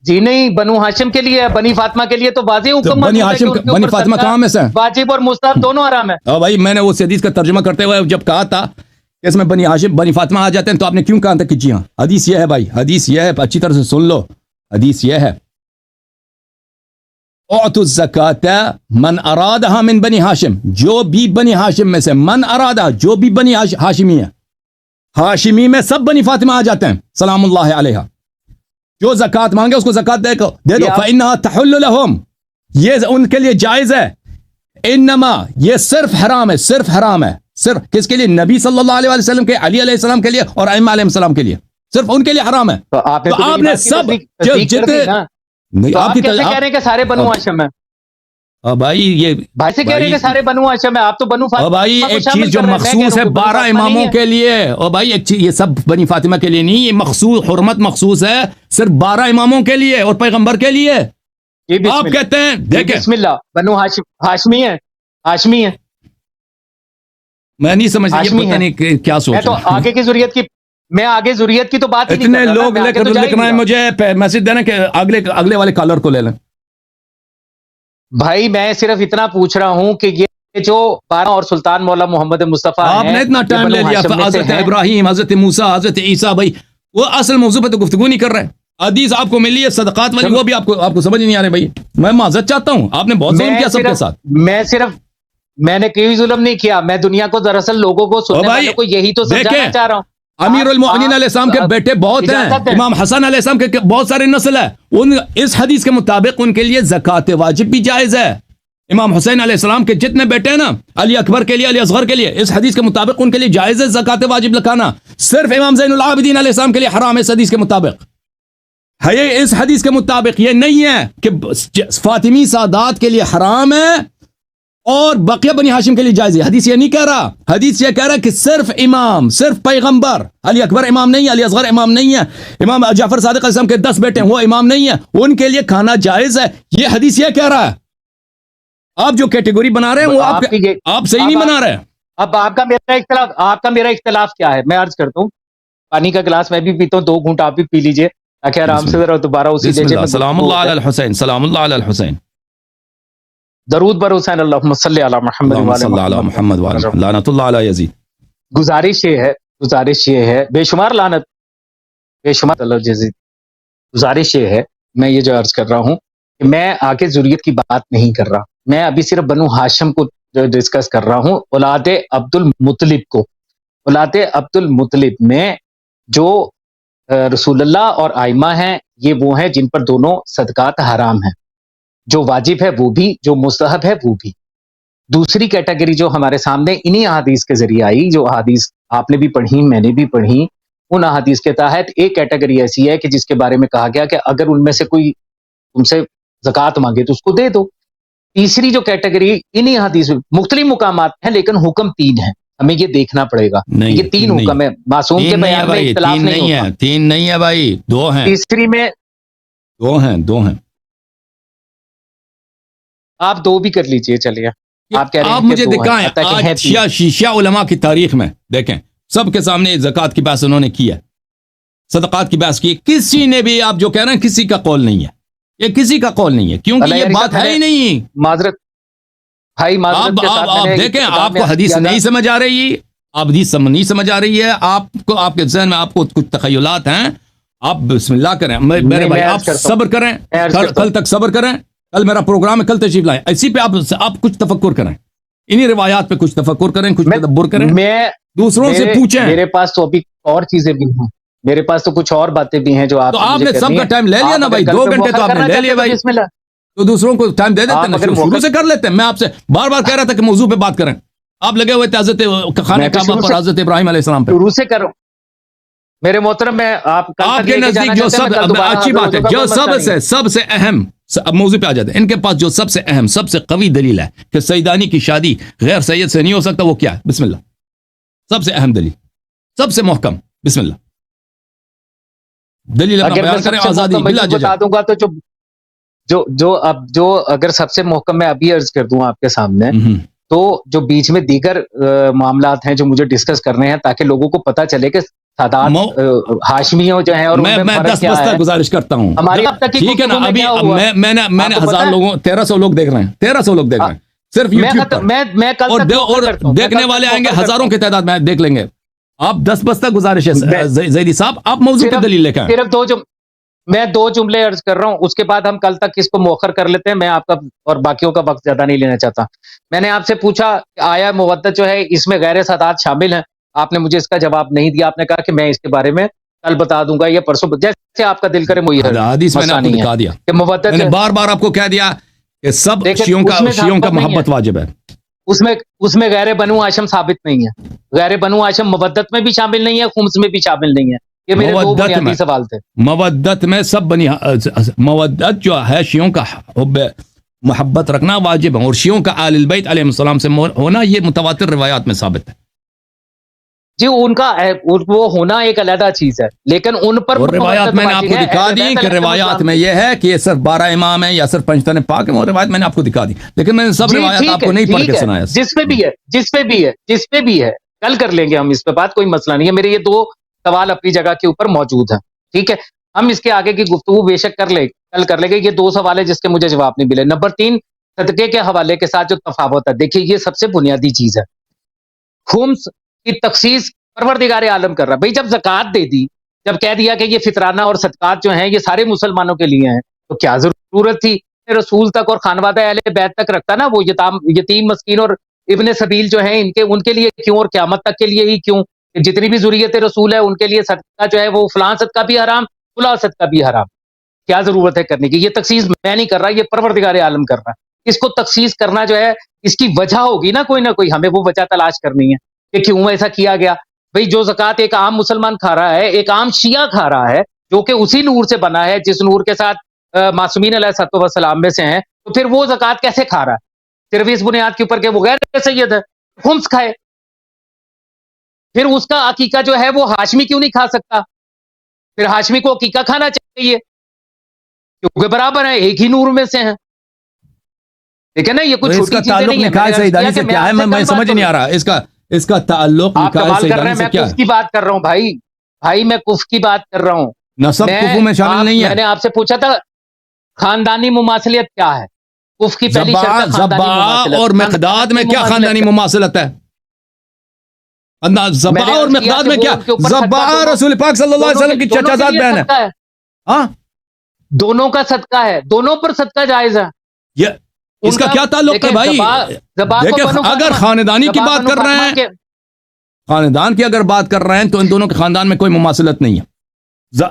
جی نہیں بنو ہاشم کے لیے ہے، بنی فاطمہ کے لیے تو واضح حکم. بنی فاطمہ کہاں میں سے؟ واجب اور مستحب دونوں حرام ہے. او بھائی میں نے اس حدیث کا ترجمہ کرتے ہوئے جب کہا تھا کہ اس میں بنی ہاشم بنی فاطمہ آ جاتے ہیں تو آپ نے کیوں کہا تھا کہ جی ہاں حدیث یہ ہے بھائی، حدیث یہ ہے، اچھی طرح سے سن لو، حدیث یہ ہے اعطوا الزکاة من ارادها من بنی ہاشم، جو بھی بنی ہاشم میں سے، من ارادہ جو بھی بنی ہاشمی ہے، ہاشمی میں سب بنی فاطمہ آ جاتے ہیں سلام اللہ علیہ. جو زکوٰۃ مانگے اس کو زکوٰۃ دے دو. فإنها تحل لهم، یہ ان کے لیے جائز ہے. انما یہ صرف حرام ہے، صرف حرام ہے، صرف کس کے لیے؟ نبی صلی اللہ علیہ وسلم کے، علی علیہ السلام کے لیے اور ائمہ علیہ السلام کے لیے، صرف ان کے لیے حرام ہے. تو آپ نے سب جتنے آپ کیسے کہہ رہے ہیں کہ سارے بنو ہاشم ہیں؟ بھائی یہ بھائی سے کہہ رہے ہیں کہ سارے بنو ہاشم ہیں، آپ تو بنو فاطمہ. بھائی ایک چیز جو مخصوص ہے 12 اماموں کے لیے، اور بھائی ایک چیز، یہ سب بنی فاطمہ کے لیے نہیں، یہ مخصوص حرمت مخصوص ہے صرف 12 اماموں کے لیے اور پیغمبر کے لیے. آپ کہتے ہیں دیکھیں بسم اللہ بنو ہاشمی ہے، ہاشمی ہے. میں نہیں سمجھ رہا، یہ پتہ نہیں کیا سوچ تو آگے کی ضروریت کی، میں آگے ضروریت کی تو بات ہی نہیں اتنے لوگ لکھنا ہے مجھے میسج دینا کہ اگلے والے کالر کو لے لیں. بھائی میں صرف اتنا پوچھ رہا ہوں کہ یہ جو 12 اور سلطان مولا محمد مصطفیٰ آپ نے اتنا ٹائم لے لیا، حضرت ابراہیم، حضرت موسیٰ، حضرت عیسیٰ، بھائی وہ اصل موضوع پہ تو گفتگو نہیں کر رہے. حدیث آپ کو ملی ہے صدقات والی، وہ بھی آپ کو سمجھ نہیں آ رہے. بھائی میں معذرت چاہتا ہوں، آپ نے بہت ظلم کیا سب کے ساتھ. میں نے کوئی ظلم نہیں کیا، میں دنیا کو دراصل لوگوں کو سننے والوں کو یہی تو سمجھانا چاہ رہا ہوں. امیر المؤمنین علیہ السلام کے بیٹے بہت ہیں، امام حسن علیہ السلام کے بہت سارے نسل ہے، اس حدیث کے مطابق ان کے لیے زکوٰۃ واجب بھی جائز ہے. امام حسین علیہ السلام کے جتنے بیٹے ہیں نا، علی اکبر کے لیے، علی اصغر کے لیے، اس حدیث کے مطابق ان کے لیے جائز ہے زکوٰۃ واجب لکھانا. صرف امام زین العابدین علیہ السلام کے لیے حرام ہے اس حدیث کے مطابق. ہے اس حدیث کے مطابق یہ نہیں ہے کہ فاطمی سادات کے لیے حرام ہے اور بقیہ بنی ہاشم کے لیے جائز ہے. حدیث یہ نہیں کہہ رہا، حدیث یہ کہہ رہا ہے کہ صرف امام، صرف پیغمبر، علی اکبر امام نہیں ہے، علی اصغر امام نہیں ہے، امام جعفر صادق علیہ السلام کے 10 بیٹے ہیں وہ امام نہیں ہے، ان کے لیے کھانا جائز ہے. یہ حدیث یہ کہہ رہا ہے. آپ جو کیٹیگری بنا رہے ہیں وہ آپ صحیح نہیں بنا رہے. اب آپ کا میرا اختلاف کیا ہے؟ میں عرض کرتا ہوں، پانی کا گلاس میں بھی پیتا ہوں، 2 گھونٹ آپ بھی پی لیجئے تاکہ آرام سے ذرا دوبارہ اسی جیسے. سلام اللہ علی الحسین، سلام اللہ علی الحسین، درود بر حسین، اللہم صلی علی محمد لعنت اللہ علی یزید. گزارش یہ ہے بے شمار لعنت، بے شمار اللہ یزید. گزارش یہ ہے، میں یہ جو عرض کر رہا ہوں کہ میں آگے ضروریت کی بات نہیں کر رہا، میں ابھی صرف بنو ہاشم کو ڈسکس کر رہا ہوں. اولاد عبد المطلب کو، اولاد عبد المطلب میں جو رسول اللہ اور ائمہ ہیں، یہ وہ ہیں جن پر دونوں صدقات حرام ہیں، جو واجب ہے وہ بھی، جو مستحب ہے وہ بھی. دوسری کیٹیگری جو ہمارے سامنے انہی احادیث کے ذریعے آئی، جو احادیث آپ نے بھی پڑھی میں نے بھی پڑھی، ان احادیث کے تحت ایک کیٹیگری ایسی ہے کہ جس کے بارے میں کہا گیا کہ اگر ان میں سے کوئی تم سے زکوٰۃ مانگے تو اس کو دے دو. تیسری جو کیٹیگری انہی حدیث مختلف مقامات ہیں لیکن حکم 3 ہیں، ہمیں یہ دیکھنا پڑے گا. یہ 3 حکم ہے، معصوم کے بیان میں اختلاف نہیں ہے. 3 نہیں ہے بھائی، 2 ہیں. تیسری میں 2 ہیں. آپ 2 بھی کر لیجئے. چلیے آپ کہہ رہے ہیں آپ مجھے دکھائیں شیعہ علماء کی تاریخ میں، دیکھیں سب کے سامنے زکوٰۃ کی بحث انہوں نے کی ہے، صدقات کی بحث کی. کسی نے بھی، آپ جو کہہ رہے ہیں کسی کا قول نہیں ہے، یہ کسی کا قول نہیں ہے، کیونکہ یہ بات ہے ہی نہیں. معذرت بھائی، معذرت کے ساتھ آپ دیکھیں، آپ کو حدیث نہیں سمجھ آ رہی، آپ حدیث نہیں سمجھ آ رہی ہے، آپ کو، آپ کے ذہن میں آپ کو کچھ تخیلات ہیں، آپ بسم اللہ کریں میرے بھائی، آپ صبر کریں، کل تک صبر کریں، کل میرا پروگرام ہے، کل تشریف لائیں، اسی پہ آپ کچھ تفکر کریں، انہی روایات پہ کچھ تفکر کریں، کچھ تدبر کریں، دوسروں سے پوچھیں. میرے پاس تو ابھی اور چیزیں بھی ہیں، میرے پاس تو کچھ اور باتیں بھی ہیں جو آپ نے سب کا ٹائم لے لیا نا بھائی، 2 گھنٹے تو آپ نے لے لیا بھائی، تو دوسروں کو ٹائم دے دیتے ہیں، شروع سے کر لیتے ہیں. میں آپ سے بار بار کہہ رہا تھا کہ موضوع پہ بات کریں، آپ لگے ہوئے تھے حضرت خانہ کعبہ پر، حضرت ابراہیم علیہ السلام پہ. شروع سے کرو میرے محترم، میں آپ کے نزدیک جو سب اچھی بات ہے، جو سب سے اہم موضوع پہ آ جاتے ہیں، ان کے پاس جو سب سے اہم، سب سے قوی دلیل ہے کہ سیدانی کی شادی غیر سید سے نہیں ہو سکتا، وہ کیا ہے؟ بسم اللہ. سب سے اہم دلیل، سب سے محکم. بسم اللہ دلیل اپنا بیان کریں. آزادی بلا جھجھک بتا دوں گا تو جو اگر سب سے محکم میں ابھی عرض کر دوں آپ کے سامنے, تو جو بیچ میں دیگر معاملات ہیں جو مجھے ڈسکس کرنے ہیں تاکہ لوگوں کو پتہ چلے کہ سادات ہاشمیوں جو ہیں اور میں 10 بس تک گزارش کرتا ہوں. ہماری اب تک ٹھیک ہے نا. ابھی میں نے 1000 لوگوں 1300 لوگ دیکھ رہے ہیں, 1300 لوگ دیکھ رہے ہیں صرف یوٹیوب پر. میں کل اور دیکھنے والے آئیں گے ہزاروں کی تعداد میں, دیکھ لیں گے. آپ 10 بس تک گزارش ہے زیدی صاحب, آپ موضوع کی دلیل لے کے صرف میں 2 جملے عرض کر رہا ہوں, اس کے بعد ہم کل تک اس کو مؤخر کر لیتے ہیں. میں آپ کا اور باقیوں کا وقت زیادہ نہیں لینا چاہتا. میں نے آپ سے پوچھا کہ آیا مودت جو ہے اس میں غیر سادات شامل ہیں, آپ نے مجھے اس کا جواب نہیں دیا. آپ نے کہا کہ میں اس کے بارے میں کل بتا دوں گا یا پرسوں, جیسے آپ کا دل کرے. حدیث میں نے آپ کو دکھا دیا کہ مودت, میں نے بار بار آپ کو کہہ دیا کہ سب شیعوں کا محبت واجب ہے. اس میں غیر بنو ہاشم ثابت نہیں ہے. غیر بنو ہاشم مودت میں بھی شامل نہیں ہے, خمس میں بھی شامل نہیں ہے. یہ میرے 2 بنیادی سوال تھے. مودت میں سب مودت جو ہے شیعوں کا محبت رکھنا واجب ہے, اور شیعوں کا آل البیت علیہ السلام سے ہونا یہ متواتر روایات میں ثابت ہے. جی ان کا وہ ہونا ایک علیحدہ چیز ہے, لیکن ان پر روایات میں نے آپ کو دکھا دی کہ روایات میں یہ ہے کہ یہ صرف 12 امام ہیں یا صرف پنجتن پاک ہیں. وہ روایت میں نے آپ کو دکھا دی, لیکن میں نے سب روایات آپ کو نہیں پڑھ کے سنایا. جس پہ بھی ہے کل کر لیں گے ہم اس پہ بات, کوئی مسئلہ نہیں ہے. میرے یہ 2 سوال اپنی جگہ کے اوپر موجود ہیں. ٹھیک ہے, ہم اس کے آگے کی گفتگو بے شک کل کر لیں گے. یہ 2 سوال ہے جس کے مجھے جواب نہیں ملے. نمبر 3, صدقے کے حوالے کے ساتھ جو تفاوت ہے, دیکھیے یہ سب سے بنیادی چیز ہے. خمس کی تخصیص پروردگار عالم کر رہا. بھائی جب زکوٰۃ دے دی, جب کہہ دیا کہ یہ فطرانہ اور صدقات جو ہیں یہ سارے مسلمانوں کے لیے ہیں, تو کیا ضرورت تھی رسول تک اور خانوادہ اہل بیت تک رکھتا نا, وہ یتیم مسکین اور ابن سبیل جو ہیں ان کے لیے کیوں, اور قیامت تک کے لیے ہی کیوں؟ جتنی بھی ذریت رسول ہے ان کے لیے صدقہ جو ہے وہ فلاں صدقہ بھی حرام, فلاں صدقہ بھی حرام. کیا ضرورت ہے کرنے کی؟ یہ تخصیص میں نہیں کر رہا, یہ پروردگار عالم کر رہا. اس کو تخصیص کرنا جو ہے اس کی وجہ ہوگی نا کوئی نہ کوئی, ہمیں وہ وجہ تلاش کرنی ہے کہ کیوں ایسا کیا گیا. بھئی جو زکوٰۃ ایک عام مسلمان کھا رہا ہے, ایک عام شیعہ کھا رہا ہے, جو کہ اسی نور سے بنا ہے جس نور کے ساتھ معصومین علیہ السلام میں سے ہیں, تو پھر وہ زکوٰۃ کیسے کھا رہا ہے؟ صرف اس بنیاد کے اوپر کہ وہ غیر سید ہے, خمس کھائے. پھر اس کا عقیقہ جو ہے وہ ہاشمی کیوں نہیں کھا سکتا؟ پھر ہاشمی کو عقیقہ کھانا چاہیے کیونکہ برابر ہیں, ایک ہی نور میں سے ہیں. ٹھیک ہے نا, یہ کچھ چھوٹی چیزیں نہیں ہیں. نکاح سیدانی سے کیا ہے میں سمجھ نہیں آ رہا اس کا تعلق نکاح سیدانی سے کیا ہے؟ میں کف کی بات کر رہا ہوں بھائی میں کف کی بات کر رہا ہوں. نسب کفو میں شامل نہیں ہے. میں نے آپ سے پوچھا تھا خاندانی مماثلت کیا ہے؟ کف کی پہلی شرط ذبح اور مقداد میں کیا خاندانی مماثلت ہے؟ ذبح اور مقداد میں کیا؟ ذبح رسول پاک صلی اللہ علیہ وسلم کی چچا زاد بہن ہے. ہاں دونوں کا صدقہ ہے, دونوں پر صدقہ جائز ہے. اس کا کیا تعلق ہے بھائی؟ اگر خاندانی کی بات کر رہے ہیں, خاندان کی اگر بات کر رہے ہیں تو ان دونوں کے خاندان میں کوئی مماثلت نہیں ہے.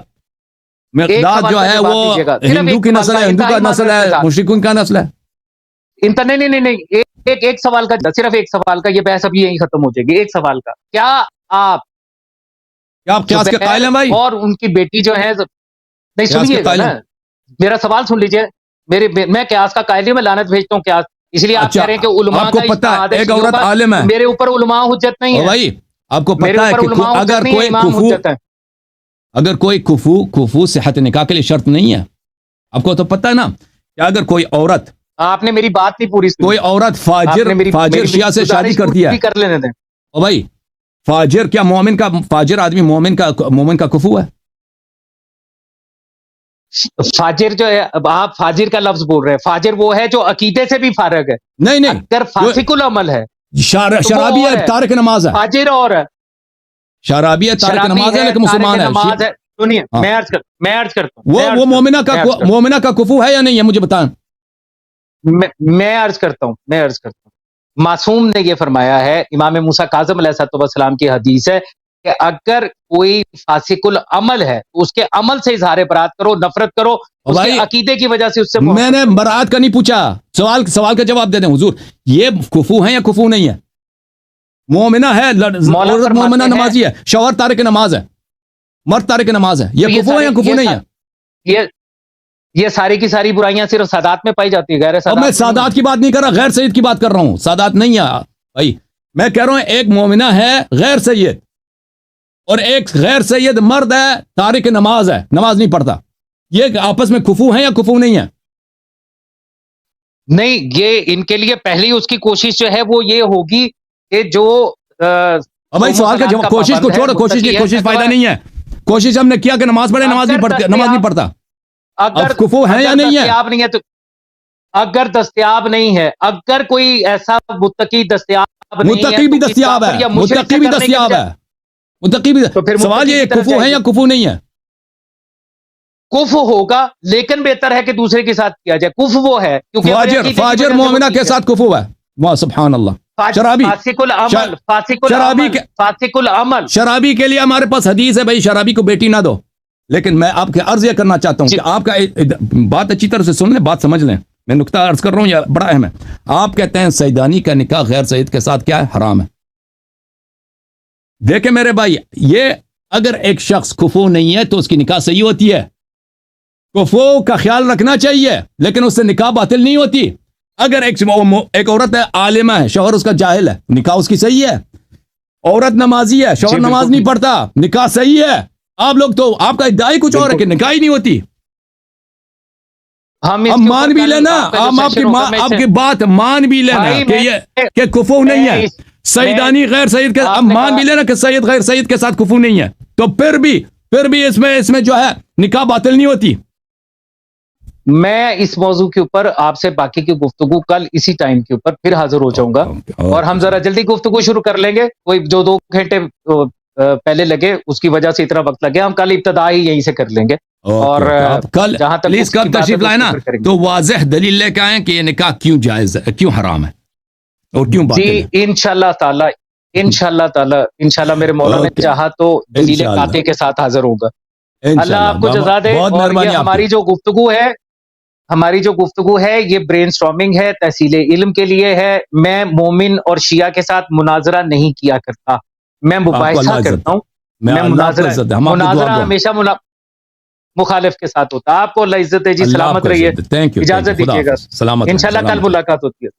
مقداد جو ہے وہ ہندو کی نسل ہے, ہندو کا نسل ہے, مشرکین کا نسل ہے. نہیں ایک سوال کا, صرف ایک سوال کا, یہ بحث اب یہی ختم ہو جائے گی. ایک سوال کا, کیا آپ قیاس کے قائل ہیں بھائی؟ اور ان کی بیٹی جو ہے, نہیں سنیے نا میرا سوال سن لیجئے. میں قیاس کا قائل ہوں, میں لعنت بھیجتا ہوں قیاس. اس لیے آپ کہہ رہے ہیں کہ علماء آپ کو پتہ ہے ایک عورت عالم ہے, میرے اوپر علماء حجت نہیں ہے بھائی. آپ کو پتہ ہے کہ اگر کوئی کفو صحت نکاح کے لیے شرط نہیں ہے. آپ کو تو پتہ ہے نا کہ اگر کوئی عورت, آپ نے میری بات نہیں پوری سنی, کوئی عورت فاجر شیعہ سے شادی کرتی ہے, کر لینے دیں. او بھائی فاجر کیا فاجر آدمی مومن کا کفو ہے؟ فاجر جو ہے, آپ فاجر کا لفظ بول رہے ہیں, فاجر وہ ہے جو عقیدے سے بھی فارغ ہے. نہیں اگر فاسق العمل ہے, شرابی ہے, تارک نماز ہے. فاجر اور ہے, شرابی ہے, تارک نماز ہے, لیکن مسلمان ہے. سنیے میں عرض کرتا ہوں, وہ مومنہ کا کفو ہے یا نہیں ہے مجھے بتائیں. میں عرض کرتا ہوں. معصوم نے یہ فرمایا ہے, امام موسیٰ کاظم علیہ السلام کی حدیث ہے کہ اگر کوئی فاسق العمل ہے تو اس کے عمل سے اظہار برات کرو, نفرت کرو, اس کے عقیدے کی وجہ سے اس سے. میں نے برات کا نہیں پوچھا, سوال کا جواب دے دیں حضور. یہ کفو ہے یا کفو نہیں ہے؟ مومنہ ہے, مومنہ نمازی ہے, شوہر تارک نماز ہے, مرد تارک نماز ہے, یہ کفو ہے یا کفو نہیں ہے؟ یہ ساری کی ساری برائیاں صرف سادات میں پائی جاتی ہے, غیر سادات. میں سادات کی بات نہیں کر رہا, غیر سید کی بات کر رہا ہوں. سادات نہیں ہے بھائی, میں کہہ رہا ہوں ایک مومنہ ہے غیر سید, اور ایک غیر سید مرد ہے تارک نماز ہے, نماز نہیں پڑھتا. یہ آپس میں کفو ہیں یا کفو نہیں ہے؟ نہیں, یہ ان کے لیے پہلی اس کی کوشش جو ہے وہ یہ ہوگی کہ جو بھائی سوال کا جواب, کوشش کو چھوڑو, کوشش فائدہ نہیں ہے. کوشش ہم نے کیا کہ نماز پڑھے, نماز نہیں پڑھتا. اگر کفو ہے یا نہیں ہے؟ تو اگر دستیاب نہیں ہے, اگر کوئی ایسا متقی دستیاب نہیں ہے, متقی بھی دستیاب ہے, متقی بھی دستیاب ہے, متقی بھی. سوال یہ کفو ہے یا کفو نہیں ہے؟ کفو ہوگا, لیکن بہتر ہے کہ دوسرے کے ساتھ کیا جائے. کفو وہ ہے کیونکہ فاجر مومنہ کے ساتھ کفو ہے. واہ سبحان اللہ. شرابی, فاسق العمل. شرابی کے لیے ہمارے پاس حدیث ہے بھائی, شرابی کو بیٹی نہ دو. لیکن میں آپ کے عرض یہ کرنا چاہتا ہوں کہ آپ کا بات اچھی طرح سے سن لیں, بات سمجھ لیں. میں نقطہ عرض کر رہا ہوں, یہ بڑا اہم ہے. آپ کہتے ہیں سیدانی کا نکاح غیر سید کے ساتھ کیا ہے؟ حرام ہے. دیکھیں میرے بھائی, یہ اگر ایک شخص کفو نہیں ہے تو اس کی نکاح صحیح ہوتی ہے. کفو کا خیال رکھنا چاہیے, لیکن اس سے نکاح باطل نہیں ہوتی. اگر ایک عورت ہے, عالمہ ہے, شوہر اس کا جاہل ہے, نکاح اس کی صحیح ہے. عورت نمازی ہے, شوہر نماز نہیں پڑھتا, نکاح صحیح ہے. آپ لوگ تو, آپ کا ادعا ہی کچھ اور ہے کہ نکاح ہی نہیں ہوتی. ہم مان بھی لینا, آپ کی بات مان بھی لینا کہ کفو نہیں ہے. سیدانی غیر سید کے, اب مان بھی لینا کہ سید غیر سید کے ساتھ کفو نہیں ہے. تو پھر بھی اس میں جو ہے نکاح باطل نہیں ہوتی. میں اس موضوع کے اوپر آپ سے باقی کی گفتگو کل اسی ٹائم کے اوپر پھر حاضر ہو جاؤں گا, اور ہم ذرا جلدی گفتگو شروع کر لیں گے. کوئی جو 2 گھنٹے پہلے لگے اس کی وجہ سے اتنا وقت لگے, ہم کل ابتدا ہی یہیں سے کر لیں گے. اور کل پلیز کل تشریف لائے نا, تو واضح دلیل لے کے آئیں کہ یہ نکاح کیوں جائز ہے, کیوں حرام ہے اور کیوں باطل ہے. جی انشاءاللہ تعالی میرے مولا نے چاہا تو دلیل قاطع کے ساتھ حاضر ہوگا. اللہ آپ کو جزا دے. اور یہ ہماری جو گفتگو ہے یہ برین سٹارمنگ ہے, تحصیل علم کے لیے ہے. میں مومن اور شیعہ کے ساتھ مناظرہ نہیں کیا کرتا, میں مباحثہ کرتا ہوں. میں مناظرہ ہمیشہ مخالف کے ساتھ ہوتا. آپ کو اللہ عزت ہے جی, سلامت رہیے, اجازت دیجیے گا. انشاءاللہ کل ملاقات ہوتی ہے.